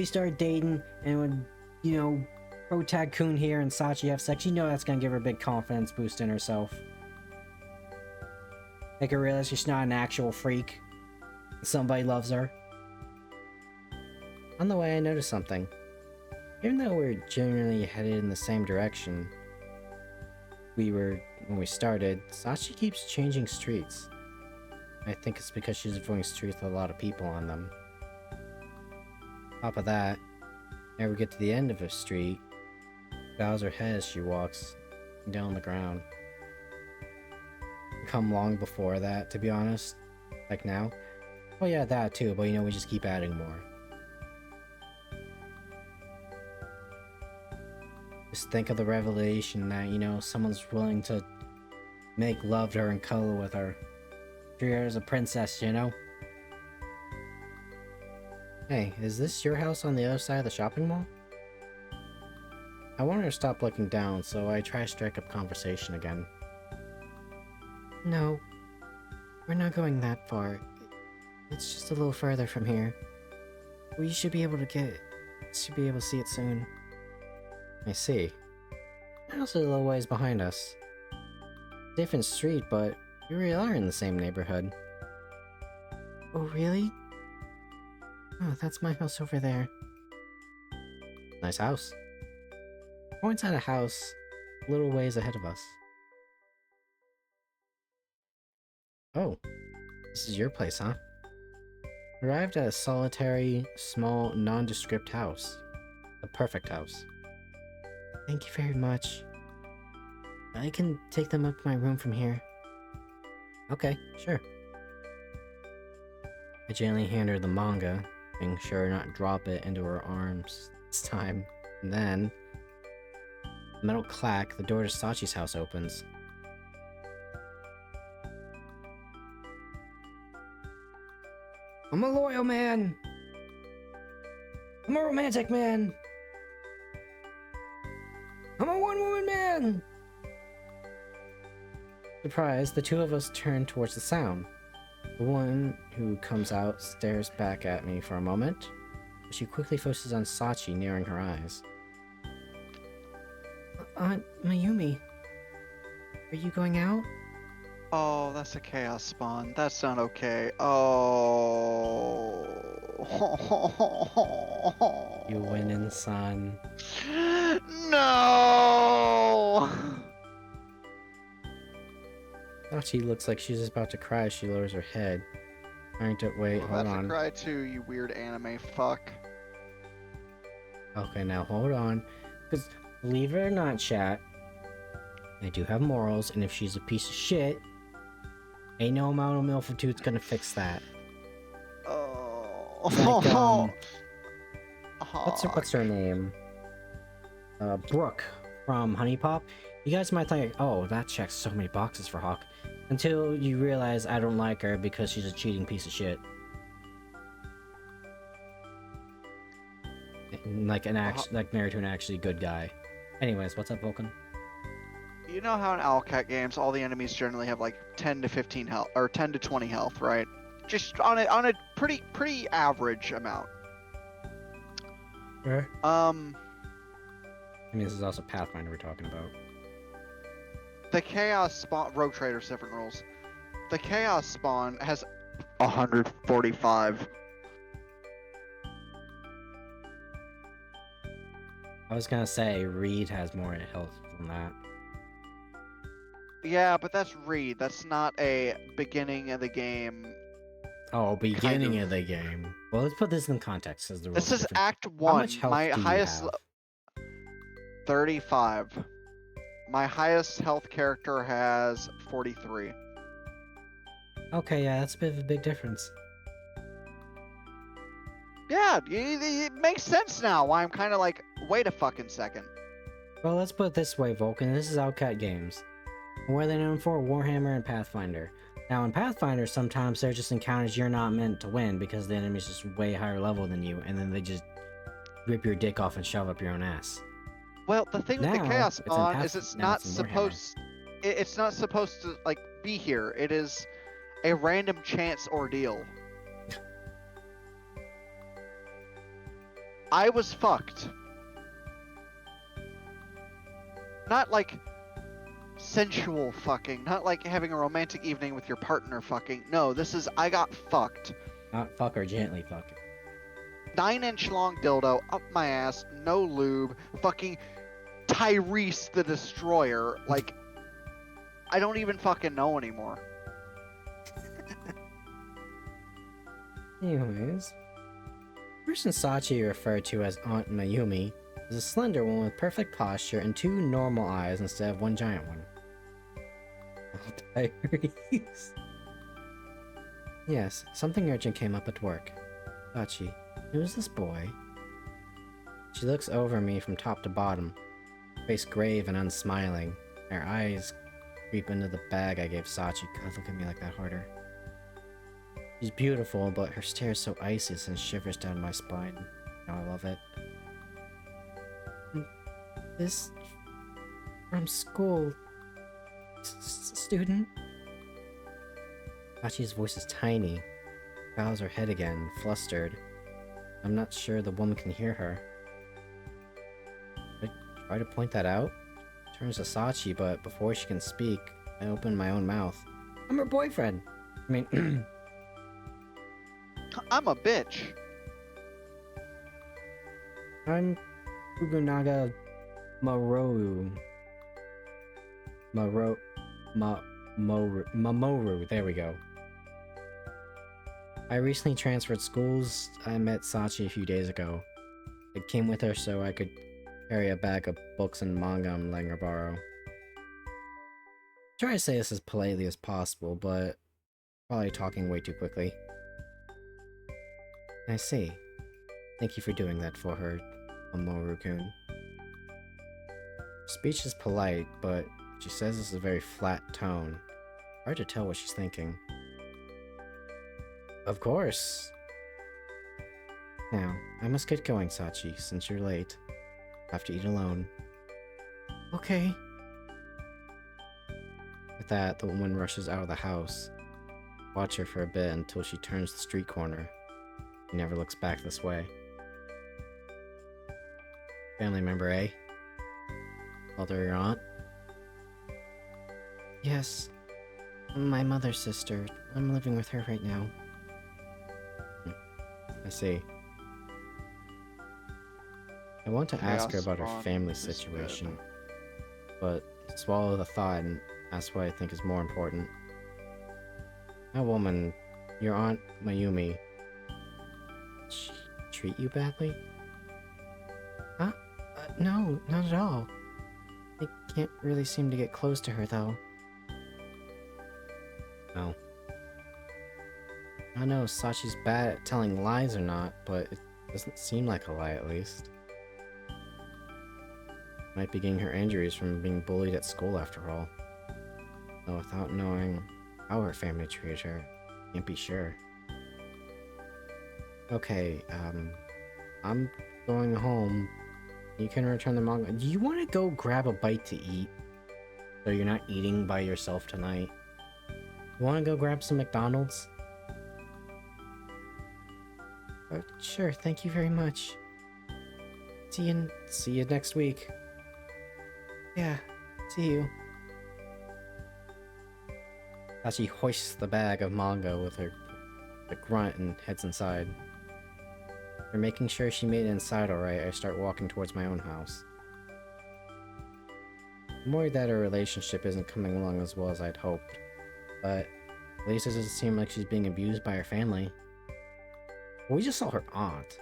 start dating and when, you know, Protag Kun here and Sachi have sex, you know that's gonna give her a big confidence boost in herself. Make her realize she's not an actual freak. Somebody loves her. On the way, I noticed something. Even though we're generally headed in the same direction we were when we started, Sachi keeps changing streets. I think it's because she's avoiding streets with a lot of people on them. On top of that, whenever we get to the end of a street, bows her head as she walks down the ground. Come long before that, to be honest. Like now. Well, yeah, that too, but you know, we just keep adding more. Just think of the revelation that, you know, someone's willing to make love to her and cuddle with her. Treat her as a princess, you know? Hey, is this your house on the other side of the shopping mall? I want her to stop looking down, so I try to strike up conversation again. No, we're not going that far. It's just a little further from here. We should be able to see it soon. I see. The house is a little ways behind us. Different street, but we really are in the same neighborhood. Oh, really? Oh, that's my house over there. Nice house. Points at a house a little ways ahead of us. Oh, this is your place, huh? Arrived at a solitary, small, nondescript house. The perfect house. Thank you very much. I can take them up to my room from here. Okay, sure. I gently hand her the manga, making sure not drop it into her arms this time. And then, a metal clack, the door to Sachi's house opens. I'm a loyal man! I'm a romantic man! I'm a one-woman man! Surprised, the two of us turn towards the sound. The one who comes out stares back at me for a moment, but she quickly focuses on Sachi, narrowing her eyes. Aunt Mayumi, are you going out? Oh, that's a chaos spawn. That's not okay. Oh. You winning, son. No. Sachi looks like she's about to cry as she lowers her head. Trying to wait, I'm hold about to on. cry too, you weird anime fuck. Okay, now hold on. Because, believe it or not, chat, I do have morals, and if she's a piece of shit, ain't no amount of milfitude's gonna fix that. Oh. It's like, Hawk. what's her name? Brooke from Honey Pop. You guys might think, oh, that checks so many boxes for Hawk. Until you realize I don't like her because she's a cheating piece of shit. Like married to an actually good guy. Anyways, what's up, Vulcan? You know how in Owlcat games all the enemies generally have like 10 to 15 health or 10 to 20 health, right? Just on a pretty average amount. Sure. I mean, this is also Pathfinder we're talking about. The Chaos spawn, Rogue Trader's different rules. The Chaos spawn has 145. I was gonna say Reed has more health than that. Yeah, but that's Reed. That's not a beginning of the game. Oh, beginning of the game. Well, let's put this in context because the rules This are is different. Act 1. How much health My do you highest have? 35. My highest health character has 43. Okay, yeah, that's a bit of a big difference. Yeah, it makes sense now why I'm kind of like, wait a fucking second. Well, let's put it this way, Vulcan. This is Outcat Games. What are they known for? Warhammer and Pathfinder. Now, in Pathfinder, sometimes they're just encounters you're not meant to win because the enemy's just way higher level than you, and then they just rip your dick off and shove up your own ass. Well, the thing with the Now, Chaos it's in Spawn is it's now not it's in Warhammer. supposed. It's not supposed to like be here. It is a random chance ordeal. I was fucked. Not like sensual fucking, not like having a romantic evening with your partner fucking. No, this is I got fucked. Not fuck her, gently fuck her. 9-inch long dildo up my ass, no lube, fucking Tyrese the Destroyer. Like, I don't even fucking know anymore. Anyways, the person Sachi referred to as Aunt Mayumi is a slender one with perfect posture and 2 normal eyes instead of 1 giant one. Oh, Tyrese. Yes, something urgent came up at work. Sachi, who is this boy? She looks over me from top to bottom, face grave and unsmiling. Her eyes creep into the bag I gave Sachi. God, look at me like that harder. She's beautiful, but her stare is so icy and shivers down my spine. Now I love it. This... from school... student? Sachi's voice is tiny. Bows her head again, flustered. I'm not sure the woman can hear her. I try to point that out. Turns to Sachi, but before she can speak, I open my own mouth. I'm her boyfriend! I mean... I'm a bitch. I'm Fukunaga Mamoru. Mamoru, there we go. I recently transferred schools. I met Sachi a few days ago. I came with her so I could carry a bag of books and manga I'm letting her borrow. Try to say this as politely as possible, but probably talking way too quickly. I see. Thank you for doing that for her, Mamoru-kun. Speech is polite, but she says this is a very flat tone. Hard to tell what she's thinking. Of course. Now, I must get going, Sachi, since you're late. Have to eat alone. Okay. With that, the woman rushes out of the house. Watch her for a bit until she turns the street corner. She never looks back this way. Family member A? Mother, your aunt? Yes. My mother's sister. I'm living with her right now. I see. I want to ask her about her family situation, but swallow the thought and ask what I think is more important. That woman, your Aunt Mayumi, did she treat you badly? Huh? No, not at all. I can't really seem to get close to her, though. Oh. I don't know if Sachi's bad at telling lies or not, but it doesn't seem like a lie, at least. Might be getting her injuries from being bullied at school, after all. Though without knowing how her family treated her, can't be sure. Okay, I'm going home. You can return the manga. Do you want to go grab a bite to eat? So you're not eating by yourself tonight? You want to go grab some McDonald's? Sure, thank you very much. See you next week. Yeah, see you. As she hoists the bag of manga with a grunt and heads inside. After making sure she made it inside alright, I start walking towards my own house. I'm worried that our relationship isn't coming along as well as I'd hoped, but at least it doesn't seem like she's being abused by her family. We just saw her aunt.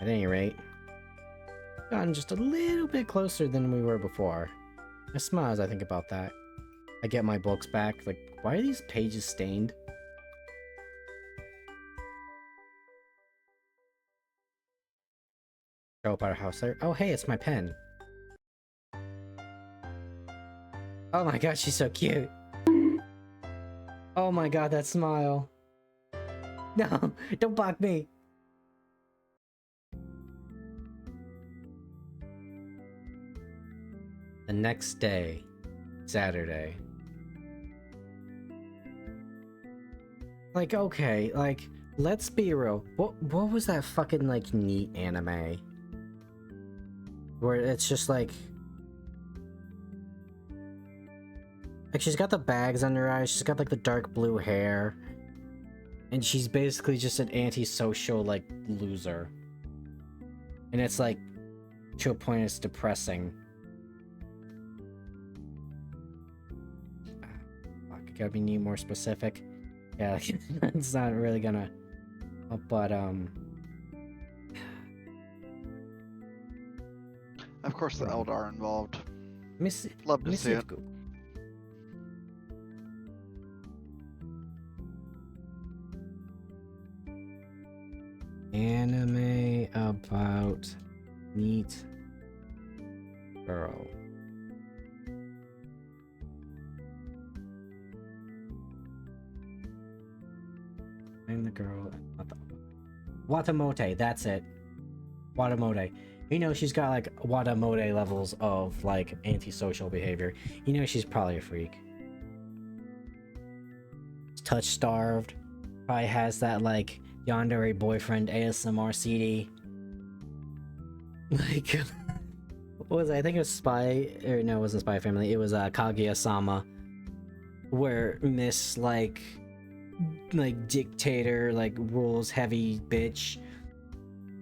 At any rate, we've gotten just a little bit closer than we were before. I smile as I think about that. I get my books back, like, why are these pages stained? Show up at our house there. Oh hey, it's my pen. Oh my god, she's so cute. Oh my god, that smile. No, don't block me. The next day, Saturday. Like, okay, like, let's be real. What was that fucking, like, neat anime? Where it's just like Like, she's got the bags under her eyes, she's got like the dark blue hair, and she's basically just an antisocial, like, loser. And it's like, to a point it's depressing. Fuck, gotta be more specific. Yeah, like, it's not really gonna... But, Of course, the Wrong. Eldar involved. let me see. Love Let to me see see it. if Google... Anime about neat girl. I'm the girl. Not the... Watamote, that's it. Watamote. You know she's got like Watamote levels of like antisocial behavior. You know she's probably a freak. Touch starved. Probably has that like yandere boyfriend ASMR CD. Like, what was it? I think it was Spy, or no, it wasn't Spy Family. It was Kaguya-sama, where Miss like dictator, like rules heavy bitch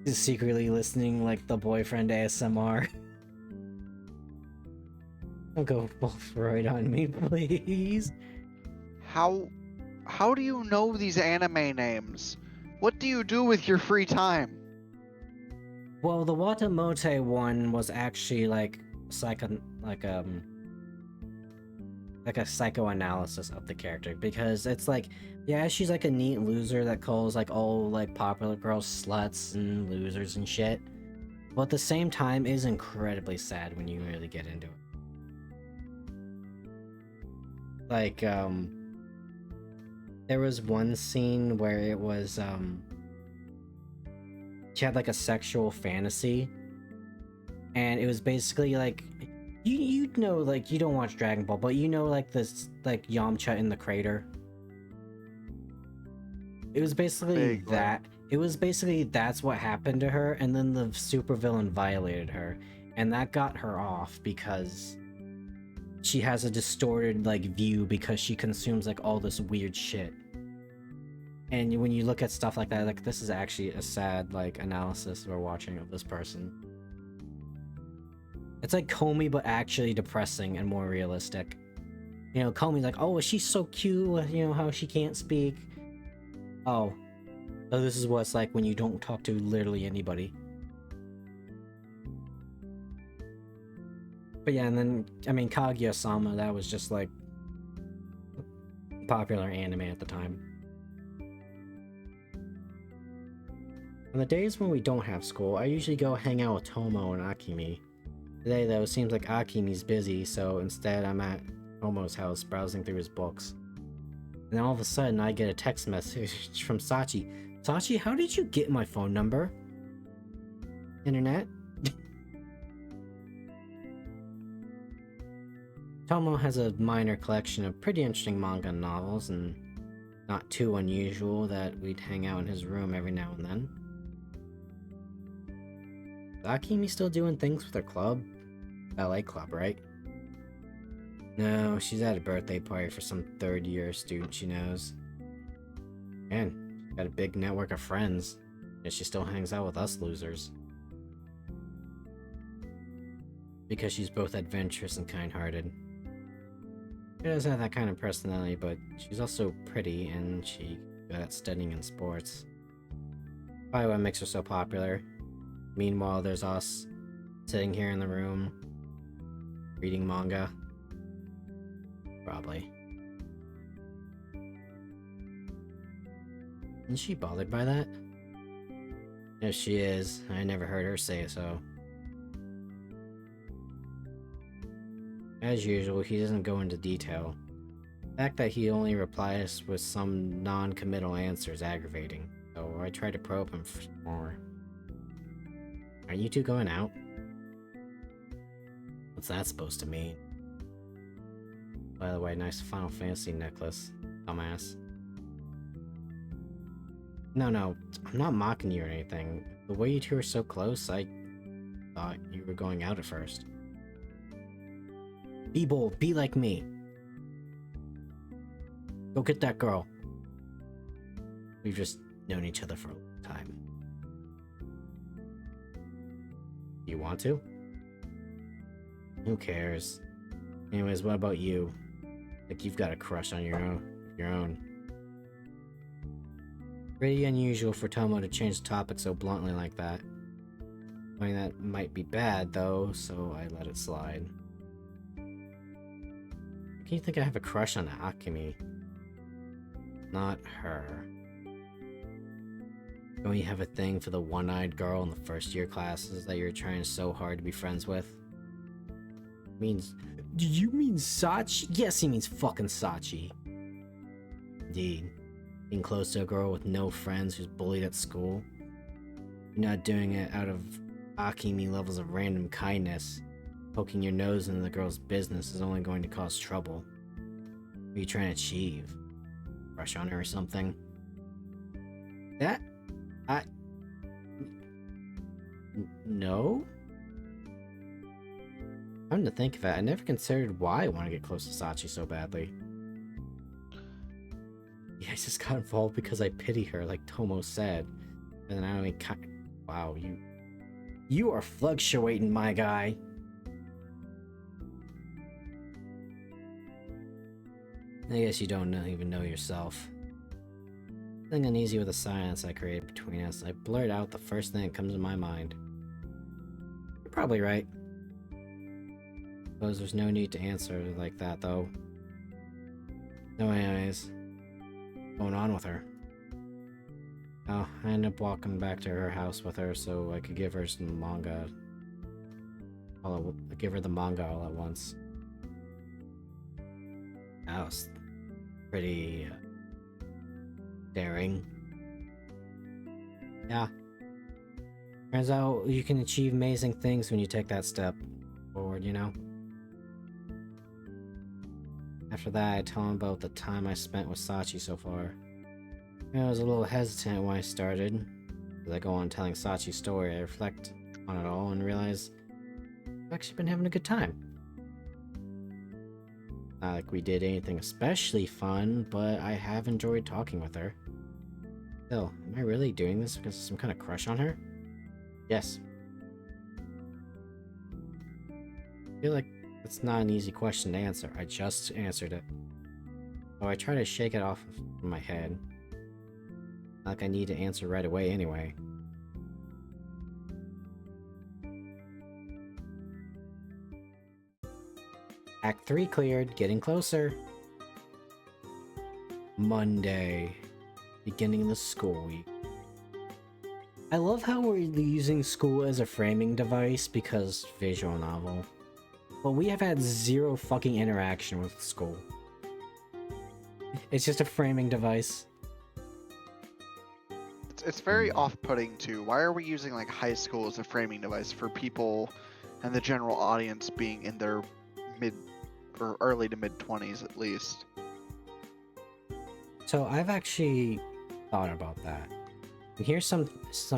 is secretly listening like the boyfriend ASMR. Don't go full Freud on me, please. How do you know these anime names? What do you do with your free time? Well, the Watamote one was actually like a psychoanalysis of the character, because it's like, yeah, she's like a neat loser that calls like all like popular girls sluts and losers and shit, but at the same time is incredibly sad when you really get into it. Like, there was one scene where it was she had like a sexual fantasy, and it was basically like, you know, like, you don't watch Dragon Ball, but you know, like, this like Yamcha in the crater. It was basically Vaguely. that. It was basically that's what happened to her, and then the supervillain violated her, and that got her off because she has a distorted like view because she consumes like all this weird shit. And when you look at stuff like that, like, this is actually a sad like analysis we're watching of this person. It's like Comey, but actually depressing and more realistic. You know, Comey's like, oh, she's so cute, you know, how she can't speak. Oh, so this is what it's like when you don't talk to literally anybody. But yeah, and then, I mean, Kaguya-sama, that was just like popular anime at the time. On the days when we don't have school, I usually go hang out with Tomo and Akimi. Today, though, it seems like Akimi's busy, so instead I'm at Tomo's house browsing through his books. And then all of a sudden, I get a text message from Sachi. Sachi, how did you get my phone number? Internet? Tomo has a minor collection of pretty interesting manga and novels, and not too unusual that we'd hang out in his room every now and then. Is Akimi still doing things with her club? Ballet club, right? No, she's at a birthday party for some third-year student she knows. Man, got a big network of friends, yet she still hangs out with us losers. Because she's both adventurous and kind-hearted. She does have that kind of personality, but she's also pretty, and she's good at studying and sports. Probably what makes her so popular. Meanwhile, there's us, sitting here in the room, reading manga. Probably. Isn't she bothered by that? If she is, I never heard her say so. As usual, he doesn't go into detail. The fact that he only replies with some non-committal answer is aggravating, so I try to probe him for more. Are you two going out? What's that supposed to mean? By the way, nice Final Fantasy necklace, dumbass. No, I'm not mocking you or anything. The way you two are so close, I thought you were going out at first. Be bold, be like me. Go get that girl. We've just known each other for a long time. You want to? Who cares? Anyways, what about you? Like you've got a crush on your own. Pretty unusual for Tomo to change the topic so bluntly like that. I mean, that might be bad though, so I let it slide. Can you think I have a crush on Akemi? Not her. Don't you have a thing for the one-eyed girl in the first year classes that you're trying so hard to be friends with? Means... Do you mean Sachi? Yes, he means fucking Sachi. Indeed. Being close to a girl with no friends who's bullied at school. You're not doing it out of Akemi levels of random kindness. Poking your nose into the girl's business is only going to cause trouble. What are you trying to achieve? Crush on her or something? No? Come to think of it, I never considered why I want to get close to Sachi so badly. Yeah, I just got involved because I pity her, like Tomo said. And then I only wow, you are fluctuating, my guy. I guess you don't even know yourself. Feeling uneasy with the silence I created between us, I blurt out the first thing that comes to my mind. You're probably right. Suppose there's no need to answer like that, though. No, anyways. What's going on with her? Oh, I ended up walking back to her house with her so I could give her some manga. Give her the manga all at once. House. Pretty daring. Yeah. Turns out you can achieve amazing things when you take that step forward, you know? After that, I tell him about the time I spent with Sachi so far. I was a little hesitant when I started. As I go on telling Sachi's story, I reflect on it all and realize I've actually been having a good time. Not like we did anything especially fun, but I have enjoyed talking with her. Still, am I really doing this because of some kind of crush on her? Yes. I feel like it's not an easy question to answer. I just answered it. So I try to shake it off from my head. Not like I need to answer right away anyway. Act 3 cleared, getting closer. Monday. Beginning of the school week. I love how we're using school as a framing device because visual novel. But we have had zero fucking interaction with school. It's just a framing device. It's very off-putting too. Why are we using like high school as a framing device for people and the general audience being in their mid or early to mid 20s at least? So I've actually thought about that. And here's some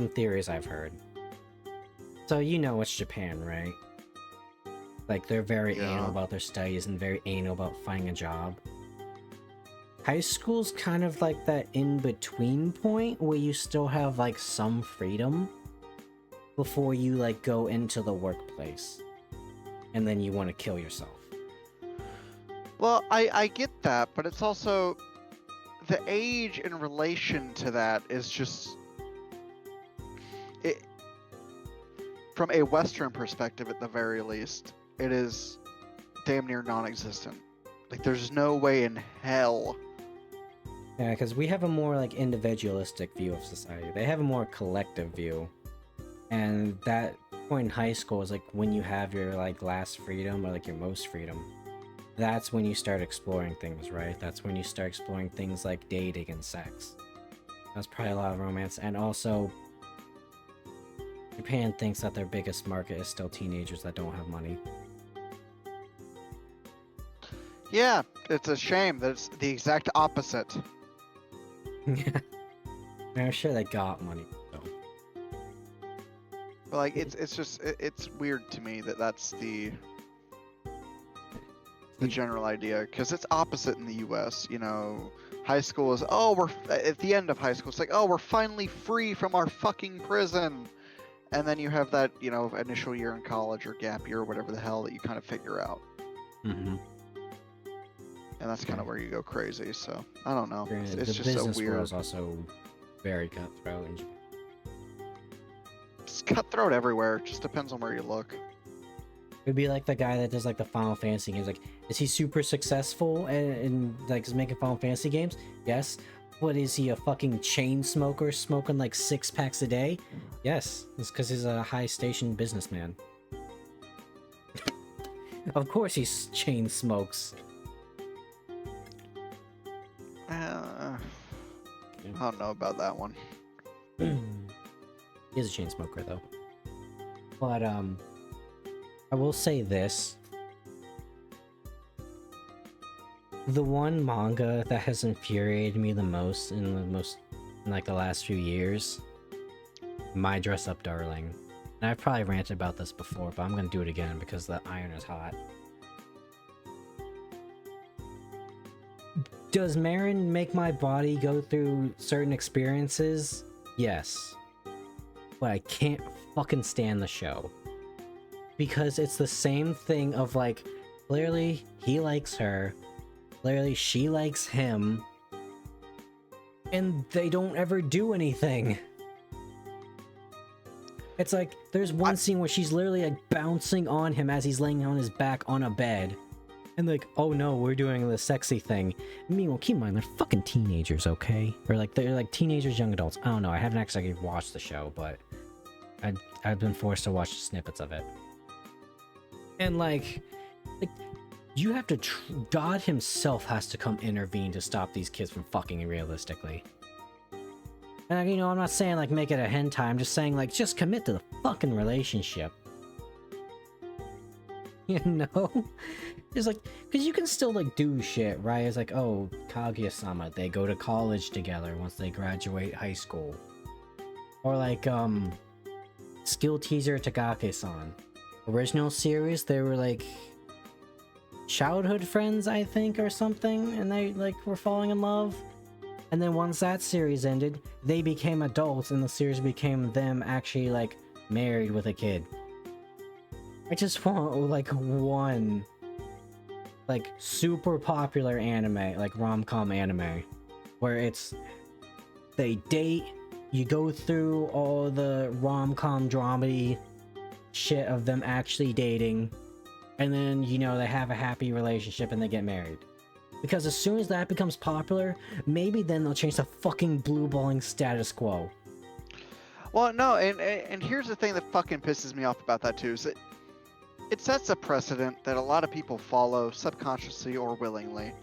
theories I've heard. So you know it's Japan, right? Like they're very anal about their studies and very anal about finding a job. High school's kind of like that in-between point where you still have like some freedom before you like go into the workplace. And then you want to kill yourself. Well, I get that, but it's also the age in relation to that is just it from a Western perspective at the very least, it is damn near non-existent. Like there's no way in hell. Yeah, because we have a more like individualistic view of society. They have a more collective view. And that point in high school is like when you have your like last freedom or like your most freedom. That's when you start exploring things, right? That's when you start exploring things like dating and sex. That's probably a lot of romance. And also, Japan thinks that their biggest market is still teenagers that don't have money. Yeah, it's a shame that it's the exact opposite. Yeah. I'm sure they got money, though. But like, it's just it's weird to me that that's the the general idea, because it's opposite in the U.S. You know, high school is, oh, we're at the end of high school. It's like, oh, we're finally free from our fucking prison. And then you have that, you know, initial year in college or gap year or whatever the hell that you kind of figure out. Mm-hmm. And that's kind of where you go crazy. So I don't know. It's the just so business weird. world is also very cutthroat. And It's cutthroat everywhere. It just depends on where you look. it'd be like the guy that does like the Final Fantasy games. Like, is he super successful and like is making Final Fantasy games? Yes. What is he, a fucking chain smoker smoking like 6 packs a day? Yes. It's because he's a high station businessman. Of course he chain smokes. I don't know about that one. He is a chain smoker though. But I will say this. The one manga that has infuriated me the most in like the last few years, My Dress Up Darling. And I've probably ranted about this before, but I'm gonna do it again because the iron is hot. Does Marin make my body go through certain experiences? Yes. But I can't fucking stand the show. Because it's the same thing of like, clearly he likes her, clearly she likes him, and they don't ever do anything. It's like, there's one scene where she's literally like bouncing on him as he's laying on his back on a bed. And like, oh no, we're doing the sexy thing. Meanwhile, keep in mind, they're fucking teenagers, okay? Or like, they're like teenagers, young adults. I don't know, I haven't actually watched the show, but I've been forced to watch snippets of it. And like you have to, God himself has to come intervene to stop these kids from fucking realistically. And you know, I'm not saying like make it a hentai, I'm just saying like just commit to the fucking relationship. You know? It's like, because you can still like do shit, right? It's like, oh, Kaguya-sama, they go to college together once they graduate high school. Or like, Skill Teaser Tagake-san. Original series, they were like childhood friends, I think, or something, and they like were falling in love. And then once that series ended, they became adults and the series became them actually like married with a kid. I just want like one like super popular anime, like rom-com anime, where it's they date, you go through all the rom-com dramedy shit of them actually dating, and then, you know, they have a happy relationship and they get married. Because as soon as that becomes popular, maybe then they'll change the fucking blue-balling status quo. Well, no, and here's the thing that fucking pisses me off about that too, is that it sets a precedent that a lot of people follow subconsciously or willingly.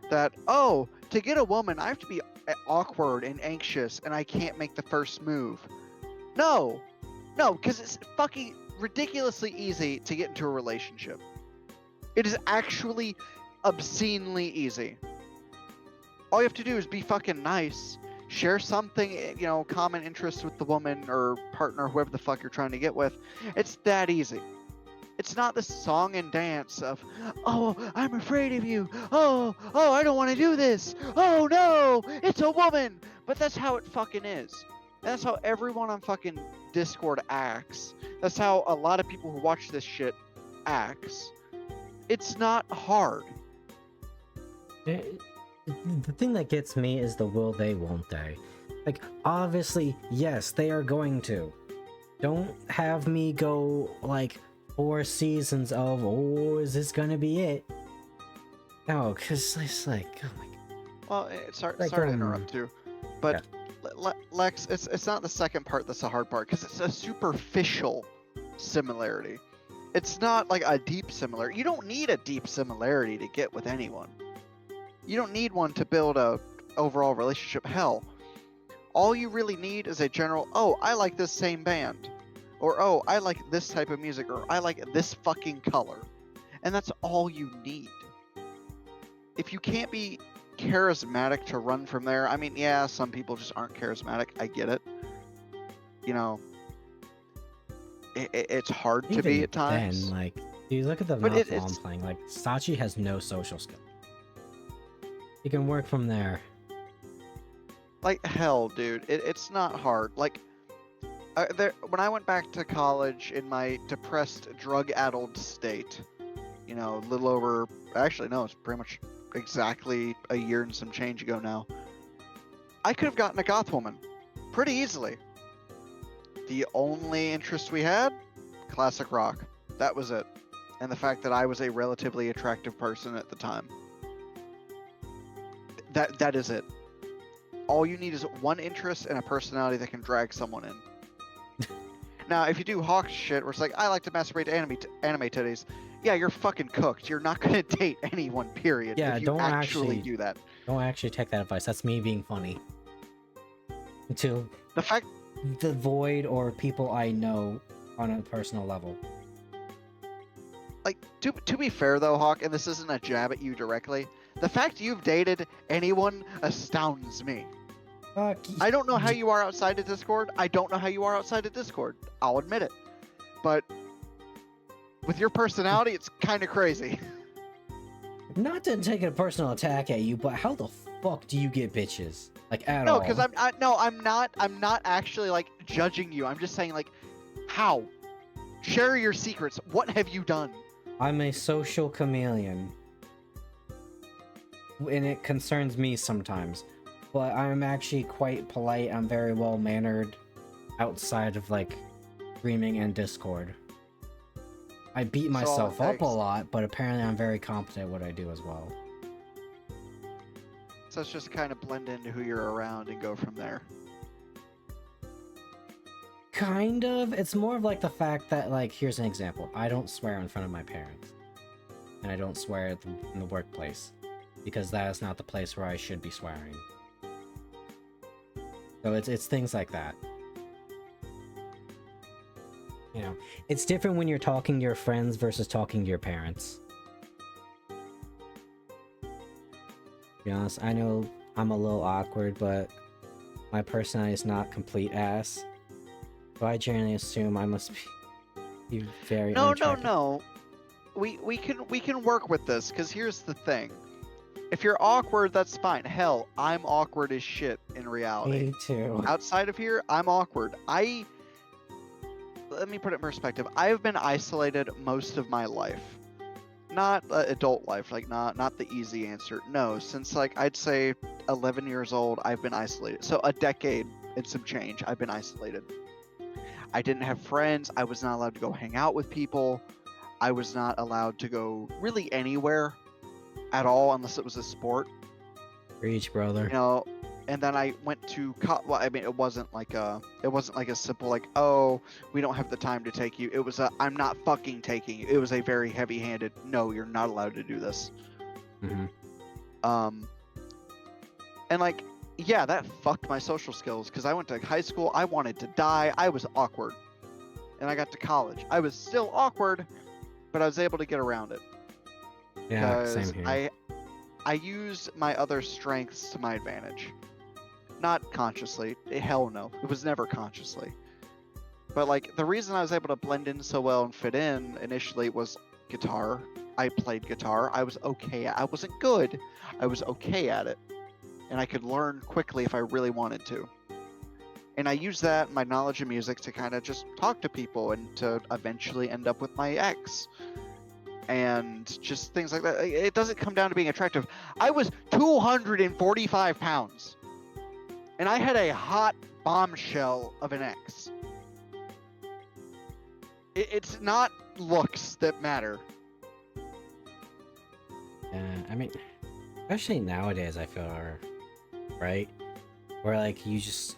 That, oh, to get a woman, I have to be awkward and anxious and I can't make the first move. No, because it's fucking ridiculously easy to get into a relationship. It is actually obscenely easy. All you have to do is be fucking nice, share something, you know, common interest with the woman or partner, whoever the fuck you're trying to get with. It's that easy. It's not the song and dance of, oh, I'm afraid of you. Oh, I don't want to do this. Oh no, it's a woman. But that's how it fucking is. That's how everyone on fucking Discord acts. That's how a lot of people who watch this shit acts. It's not hard. The thing that gets me is the will they, won't they. Like, obviously, yes, they are going to. Don't have me go, like, 4 seasons of, oh, is this gonna be it? No, because it's like, oh my god. Well, sorry Like, to interrupt you, but Lex, it's not the second part that's the hard part, because it's a superficial similarity. It's not like a deep similarity. You don't need a deep similarity to get with anyone. You don't need one to build a overall relationship. Hell, all you really need is a general, oh, I like this same band. Or, oh, I like this type of music. Or, I like this fucking color. And that's all you need. If you can't be charismatic to run from there, I mean, yeah, some people just aren't charismatic. I get it. You know, it's hard to be at times. Then, like, You look at the But mouthful I'm it's playing, like, Sachi has no social skill. You can work from there. like hell, dude. It's not hard. Like, when I went back to college in my depressed, drug-addled state, you know, a little over, actually, no, it's pretty much exactly a year and some change ago now. I could have gotten a goth woman pretty easily. The only interest we had, classic rock. That was it. And the fact that I was a relatively attractive person at the time. That is it. All you need is one interest and a personality that can drag someone in. Now, if you do hawk shit, where it's like, I like to masturbate to anime titties, yeah, you're fucking cooked. You're not gonna date anyone, period. Yeah, if you don't actually actually do that. Don't actually take that advice. That's me being funny. To The fact the void or people I know on a personal level. like to be fair though, Hawk, and this isn't a jab at you directly, the fact you've dated anyone astounds me. Fuck. I don't know how you are outside of Discord. I don't know how you are outside of Discord. I'll admit it. But with your personality, it's kind of crazy. Not to take a personal attack at you, but how the fuck do you get bitches? Like at No, all? because I'm not actually like judging you. I'm just saying like, how? Share your secrets. What have you done? I'm a social chameleon. And it concerns me sometimes. But I'm actually quite polite. I'm very well mannered outside of like streaming and Discord. I beat So all it myself up a takes- lot, but apparently I'm very competent at what I do as well. So it's just kind of blend into who you're around and go from there. Kind of. It's more of like the fact that, like, here's an example. I don't swear in front of my parents. And I don't swear in the workplace. Because that is not the place where I should be swearing. So it's things like that. You know, it's different when you're talking to your friends versus talking to your parents. To be honest, I know I'm a little awkward, but my personality is not complete ass. So I generally assume I must be very No. unattractive. We can work with this, because here's the thing. If you're awkward, that's fine. Hell, I'm awkward as shit in reality. Me too. Outside of here, I'm awkward. Let me put it in perspective. I've been isolated most of my life. Not adult life, like not the easy answer. No, since like I'd say 11 years old, I've been isolated. So a decade and some change, I've been isolated. I didn't have friends. I was not allowed to go hang out with people. I was not allowed to go really anywhere at all unless it was a sport. Preach, brother. You know, and then I went to well, I mean, it wasn't like a simple like, oh, we don't have the time to take you. It was I'm not fucking taking you. It was a very heavy-handed, no, you're not allowed to do this. Mm-hmm. And like, yeah, that fucked my social skills, because I went to high school, I wanted to die, I was awkward. And I got to college, I was still awkward, but I was able to get around it. Yeah, same here. I used my other strengths to my advantage. Not consciously. Hell no. It was never consciously. But like, the reason I was able to blend in so well and fit in initially was guitar. I played guitar. I was okay. I wasn't good. I was okay at it. And I could learn quickly if I really wanted to. And I used that, my knowledge of music, to kind of just talk to people and to eventually end up with my ex. And just things like that. It doesn't come down to being attractive. I was 245 pounds. And I had a hot bombshell of an ex. It's not looks that matter. I mean, especially nowadays, I feel, right? Where like you just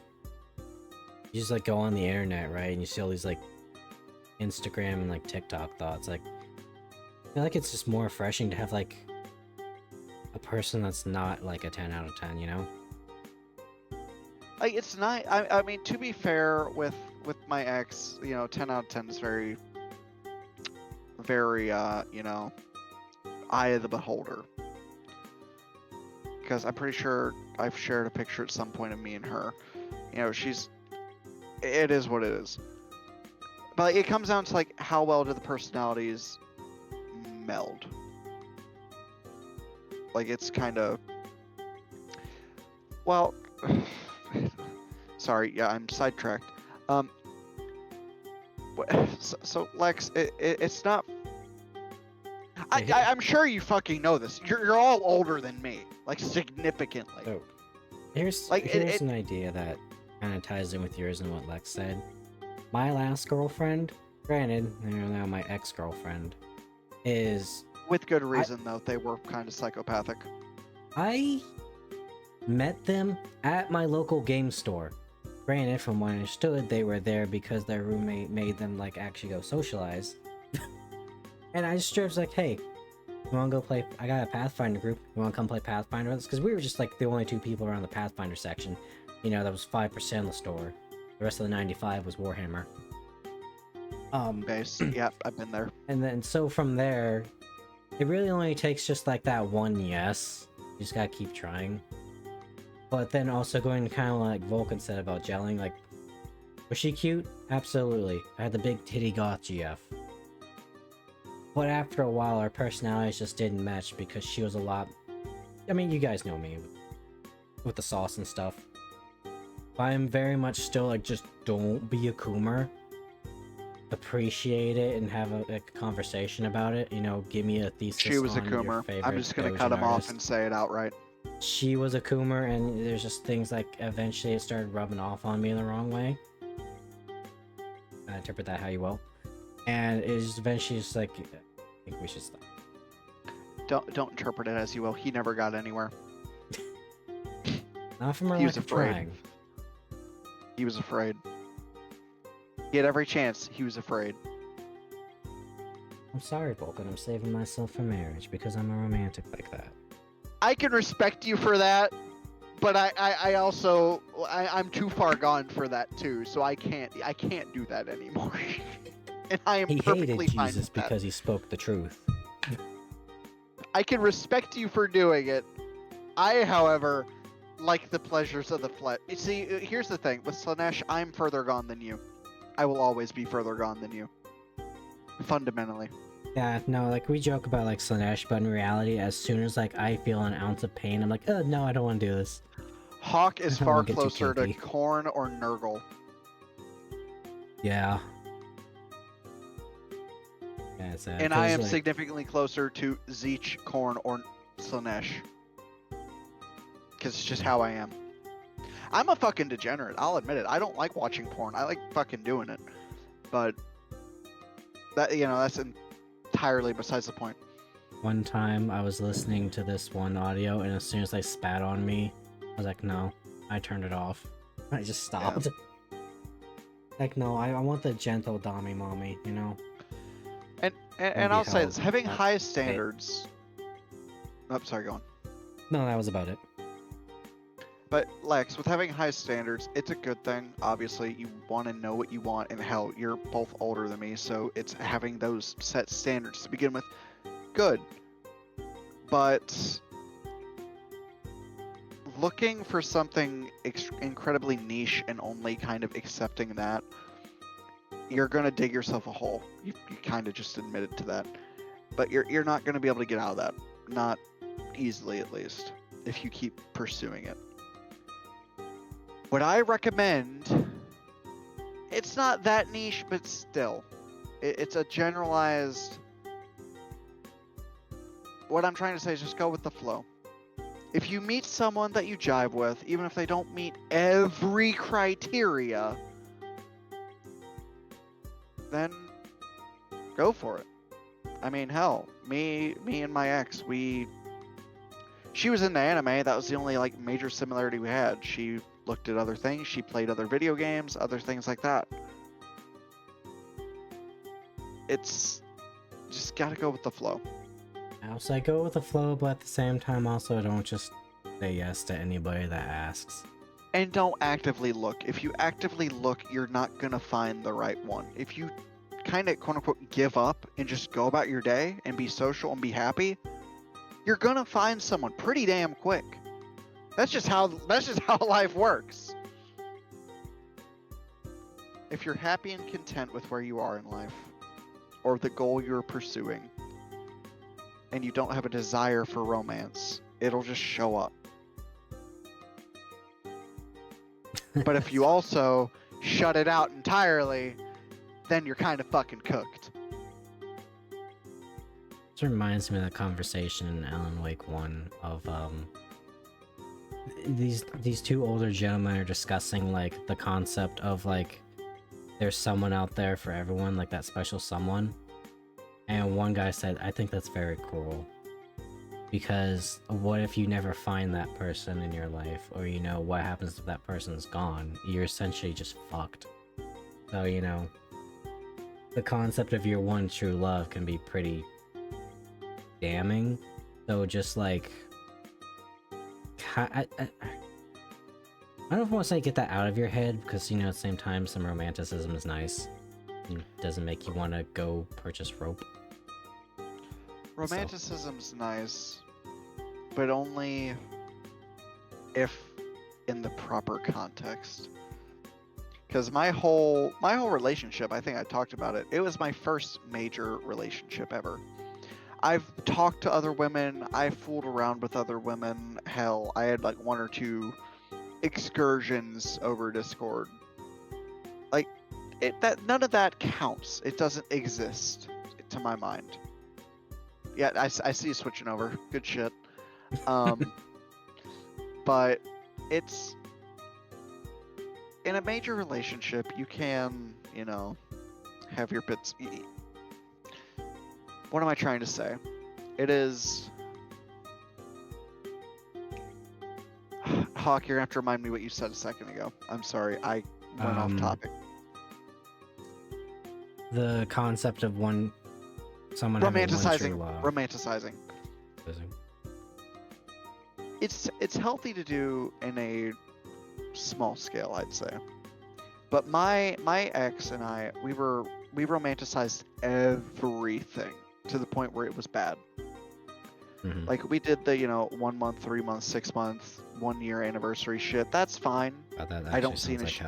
like go on the internet, right? And you see all these like Instagram and like TikTok thoughts. Like, I feel like it's just more refreshing to have like a person that's not like a 10 out of 10, you know? Like, it's not. I mean, to be fair with my ex, you know, 10 out of 10 is very, very, you know, eye of the beholder. Because I'm pretty sure I've shared a picture at some point of me and her. You know, it is what it is. But like, it comes down to like, how well do the personalities meld. Like it's kind of, well, sorry, yeah, I'm sidetracked. So Lex, it's not. I'm sure you fucking know this. You're all older than me, like significantly. So here's Like here's an idea that kind of ties in with yours and what Lex said. My last girlfriend, granted, you know, now my ex-girlfriend, is with good reason though. They were kind of psychopathic. I met them at my local game store. Granted, from what I understood, they were there because their roommate made them like actually go socialize. And I just straight was like, hey, you wanna go play? I got a Pathfinder group. You wanna come play Pathfinder with us? Because we were just like the only 2 people around the Pathfinder section. You know, that was 5% of the store. The rest of the 95 was Warhammer. Base. Yep, I've been there. And then so from there, it really only takes just like that one yes. You just gotta keep trying. But then also going to kind of like Vulcan said about gelling, like, was she cute? Absolutely. I had the big titty goth GF. But after a while, our personalities just didn't match because she was a lot... I mean, you guys know me with the sauce and stuff. But I'm very much still like, just don't be a coomer. Appreciate it and have a conversation about it. You know, give me a thesis. She was a on your coomer. favorite I'm just gonna Doujin cut him off artist. and say it outright. She was a coomer, and there's just things like eventually it started rubbing off on me in the wrong way. Interpret that how you will. And it was eventually just like, I think we should stop. Don't interpret it as you will. He never got anywhere. Not from her He lack was of afraid. trying. He was afraid. He had every chance. He was afraid. I'm sorry, Vulcan. I'm saving myself for marriage because I'm a romantic like that. I can respect you for that, but I also I'm too far gone for that too. So I can't do that anymore. And I am He perfectly hated fine Jesus with that. because he spoke the truth. I can respect you for doing it. I, however, like the pleasures of the flesh. You see, here's the thing. With Slanesh, I'm further gone than you. I will always be further gone than you. Fundamentally. Yeah, no, like we joke about like Slanesh, but in reality, as soon as like I feel an ounce of pain, I'm like, no, I don't want to do this. Hawk is I don't far wanna get too closer to kinky. Korn or Nurgle. Yeah. Yeah, it's sad. And I 'cause, am like, significantly closer to Zeech, Korn, or Slanesh. Because it's just how I am. I'm a fucking degenerate, I'll admit it. I don't like watching porn. I like fucking doing it. But that, you know, that's entirely besides the point. One time I was listening to this one audio, and as soon as they spat on me, I was like, no. I turned it off. I just stopped. Like, no, I want the gentle Dami mommy, you know? And be I'll say held this, having at high bay. standards. Oh, sorry, go on. No, that was about it. But Lex, with having high standards, it's a good thing. Obviously, you want to know what you want, and hell, you're both older than me, so it's having those set standards to begin with. Good. But looking for something incredibly niche and only kind of accepting that, you're gonna dig yourself a hole. You kind of just admitted to that. But you're not gonna be able to get out of that. Not easily, at least, if you keep pursuing it. What I recommend, it's not that niche, but still, it's a generalized. What I'm trying to say is just go with the flow. If you meet someone that you jive with, even if they don't meet every criteria, then go for it. I mean, hell, me and my ex, she was into anime. That was the only like major similarity we had. She looked at other things. She played other video games, other things like that. It's just gotta go with the flow. Also, I go with the flow, but at the same time, also, I don't just say yes to anybody that asks. And don't actively look. If you actively look, you're not gonna find the right one. If you kind of quote unquote give up and just go about your day and be social and be happy, you're gonna find someone pretty damn quick. That's just how life works. If you're happy and content with where you are in life, or the goal you're pursuing, and you don't have a desire for romance, it'll just show up. But if you also shut it out entirely, then you're kind of fucking cooked. This reminds me of the conversation in Alan Wake 1 of these two older gentlemen are discussing like the concept of like there's someone out there for everyone, like that special someone. And one guy said, I think that's very cruel. Because what if you never find that person in your life? Or, you know, what happens if that person's gone? You're essentially just fucked. So, you know, the concept of your one true love can be pretty damning. So just like... I don't know if I want to say get that out of your head, because, you know, at the same time, some romanticism is nice. It doesn't make you want to go purchase rope. Romanticism's nice, but only if in the proper context. Because my whole relationship, I think I talked about it, it was my first major relationship ever. I've talked to other women, I fooled around with other women, hell, I had like 1 or 2 excursions over Discord. Like, none of that counts. It doesn't exist, to my mind. Yeah, I see you switching over. Good shit. But it's... in a major relationship, you can, you know, have your bits... What am I trying to say? It is... Hawk, you're gonna have to remind me what you said a second ago. I'm sorry, I went off topic. The concept of someone having one true love. Romanticizing. It's healthy to do in a small scale, I'd say. But my ex and I, we romanticized everything to the point where it was bad. Mm-hmm. Like, we did the, you know, 1 month, 3 months, 6 month, 1 year anniversary shit. That's fine. I don't see an issue.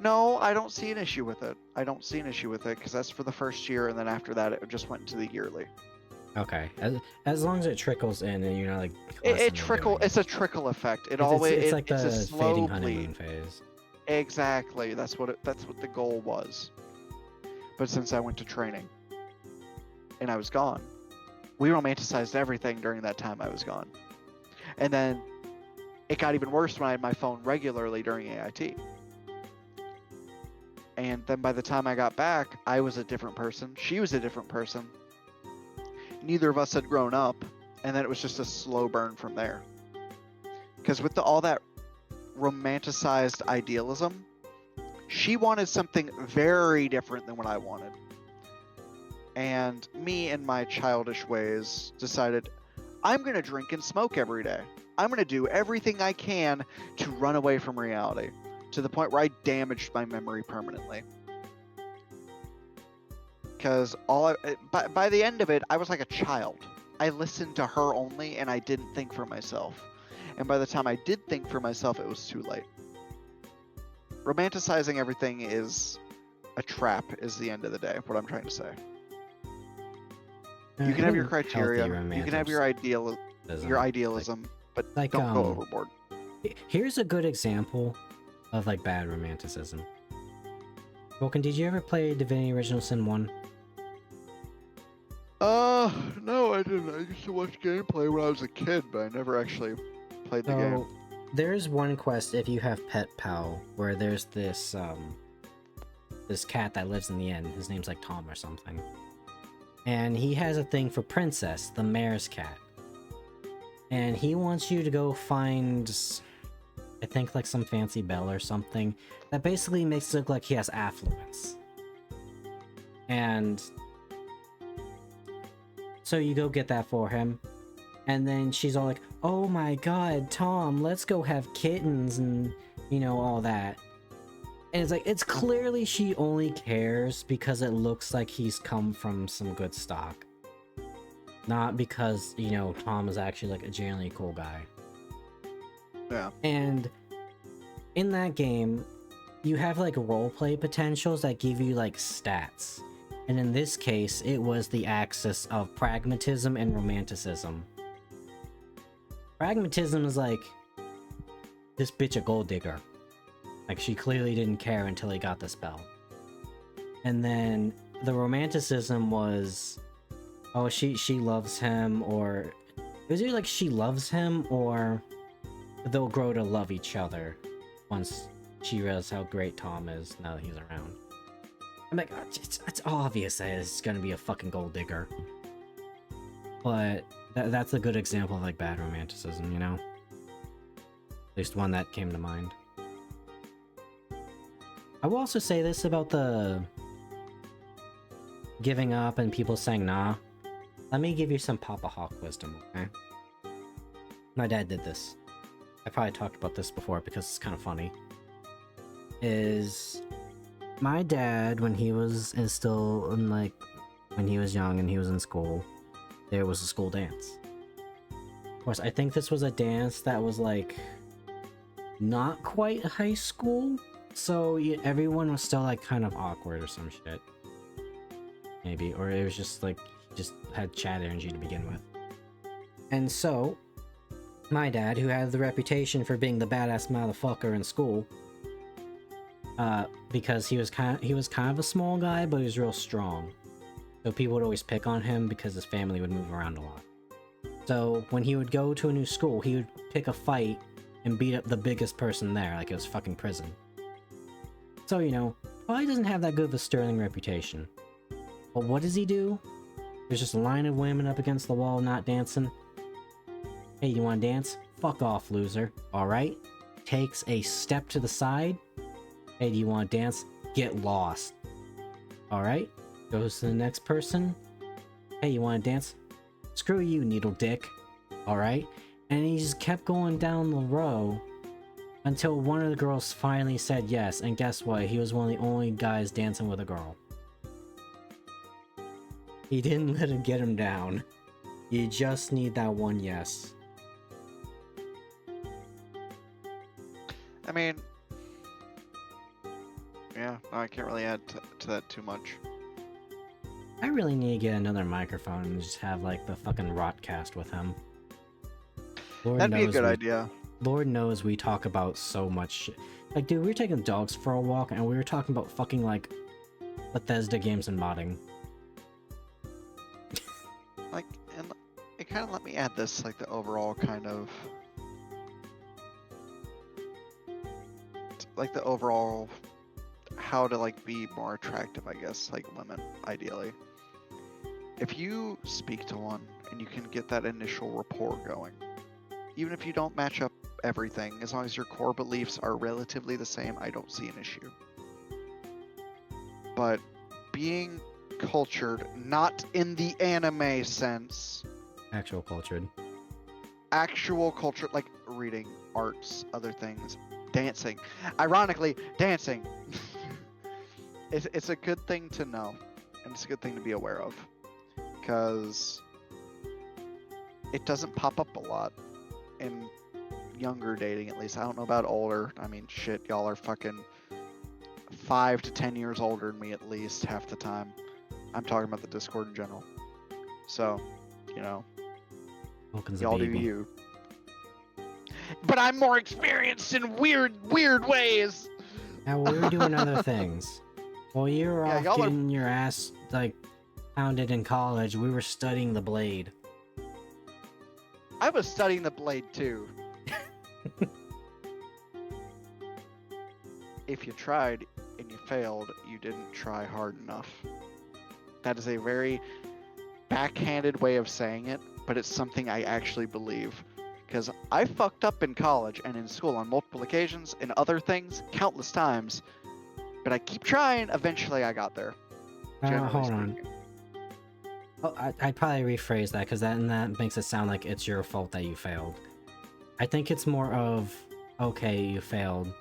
No, I don't see an issue with it. I don't see an issue with it because that's for the first year, and then after that, it just went into the yearly. Okay, as long as it trickles in and you're not like It's a trickle effect. It's like the slow fading bleed. honeymoon phase. Exactly. That's what the goal was. But since I went to training and I was gone, we romanticized everything during that time I was gone. And then it got even worse when I had my phone regularly during AIT. And then by the time I got back, I was a different person. She was a different person. Neither of us had grown up. And then it was just a slow burn from there. Because with all that romanticized idealism, she wanted something very different than what I wanted. And me, in my childish ways, decided, I'm going to drink and smoke every day. I'm going to do everything I can to run away from reality. To the point where I damaged my memory permanently. Because by the end of it, I was like a child. I listened to her only, and I didn't think for myself. And by the time I did think for myself, it was too late. Romanticizing everything is a trap, is the end of the day, what I'm trying to say. You can have your criteria, you can have your idealism, but like, don't go overboard. Here's a good example of like bad romanticism. Vulcan, did you ever play Divinity Original Sin 1? No, I didn't. I used to watch gameplay when I was a kid, but I never actually played the game. There's one quest if you have Pet Pal where there's this this cat that lives in the inn. His name's like Tom or something. And he has a thing for Princess, the mayor's cat. And he wants you to go find, I think, like some fancy bell or something that basically makes it look like he has affluence. And so you go get that for him. And then she's all like, oh my god, Tom, let's go have kittens and, you know, all that. And it's like, it's clearly she only cares because it looks like he's come from some good stock. Not because, you know, Tom is actually like a genuinely cool guy. Yeah. And in that game, you have like roleplay potentials that give you like stats. And in this case, it was the axis of pragmatism and romanticism. Pragmatism is like, this bitch a gold digger. Like, she clearly didn't care until he got the spell. And then the romanticism was, oh, she loves him, or it was either like she loves him, or they'll grow to love each other once she realizes how great Tom is now that he's around. I'm like, it's obvious that it's gonna be a fucking gold digger. But that's a good example of like bad romanticism, you know? At least one that came to mind. I will also say this about the giving up and people saying nah. Let me give you some Papa Hawk wisdom, okay? My dad did this. I probably talked about this before because it's kind of funny. Is my dad, when he was still in, like, when he was young and he was in school, there was a school dance. Of course, I think this was a dance that was like not quite high school, so everyone was still like kind of awkward or some shit. Maybe, or it was just like, just had chat energy to begin with. And so, my dad, who had the reputation for being the badass motherfucker in school, because he was kind of a small guy, but he was real strong. So people would always pick on him because his family would move around a lot. So when he would go to a new school, he would pick a fight and beat up the biggest person there, like it was fucking prison. So, you know, probably doesn't have that good of a sterling reputation. But what does he do? There's just a line of women up against the wall not dancing. Hey, you wanna dance? Fuck off, loser. Alright? Takes a step to the side. Hey, do you wanna dance? Get lost. Alright? Goes to the next person. Hey, you wanna dance? Screw you, needle dick. Alright? And he just kept going down the row until one of the girls finally said yes, and guess what? He was one of the only guys dancing with a girl. He didn't let him get him down. You just need that one yes. I mean, yeah, no, I can't really add to that too much. I really need to get another microphone and just have like the fucking Rotcast with him. Lord That'd be a knows good idea. Lord knows we talk about so much shit. Like, dude, we were taking dogs for a walk and we were talking about fucking like Bethesda games and modding. Like, and it kind of let me add this, like the overall kind of, like the overall how to like be more attractive, I guess, like women, ideally. If you speak to one and you can get that initial rapport going, even if you don't match up everything, as long as your core beliefs are relatively the same, I don't see an issue. But being cultured, not in the anime sense, Actual cultured. actual culture, like reading, arts, other things, dancing. Ironically, dancing. It's a good thing to know, and it's a good thing to be aware of, because it doesn't pop up a lot in younger dating, at least. I don't know about older. I mean, shit, y'all are fucking 5 to 10 years older than me at least half the time. I'm talking about the Discord in general. So, you know, Vulcan's a y'all do baby. you. But I'm more experienced in weird ways. Now we were doing other things. While you were Yeah, off y'all are- getting your ass like pounded in college, we were studying the blade. I was studying the blade too. If you tried and you failed, you didn't try hard enough. That is a very backhanded way of saying it, but it's something I actually believe. Because I fucked up in college and in school on multiple occasions and other things countless times, but I keep trying. Eventually I got there. Generally Hold on. speaking. Oh, I'd probably rephrase that because that makes it sound like it's your fault that you failed. I think it's more of, okay, you failed.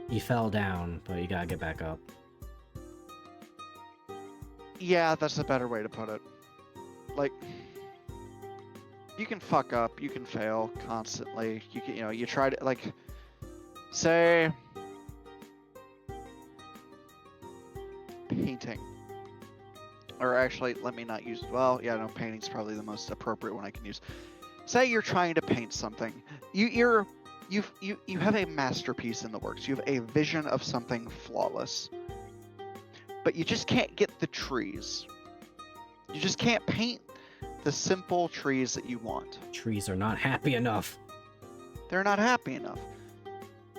You fell down, but you gotta get back up. Yeah, that's a better way to put it. Like, you can fuck up, you can fail constantly. You can, you try to, like, say, painting. or actually, let me not use. Well, yeah, no, painting's probably the most appropriate one I can use. Say you're trying to paint something. You have a masterpiece in the works. You have a vision of something flawless, but you just can't get the trees. You just can't paint the simple trees that you want. Trees are not happy enough. They're not happy enough.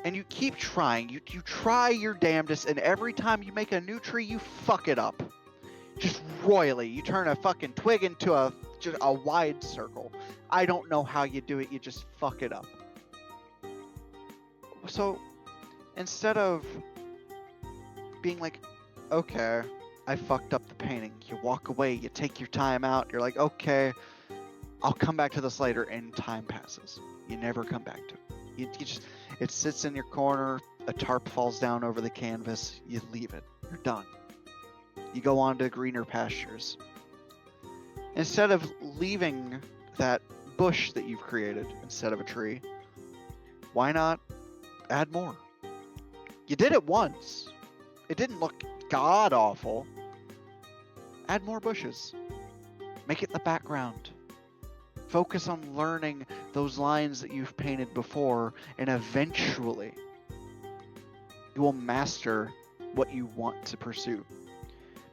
And you keep trying. You try your damnedest, and every time you make a new tree, you fuck it up. Just royally. You turn a fucking twig into just a wide circle. I don't know how you do it. You just fuck it up. So instead of being like, okay, I fucked up the painting, you walk away, you take your time out, you're like, okay, I'll come back to this later, and time passes. You never come back to it. You just, it sits in your corner, a tarp falls down over the canvas, you leave it. You're done. You go on to greener pastures. Instead of leaving that bush that you've created instead of a tree, why not add more? You did it once. It didn't look god awful. Add more bushes. Make it the background. Focus on learning those lines that you've painted before, and eventually you will master what you want to pursue.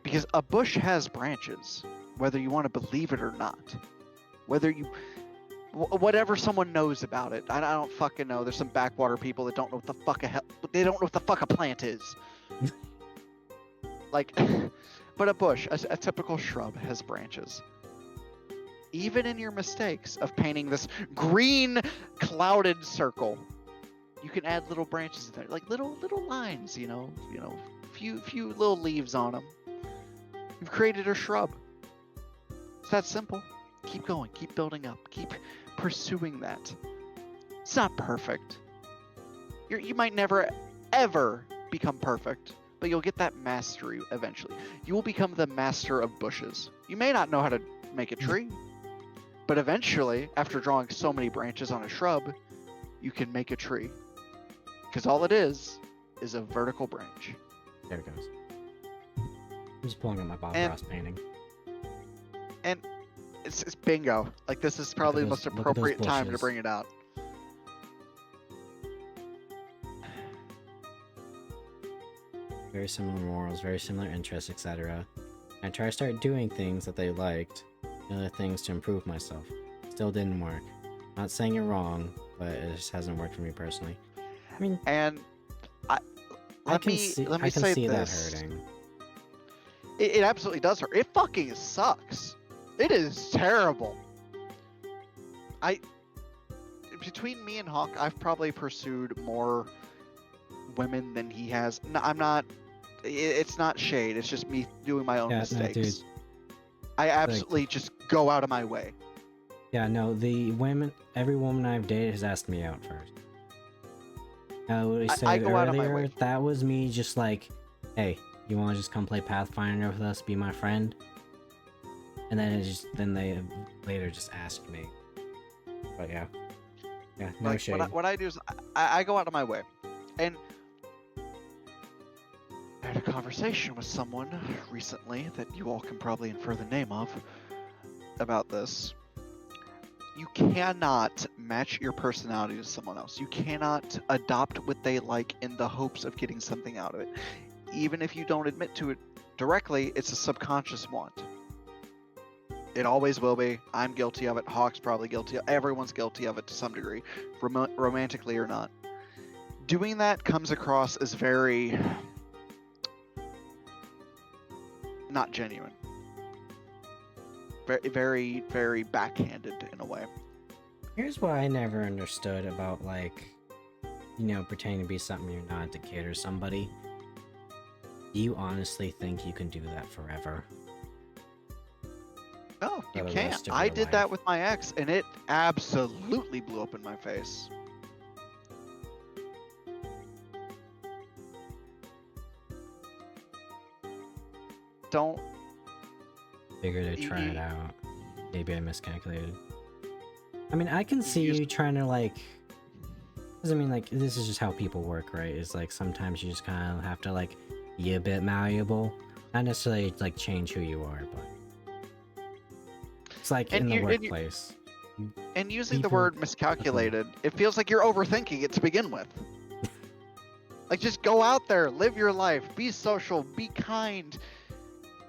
Because a bush has branches, whether you want to believe it or not. Whatever someone knows about it. I don't fucking know. There's some backwater people that don't know what the fuck they don't know what the fuck a plant is. Like, but a bush, a typical shrub, has branches. Even in your mistakes of painting this green clouded circle, you can add little branches in there, like little lines, few little leaves on them. You've created a shrub. It's that simple. Keep going, keep building up, keep pursuing that. It's not perfect. You might never ever become perfect, but you'll get that mastery eventually. You will become the master of bushes. You may not know how to make a tree, but eventually, after drawing so many branches on a shrub, you can make a tree. Because all it is a vertical branch. There it goes. I'm just pulling up my Bob Ross painting. And it's bingo. Like, this is probably the most appropriate time to bring it out. Very similar morals, very similar interests, etc. I try to start doing things that they liked, other things to improve myself. Still didn't work. Not saying you're wrong, but it just hasn't worked for me personally. I mean, and I can see that hurting. It absolutely does hurt. It fucking sucks. It is terrible. Between me and Hawk, I've probably pursued more women than he has. No, I'm not. It's not shade. It's just me doing my own mistakes. No, dude. I absolutely just go out of my way. Yeah, no. Every woman I've dated has asked me out first. What I said earlier, that was me just like, hey, you want to just come play Pathfinder with us, be my friend? And then they later just asked me. But yeah, no like, shade. What I do is I go out of my way, and I had a conversation with someone recently that you all can probably infer the name of about this. You cannot match your personality to someone else. You cannot adopt what they like in the hopes of getting something out of it. Even if you don't admit to it directly, it's a subconscious want. It always will be. I'm guilty of it. Hawk's probably guilty of it. Everyone's guilty of it to some degree, romantically or not. Doing that comes across as very not genuine. Very, very, very backhanded in a way. Here's what I never understood about, like, pretending to be something you're not to cater to somebody. Do you honestly think you can do that forever? No, you can't. I did that with my ex, and it absolutely blew up in my face. Don't. Figured I'd try it out. Maybe I miscalculated. I mean, I can see you trying to, like... Because, I mean, like, this is just how people work, right? It's like, sometimes you just kind of have to, like, be a bit malleable. Not necessarily like change who you are, but it's like And in the you and you workplace. and using the People, word miscalculated, it feels like you're overthinking it to begin with. Like, just go out there, live your life, be social, be kind.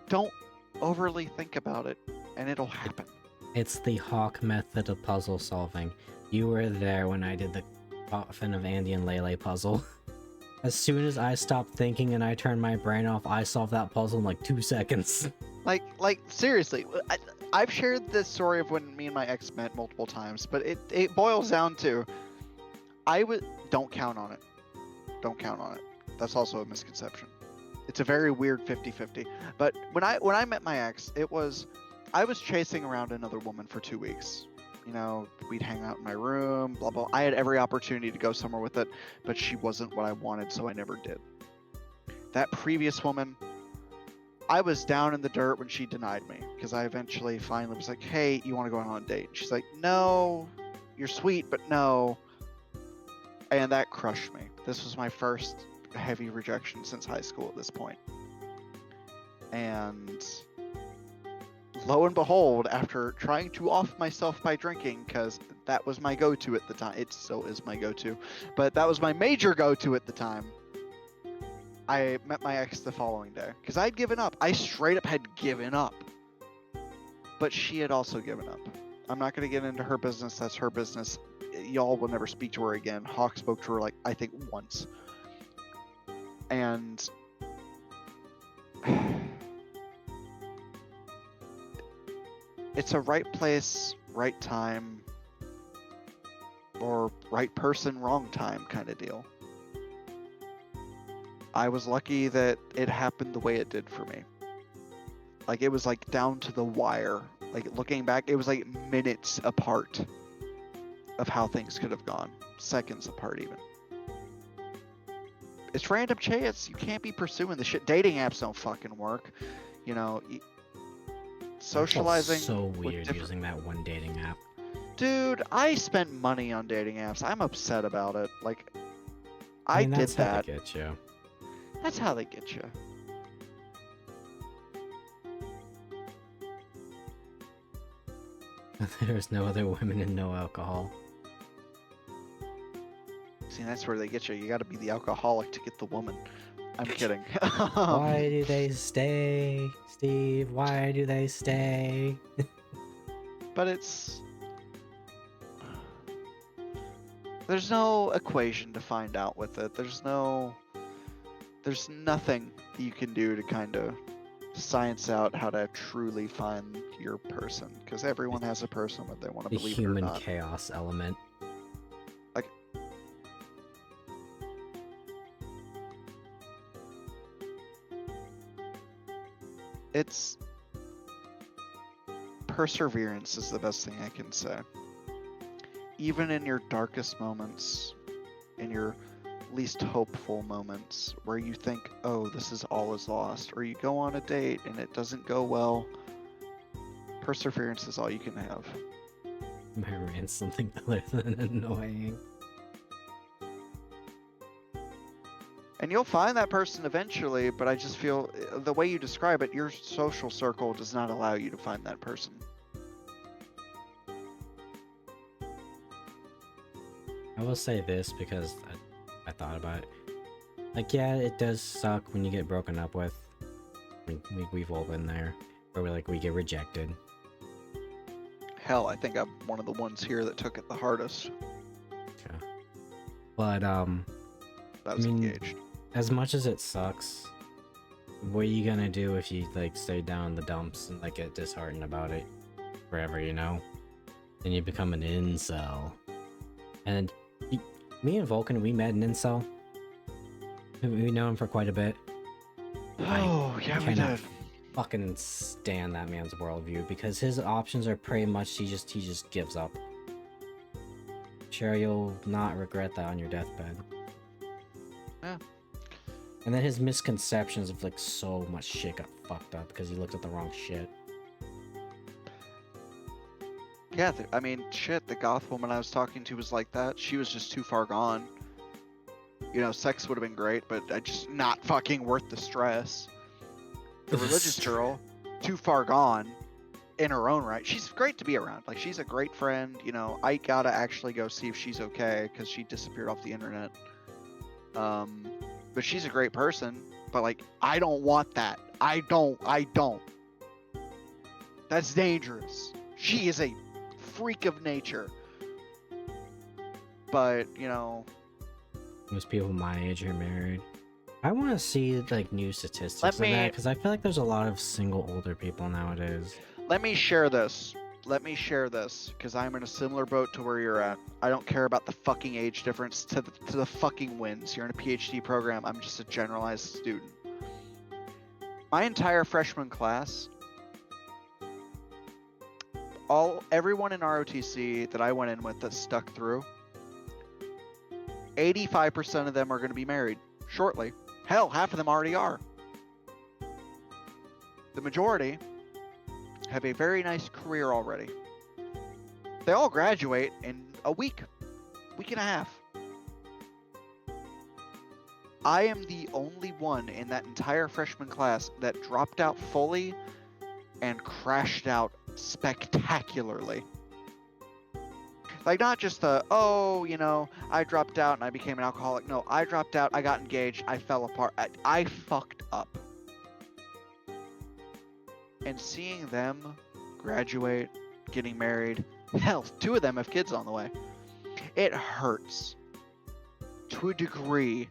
Don't overly think about it, and it'll happen. it's the Hawk method of puzzle solving. You were there when I did the Coffin of Andy and Lele puzzle. As soon as I stopped thinking and I turned my brain off, I solved that puzzle in like 2 seconds. Like seriously, I've shared this story of when me and my ex met multiple times, but it boils down to, don't count on it. Don't count on it. That's also a misconception. It's a very weird 50-50. But when I met my ex, I was chasing around another woman for 2 weeks. You know, we'd hang out in my room, blah blah. I had every opportunity to go somewhere with it, but she wasn't what I wanted, so I never did. That previous woman, I was down in the dirt when she denied me, because I eventually finally was like, "Hey, you want to go on a date?" And she's like, "No, you're sweet, but no." And that crushed me. This was my first heavy rejection since high school at this point. And lo and behold, after trying to off myself by drinking, because that was my go-to at the time, it still is my go-to, but that was my major go-to at the time, I met my ex the following day. Because I'd given up. I straight up had given up. But she had also given up. I'm not going to get into her business. That's her business. Y'all will never speak to her again. Hawk spoke to her, like, I think once. And it's a right place, right time, or right person, wrong time kind of deal. I was lucky that it happened the way it did for me. Like, it was like down to the wire. Like, looking back, it was like minutes apart of how things could have gone. Seconds apart even. It's random chance. You can't be pursuing the shit. Dating apps don't fucking work. You know, socializing. So weird using that one dating app. Dude, I spent money on dating apps. I'm upset about it. Like, I mean, did that's how that. they get you. That's how they get you. There's no other women and no alcohol. See, that's where they get you. You got to be the alcoholic to get the woman. I'm kidding. Why do they stay, Steve? Why do they stay? But there's no equation to find out with it. There's nothing you can do to kind of science out how to truly find your person, because everyone has a person whether they want to The believe it or human not. chaos element. Like, it's perseverance is the best thing I can say. Even in your darkest moments, in your least hopeful moments, where you think, oh, this is all is lost, or you go on a date and it doesn't go well, perseverance is all you can have. My rant's something other than annoying. And you'll find that person eventually, but I just feel the way you describe it, your social circle does not allow you to find that person. I will say this because I thought about it. Like, yeah, it does suck when you get broken up with. We've all been there. Or we get rejected. Hell, I think I'm one of the ones here that took it the hardest. Yeah. But, I was engaged. As much as it sucks, what are you gonna do if you, stay down in the dumps and, get disheartened about it forever, you know? Then you become an incel. And me and Vulcan, we met an incel. We know him for quite a bit. Oh, yeah, we did. Fucking stand that man's worldview because his options are pretty much he just gives up. Sure, you'll not regret that on your deathbed. Yeah. And then his misconceptions of so much shit got fucked up because he looked at the wrong shit. Yeah, I mean, shit, the goth woman I was talking to was like that. She was just too far gone. You know, sex would have been great, but just not fucking worth the stress. the religious girl, too far gone in her own right. She's great to be around. Like, she's a great friend. You know, I gotta actually go see if she's okay because she disappeared off the internet. But she's a great person. But like, I don't want that. I don't. That's dangerous. She is a freak of nature. But, you know, Most people my age are married. I want to see like new statistics Let on me- that because I feel like there's a lot of single older people nowadays. let me share this. Because I'm in a similar boat to where you're at. I don't care about the fucking age difference to the fucking wins. You're in a PhD program. I'm just a generalized student. My entire freshman class, everyone in ROTC that I went in with that stuck through, 85% of them are going to be married shortly. Hell, half of them already are. The majority have a very nice career already. They all graduate in a week and a half. I am the only one in that entire freshman class that dropped out fully and crashed out spectacularly. Like, not just I dropped out and I became an alcoholic. No, I dropped out, I got engaged, I fell apart. I fucked up. And seeing them graduate, getting married, hell, 2 of them have kids on the way. It hurts to a degree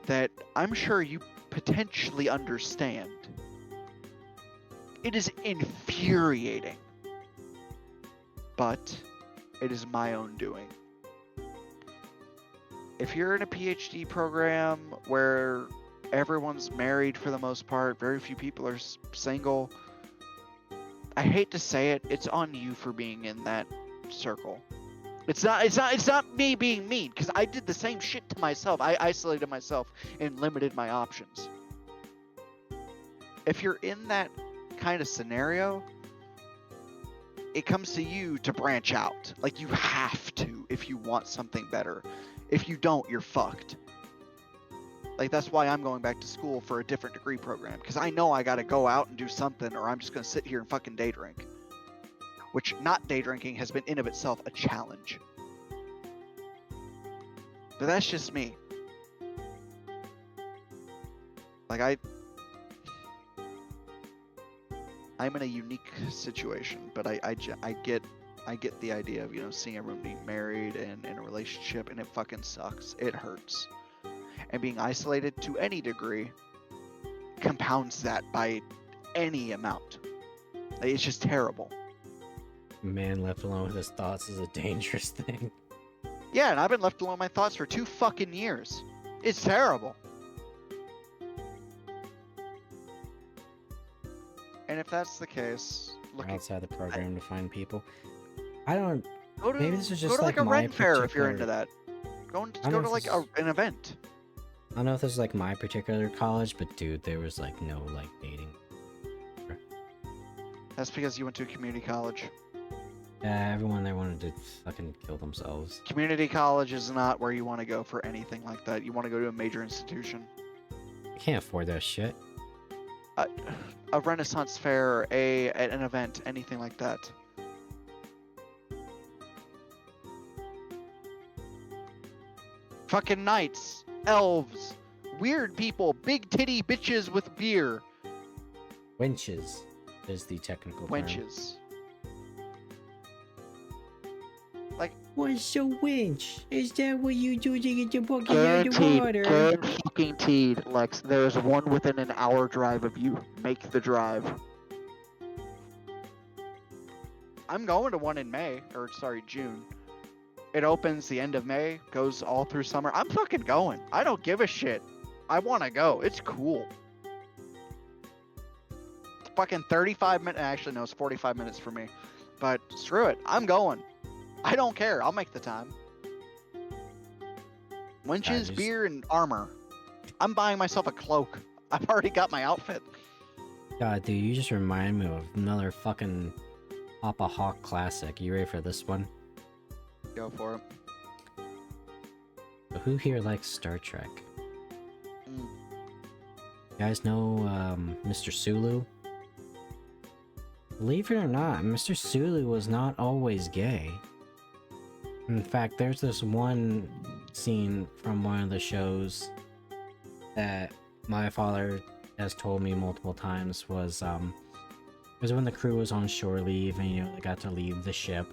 that I'm sure you potentially understand. It is infuriating. But it is my own doing. If you're in a PhD program where everyone's married for the most part, very few people are single, I hate to say it, it's on you for being in that circle. It's not me being mean, because I did the same shit to myself. I isolated myself and limited my options. If you're in that kind of scenario, it comes to you to branch out. Like, you have to if you want something better. If you don't, you're fucked. Like, that's why I'm going back to school for a different degree program, because I know I gotta go out and do something, or I'm just gonna sit here and fucking day drink. Which, not day drinking has been in of itself a challenge. But that's just me. Like, I'm in a unique situation, but I get the idea of, seeing everyone being married and in a relationship, and it fucking sucks. It hurts. And being isolated to any degree compounds that by any amount. Like, it's just terrible. Man left alone with his thoughts is a dangerous thing. Yeah, and I've been left alone with my thoughts for 2 fucking years. It's terrible. And if that's the case, look Outside the program to find people. I don't. go to Maybe this is just go to like a my Ren Fair if you're into particular- that. Go I know to if like this- an event. I don't know if this is like my particular college, but dude, there was like no like dating. That's because you went to a community college. Yeah, everyone there wanted to fucking kill themselves. Community college is not where you want to go for anything like that. You want to go to a major institution. I can't afford that shit. A Renaissance fair, an event, anything like that. Fucking knights, elves, weird people, big titty bitches with beer. Wenches is the technical term. Wenches. What's a winch? Is that what you do to get your bucket out of the water? Guaranteed, Lex. There is one within an hour drive of you. Make the drive. I'm going to one in June. It opens the end of May, goes all through summer. I'm fucking going. I don't give a shit. I want to go. It's cool. It's fucking 35 minutes. Actually, no, it's 45 minutes for me. But screw it. I'm going. I don't care. I'll make the time. Winches, just- beer, and armor. I'm buying myself a cloak. I've already got my outfit. God, dude, you just remind me of another fucking Papa Hawk classic. You ready for this one? Go for it. So who here likes Star Trek? You guys know Mr. Sulu? Believe it or not, Mr. Sulu was not always gay. In fact, there's this one scene from one of the shows that my father has told me multiple times was when the crew was on shore leave and, you know, they got to leave the ship.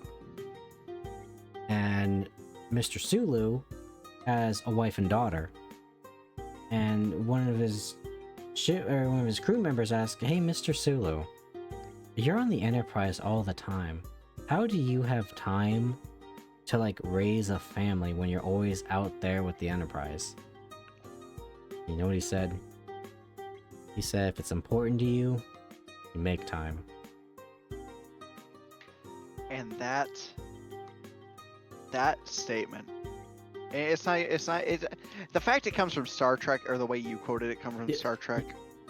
And Mr. Sulu has a wife and daughter. And one of his crew members asked, "Hey, Mr. Sulu, you're on the Enterprise all the time. How do you have time to, like, raise a family when you're always out there with the Enterprise?" You know what he said? He said, "If it's important to you, you make time." And that statement, the fact it comes from Star Trek, or the way you quoted it come from Star Trek,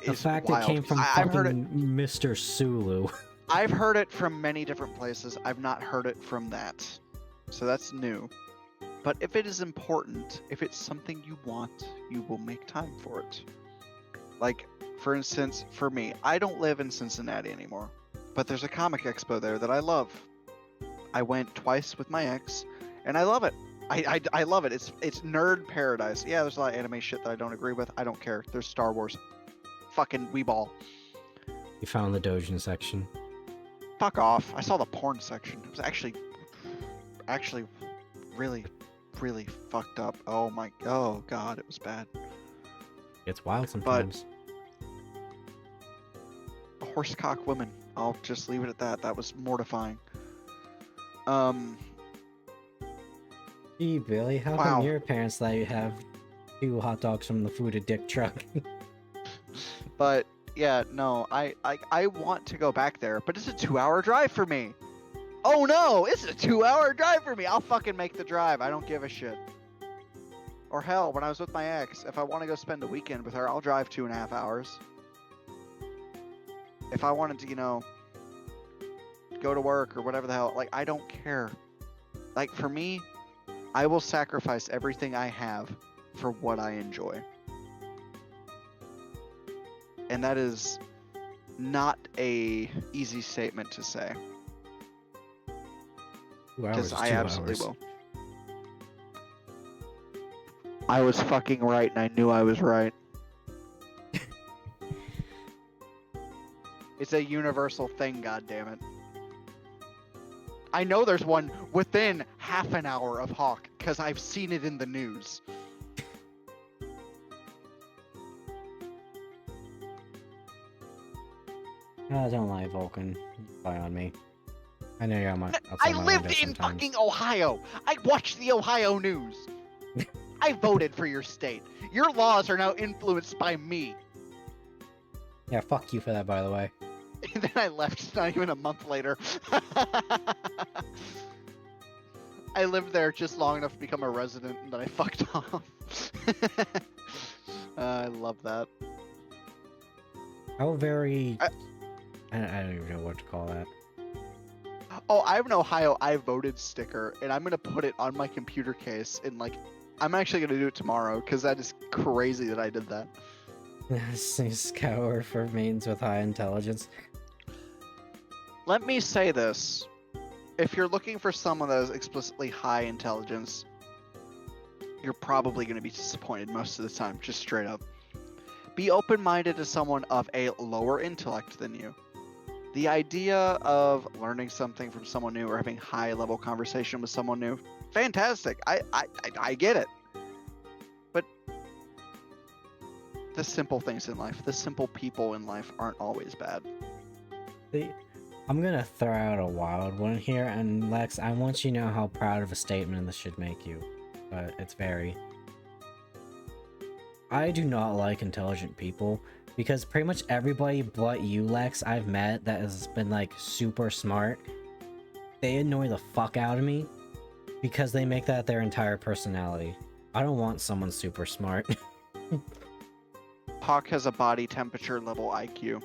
The is fact wild. it came from I've heard it. fucking Mr. Sulu. I've heard it from many different places. I've not heard it from that, so that's new. But if it is important, if it's something you want, you will make time for it. Like, for instance, for me, I don't live in Cincinnati anymore, but there's a comic expo there that I love. I went twice with my ex, and I love it. I love it. It's nerd paradise. Yeah, there's a lot of anime shit that I don't agree with. I don't care. There's Star Wars. Fucking weeball. You found the Dojin section. Fuck off. I saw the porn section. It was actually really fucked up. Oh god, it was bad. It's wild sometimes. Horsecock women. I'll just leave it at that. That was mortifying. Gee, Billy, how Wow. come your parents let you have 2 hot dogs from the Food a Dick truck? But yeah, no, I want to go back there, but it's a 2-hour drive for me. Oh no, it's a 2-hour drive for me. I'll fucking make the drive. I don't give a shit. Or hell, when I was with my ex, if I want to go spend a weekend with her, I'll drive 2.5 hours. If I wanted to, you know, go to work or whatever the hell, like, I don't care. Like, for me, I will sacrifice everything I have for what I enjoy. And that is not a easy statement to say. 2 hours Because is I 2 absolutely hours. will. I was fucking right, and I knew I was right. It's a universal thing, goddammit. I know there's one within half an hour of Hawk, because I've seen it in the news. Don't lie, Vulcan. Lie on me. I know you're on my. I lived in fucking Ohio. I watched the Ohio news. I voted for your state. Your laws are now influenced by me. Yeah, fuck you for that, by the way. And then I left not even a month later. I lived there just long enough to become a resident, and then I fucked off. I love that. How very... I don't even know what to call that. Oh, I have an Ohio I voted sticker, and I'm gonna put it on my computer case, and like, I'm actually gonna do it tomorrow, because that is crazy that I did that. Scour for mains with high intelligence. Let me say this. If you're looking for someone that is explicitly high intelligence, you're probably going to be disappointed most of the time, just straight up. Be open-minded to someone of a lower intellect than you. The idea of learning something from someone new or having high-level conversation with someone new, fantastic. I get it. But the simple things in life, the simple people in life aren't always bad. I'm gonna throw out a wild one here, and Lex, I want you to know how proud of a statement this should make you. But it's very... I do not like intelligent people, because pretty much everybody but you, Lex, I've met that has been, like, super smart, they annoy the fuck out of me, because they make that their entire personality. I don't want someone super smart. Hawk has a body temperature level IQ.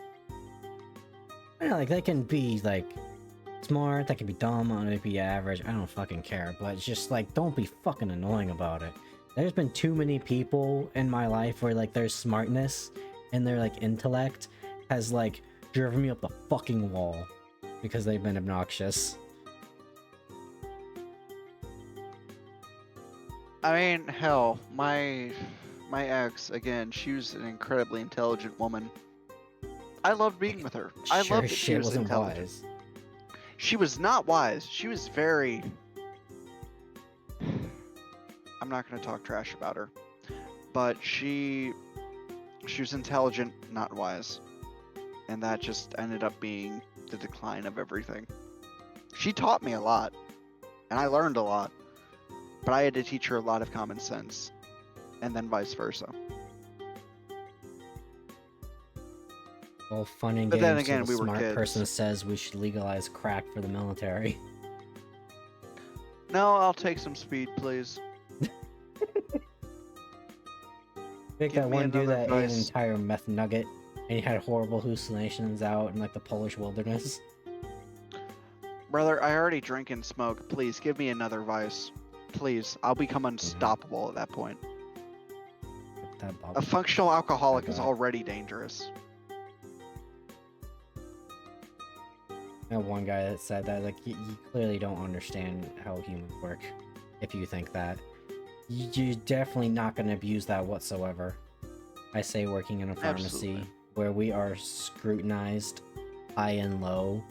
Yeah, like, they can be, like, smart, they can be dumb, or they can be average, I don't fucking care, but it's just, like, don't be fucking annoying about it. There's been too many people in my life where, like, there's smartness, and their like intellect has like driven me up the fucking wall because they've been obnoxious. I mean, hell, my ex, again, she was an incredibly intelligent woman. I loved being with her. I Sure loved as that she shit was wasn't intelligent. wise. She was not wise. She was very. I'm not going to talk trash about her, but she was intelligent, not wise, and that just ended up being the decline of everything. She taught me a lot, and I learned a lot, but I had to teach her a lot of common sense, and then vice versa. Well, fun and But then games till again, the we were smart kids. person says we should legalize crack for the military. No, I'll take some speed, please. Think Give that me one dude another that ate an vice. entire meth nugget and he had horrible hallucinations out in like the Polish wilderness. Brother, I already drink and smoke. Please, give me another vice. Please, I'll become unstoppable at that point. That A functional alcoholic is bad. already dangerous. That one guy that said that, like, you clearly don't understand how humans work if you think that. You're definitely not going to abuse that whatsoever. I say working in a pharmacy Absolutely. where we are scrutinized high and low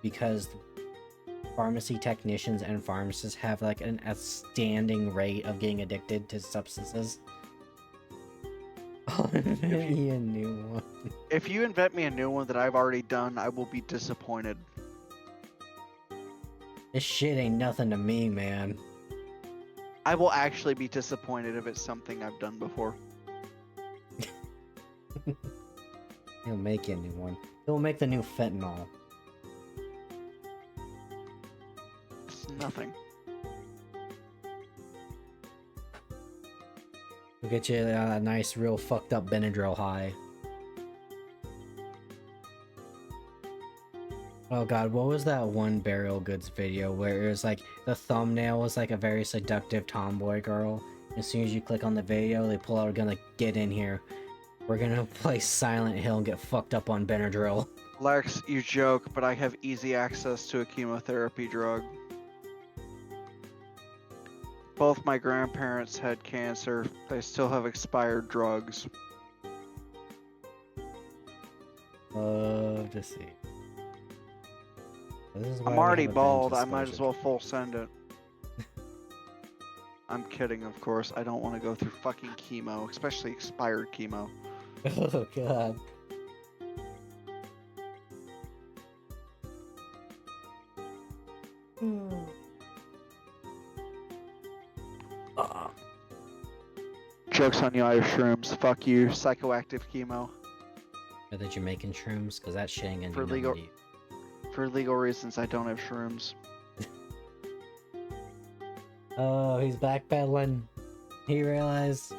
because pharmacy technicians and pharmacists have like an outstanding rate of getting addicted to substances. Oh, maybe a new one. If you invent me a new one that I've already done, I will be disappointed. This shit ain't nothing to me, man. I will actually be disappointed if it's something I've done before. He'll make you a new one. He'll make the new fentanyl. It's nothing. We'll get you a nice, real fucked up Benadryl high. Oh god, what was that one Burial Goods video where it was like, the thumbnail was like a very seductive tomboy girl. As soon as you click on the video, they pull out a gun like, get in here. We're gonna play Silent Hill and get fucked up on Benadryl. Lex, you joke, but I have easy access to a chemotherapy drug. Both my grandparents had cancer. They still have expired drugs. Love to see. This is why I'm we already have a bald. bench I might as disclosure. well full send it. I'm kidding, of course. I don't want to go through fucking chemo, especially expired chemo. Oh god. Ah. Joke's on you, I have shrooms. Fuck you, psychoactive chemo. Are the Jamaican shrooms? Because that shit ain't gonna For do nothing legal- to you. For legal reasons, I don't have shrooms. Oh, he's backpedaling. He realized.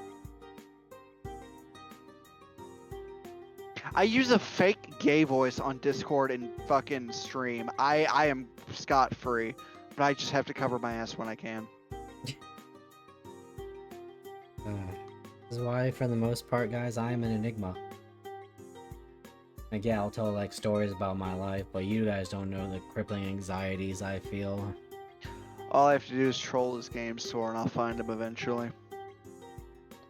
I use a fake gay voice on Discord and fucking stream. I am scot-free, but I just have to cover my ass when I can. This is why, for the most part, guys, I am an enigma. Like, yeah, I'll tell, like, stories about my life, but you guys don't know the crippling anxieties I feel. All I have to do is troll his game store and I'll find him eventually.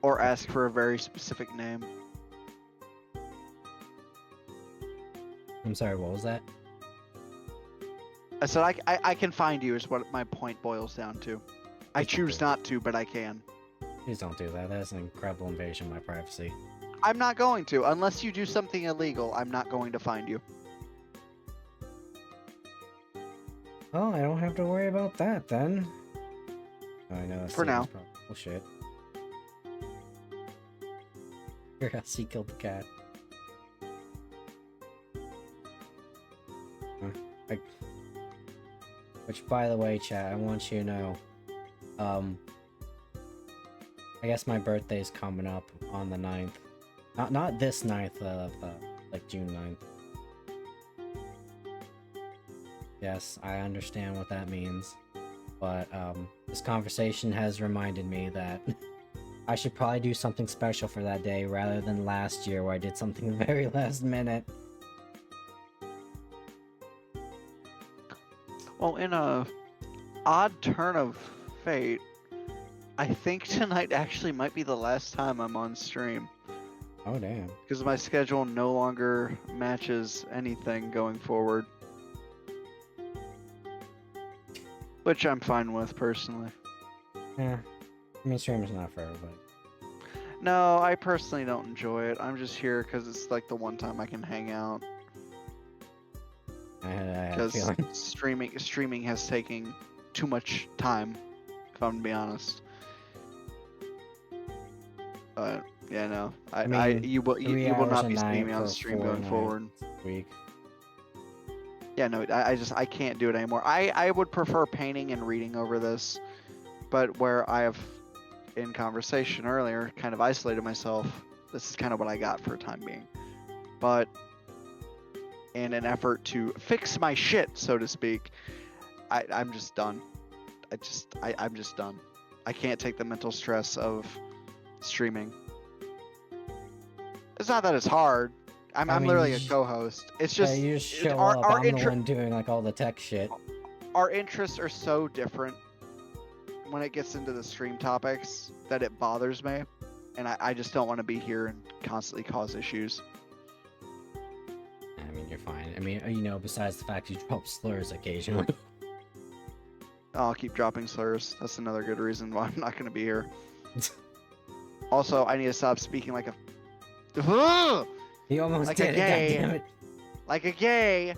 Or ask for a very specific name. I'm sorry, what was that? I said I can find you is what my point boils down to. I choose not to, but I can. Please don't do that. That's an incredible invasion of my privacy. I'm not going to. Unless you do something illegal, I'm not going to find you. Oh, I don't have to worry about that then. Oh, I know. That's For now. Bullshit. Yes, he killed the cat. Which, by the way, chat, I want you to know, I guess my birthday's coming up on the 9th. Not this 9th, like June 9th. Yes, I understand what that means. But, this conversation has reminded me that I should probably do something special for that day rather than last year where I did something very last minute. Well, in a odd turn of fate, I think tonight actually might be the last time I'm on stream. Oh damn. Because my schedule no longer matches anything going forward. Which I'm fine with, personally. Yeah. I mean, streaming's not for everybody. No, I personally don't enjoy it. I'm just here because it's like the one time I can hang out. I had a Because feeling. streaming has taken too much time, if I'm to be honest. But yeah, no, I mean, you will 3 hours not a be seeing night me on for stream 4 going forward. nights a week. Yeah, no, I can't do it anymore. I would prefer painting and reading over this, but where I have, in conversation earlier, kind of isolated myself, this is kind of what I got for a time being. But in an effort to fix my shit, so to speak, I'm just done. I'm just done. I can't take the mental stress of streaming. It's not that it's hard. I'm I mean, literally you a just- co-host. It's Yeah, just you just show our up. I'm the one doing like all the tech shit. our interests are so different when it gets into the stream topics that it bothers me, and I just don't want to be here and constantly cause issues. I mean, you're fine. I mean, you know, besides the fact you drop slurs occasionally. I'll keep dropping slurs. That's another good reason why I'm not going to be here. Also, I need to stop speaking like a You almost like did a it, gay. goddammit. Like a gay.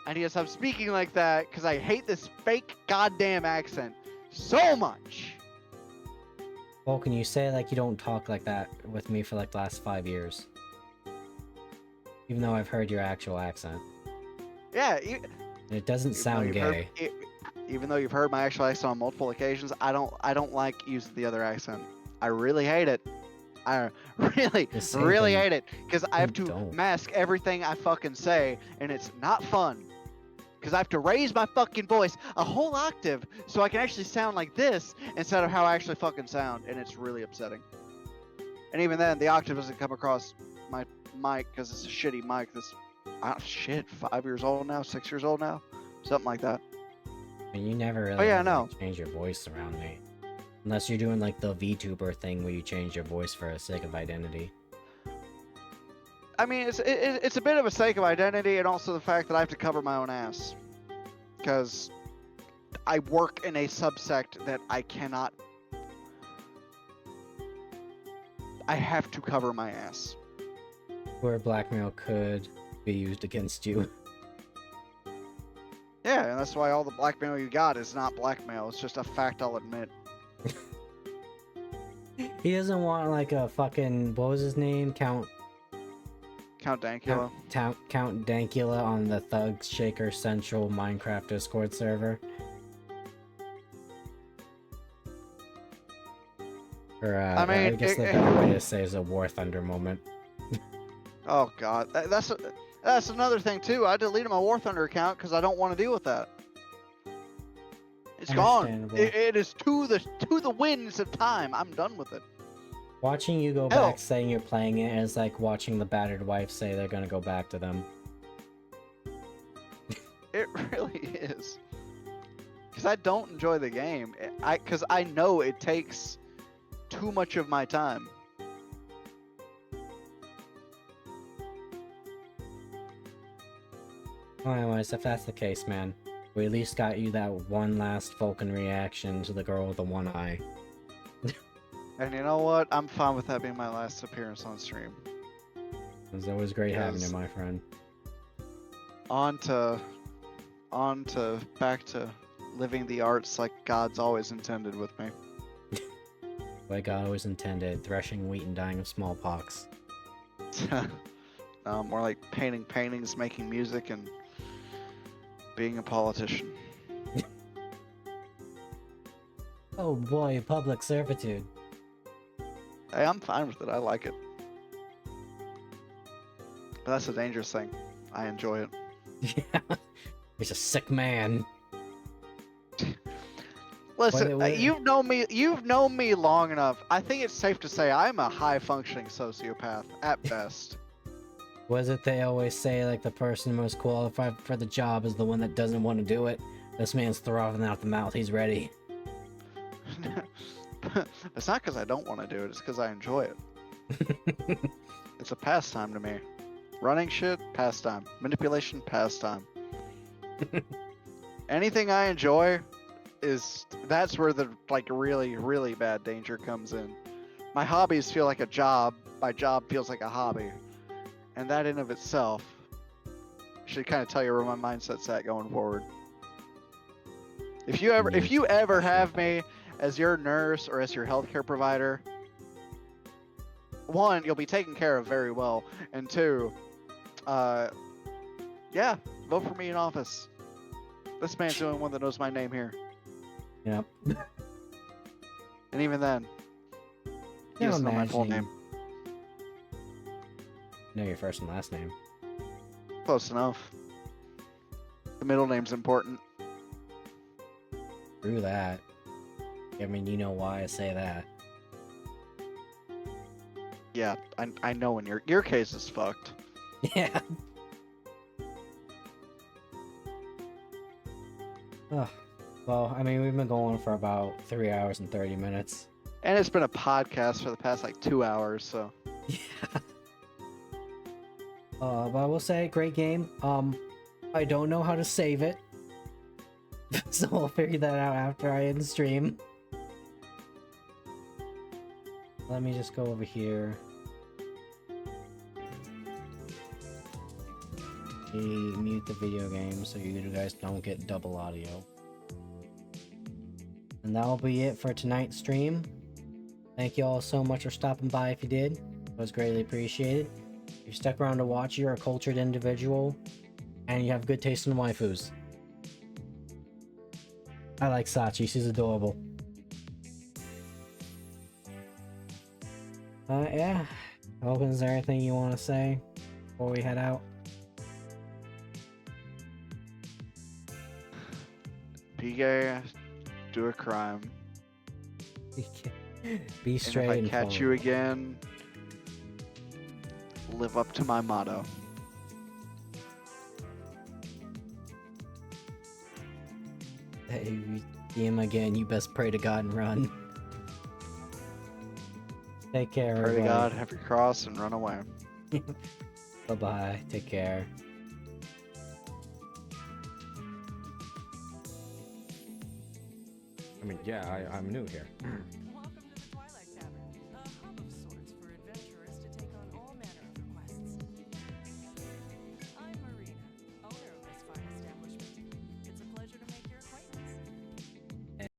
I need to stop speaking like that because I hate this fake goddamn accent so much. Well, can you say like you don't talk like that with me for like the last 5 years? Even though I've heard your actual accent. Yeah, It doesn't sound gay. Even though you've heard my actual accent on multiple occasions, I don't like using the other accent. I really hate it. I really, Just say really then. hate it because I have Then to don't. mask everything I fucking say, and it's not fun. Because I have to raise my fucking voice a whole octave so I can actually sound like this instead of how I actually fucking sound, and it's really upsetting. And even then, the octave doesn't come across my mic because it's a shitty mic that's, 5 years old now, 6 years old now, something like that. I mean, you never really Oh, yeah, had to, no. like, change your voice around me. Unless you're doing like the VTuber thing where you change your voice for the sake of identity. I mean, it's a bit of a sake of identity, and also the fact that I have to cover my own ass. Because I work in a subsect that I cannot... I have to cover my ass. Where blackmail could be used against you. Yeah, and that's why all the blackmail you got is not blackmail. It's just a fact I'll admit. He doesn't want like a fucking, what was his name? Count Dankula. Count Dankula on the Thugs Shaker Central Minecraft Discord server. Or I mean, I guess the better way to say is a War Thunder moment. Oh god, that's another thing too. I deleted my War Thunder account because I don't want to deal with that. It's gone. Understandable. It is to the winds of time. I'm done with it. Watching you go Hell. back saying you're playing it is like watching the battered wife say they're gonna go back to them. It really is. Because I don't enjoy the game. Because I know it takes too much of my time. Well, anyways, if that's the case, man, we at least got you that one last Vulcan reaction to the girl with the one eye. And you know what? I'm fine with that being my last appearance on stream. It was always great having you, my friend. On to back to living the arts like God's always intended with me. Like God always intended, threshing wheat and dying of smallpox. More like painting paintings, making music, and being a politician. Oh boy, public servitude. Hey, I'm fine with it. I like it. But that's a dangerous thing. I enjoy it. Yeah, he's a sick man. Listen, What- you've known me long enough. I think it's safe to say I'm a high functioning sociopath at best. Was it they always say like the person most qualified for the job is the one that doesn't want to do it? This man's throbbing out the mouth. He's ready. It's not because I don't want to do it. It's because I enjoy it. It's a pastime to me. Running shit, pastime. Manipulation, pastime. Anything I enjoy that's where the like really, really bad danger comes in. My hobbies feel like a job. My job feels like a hobby. And that in of itself should kind of tell you where my mindset's at going forward. If you ever have me as your nurse or as your healthcare provider, one, you'll be taken care of very well, and two, yeah, vote for me in office. This man's the only one that knows my name here. Yep. And even then, he Now doesn't know my full imagining- name. Know your first and last name. Close enough. The middle name's important. Through that. I mean, you know why I say that. Yeah, I know in your case is fucked. Yeah. Oh, well, I mean, we've been going for about 3 hours and 30 minutes. And it's been a podcast for the past like 2 hours, so. Yeah. But I will say, great game. I don't know how to save it. So I'll figure that out after I end the stream. Let me just go over here. Mute the video game so you guys don't get double audio. And that'll be it for tonight's stream. Thank you all so much for stopping by if you did. It was greatly appreciated. If you stuck around to watch, you're a cultured individual. And you have good taste in waifus. I like Sachi, she's adorable. Yeah. Logan, is there anything you want to say before we head out? Be gay, do a crime. Be straight And and if I catch you again, live up to my motto. Hey, if you see him again, you best pray to God and run. Take care, Pray to everybody. God, have your cross, and run away. Bye-bye. Take care. I mean, yeah, I'm new here.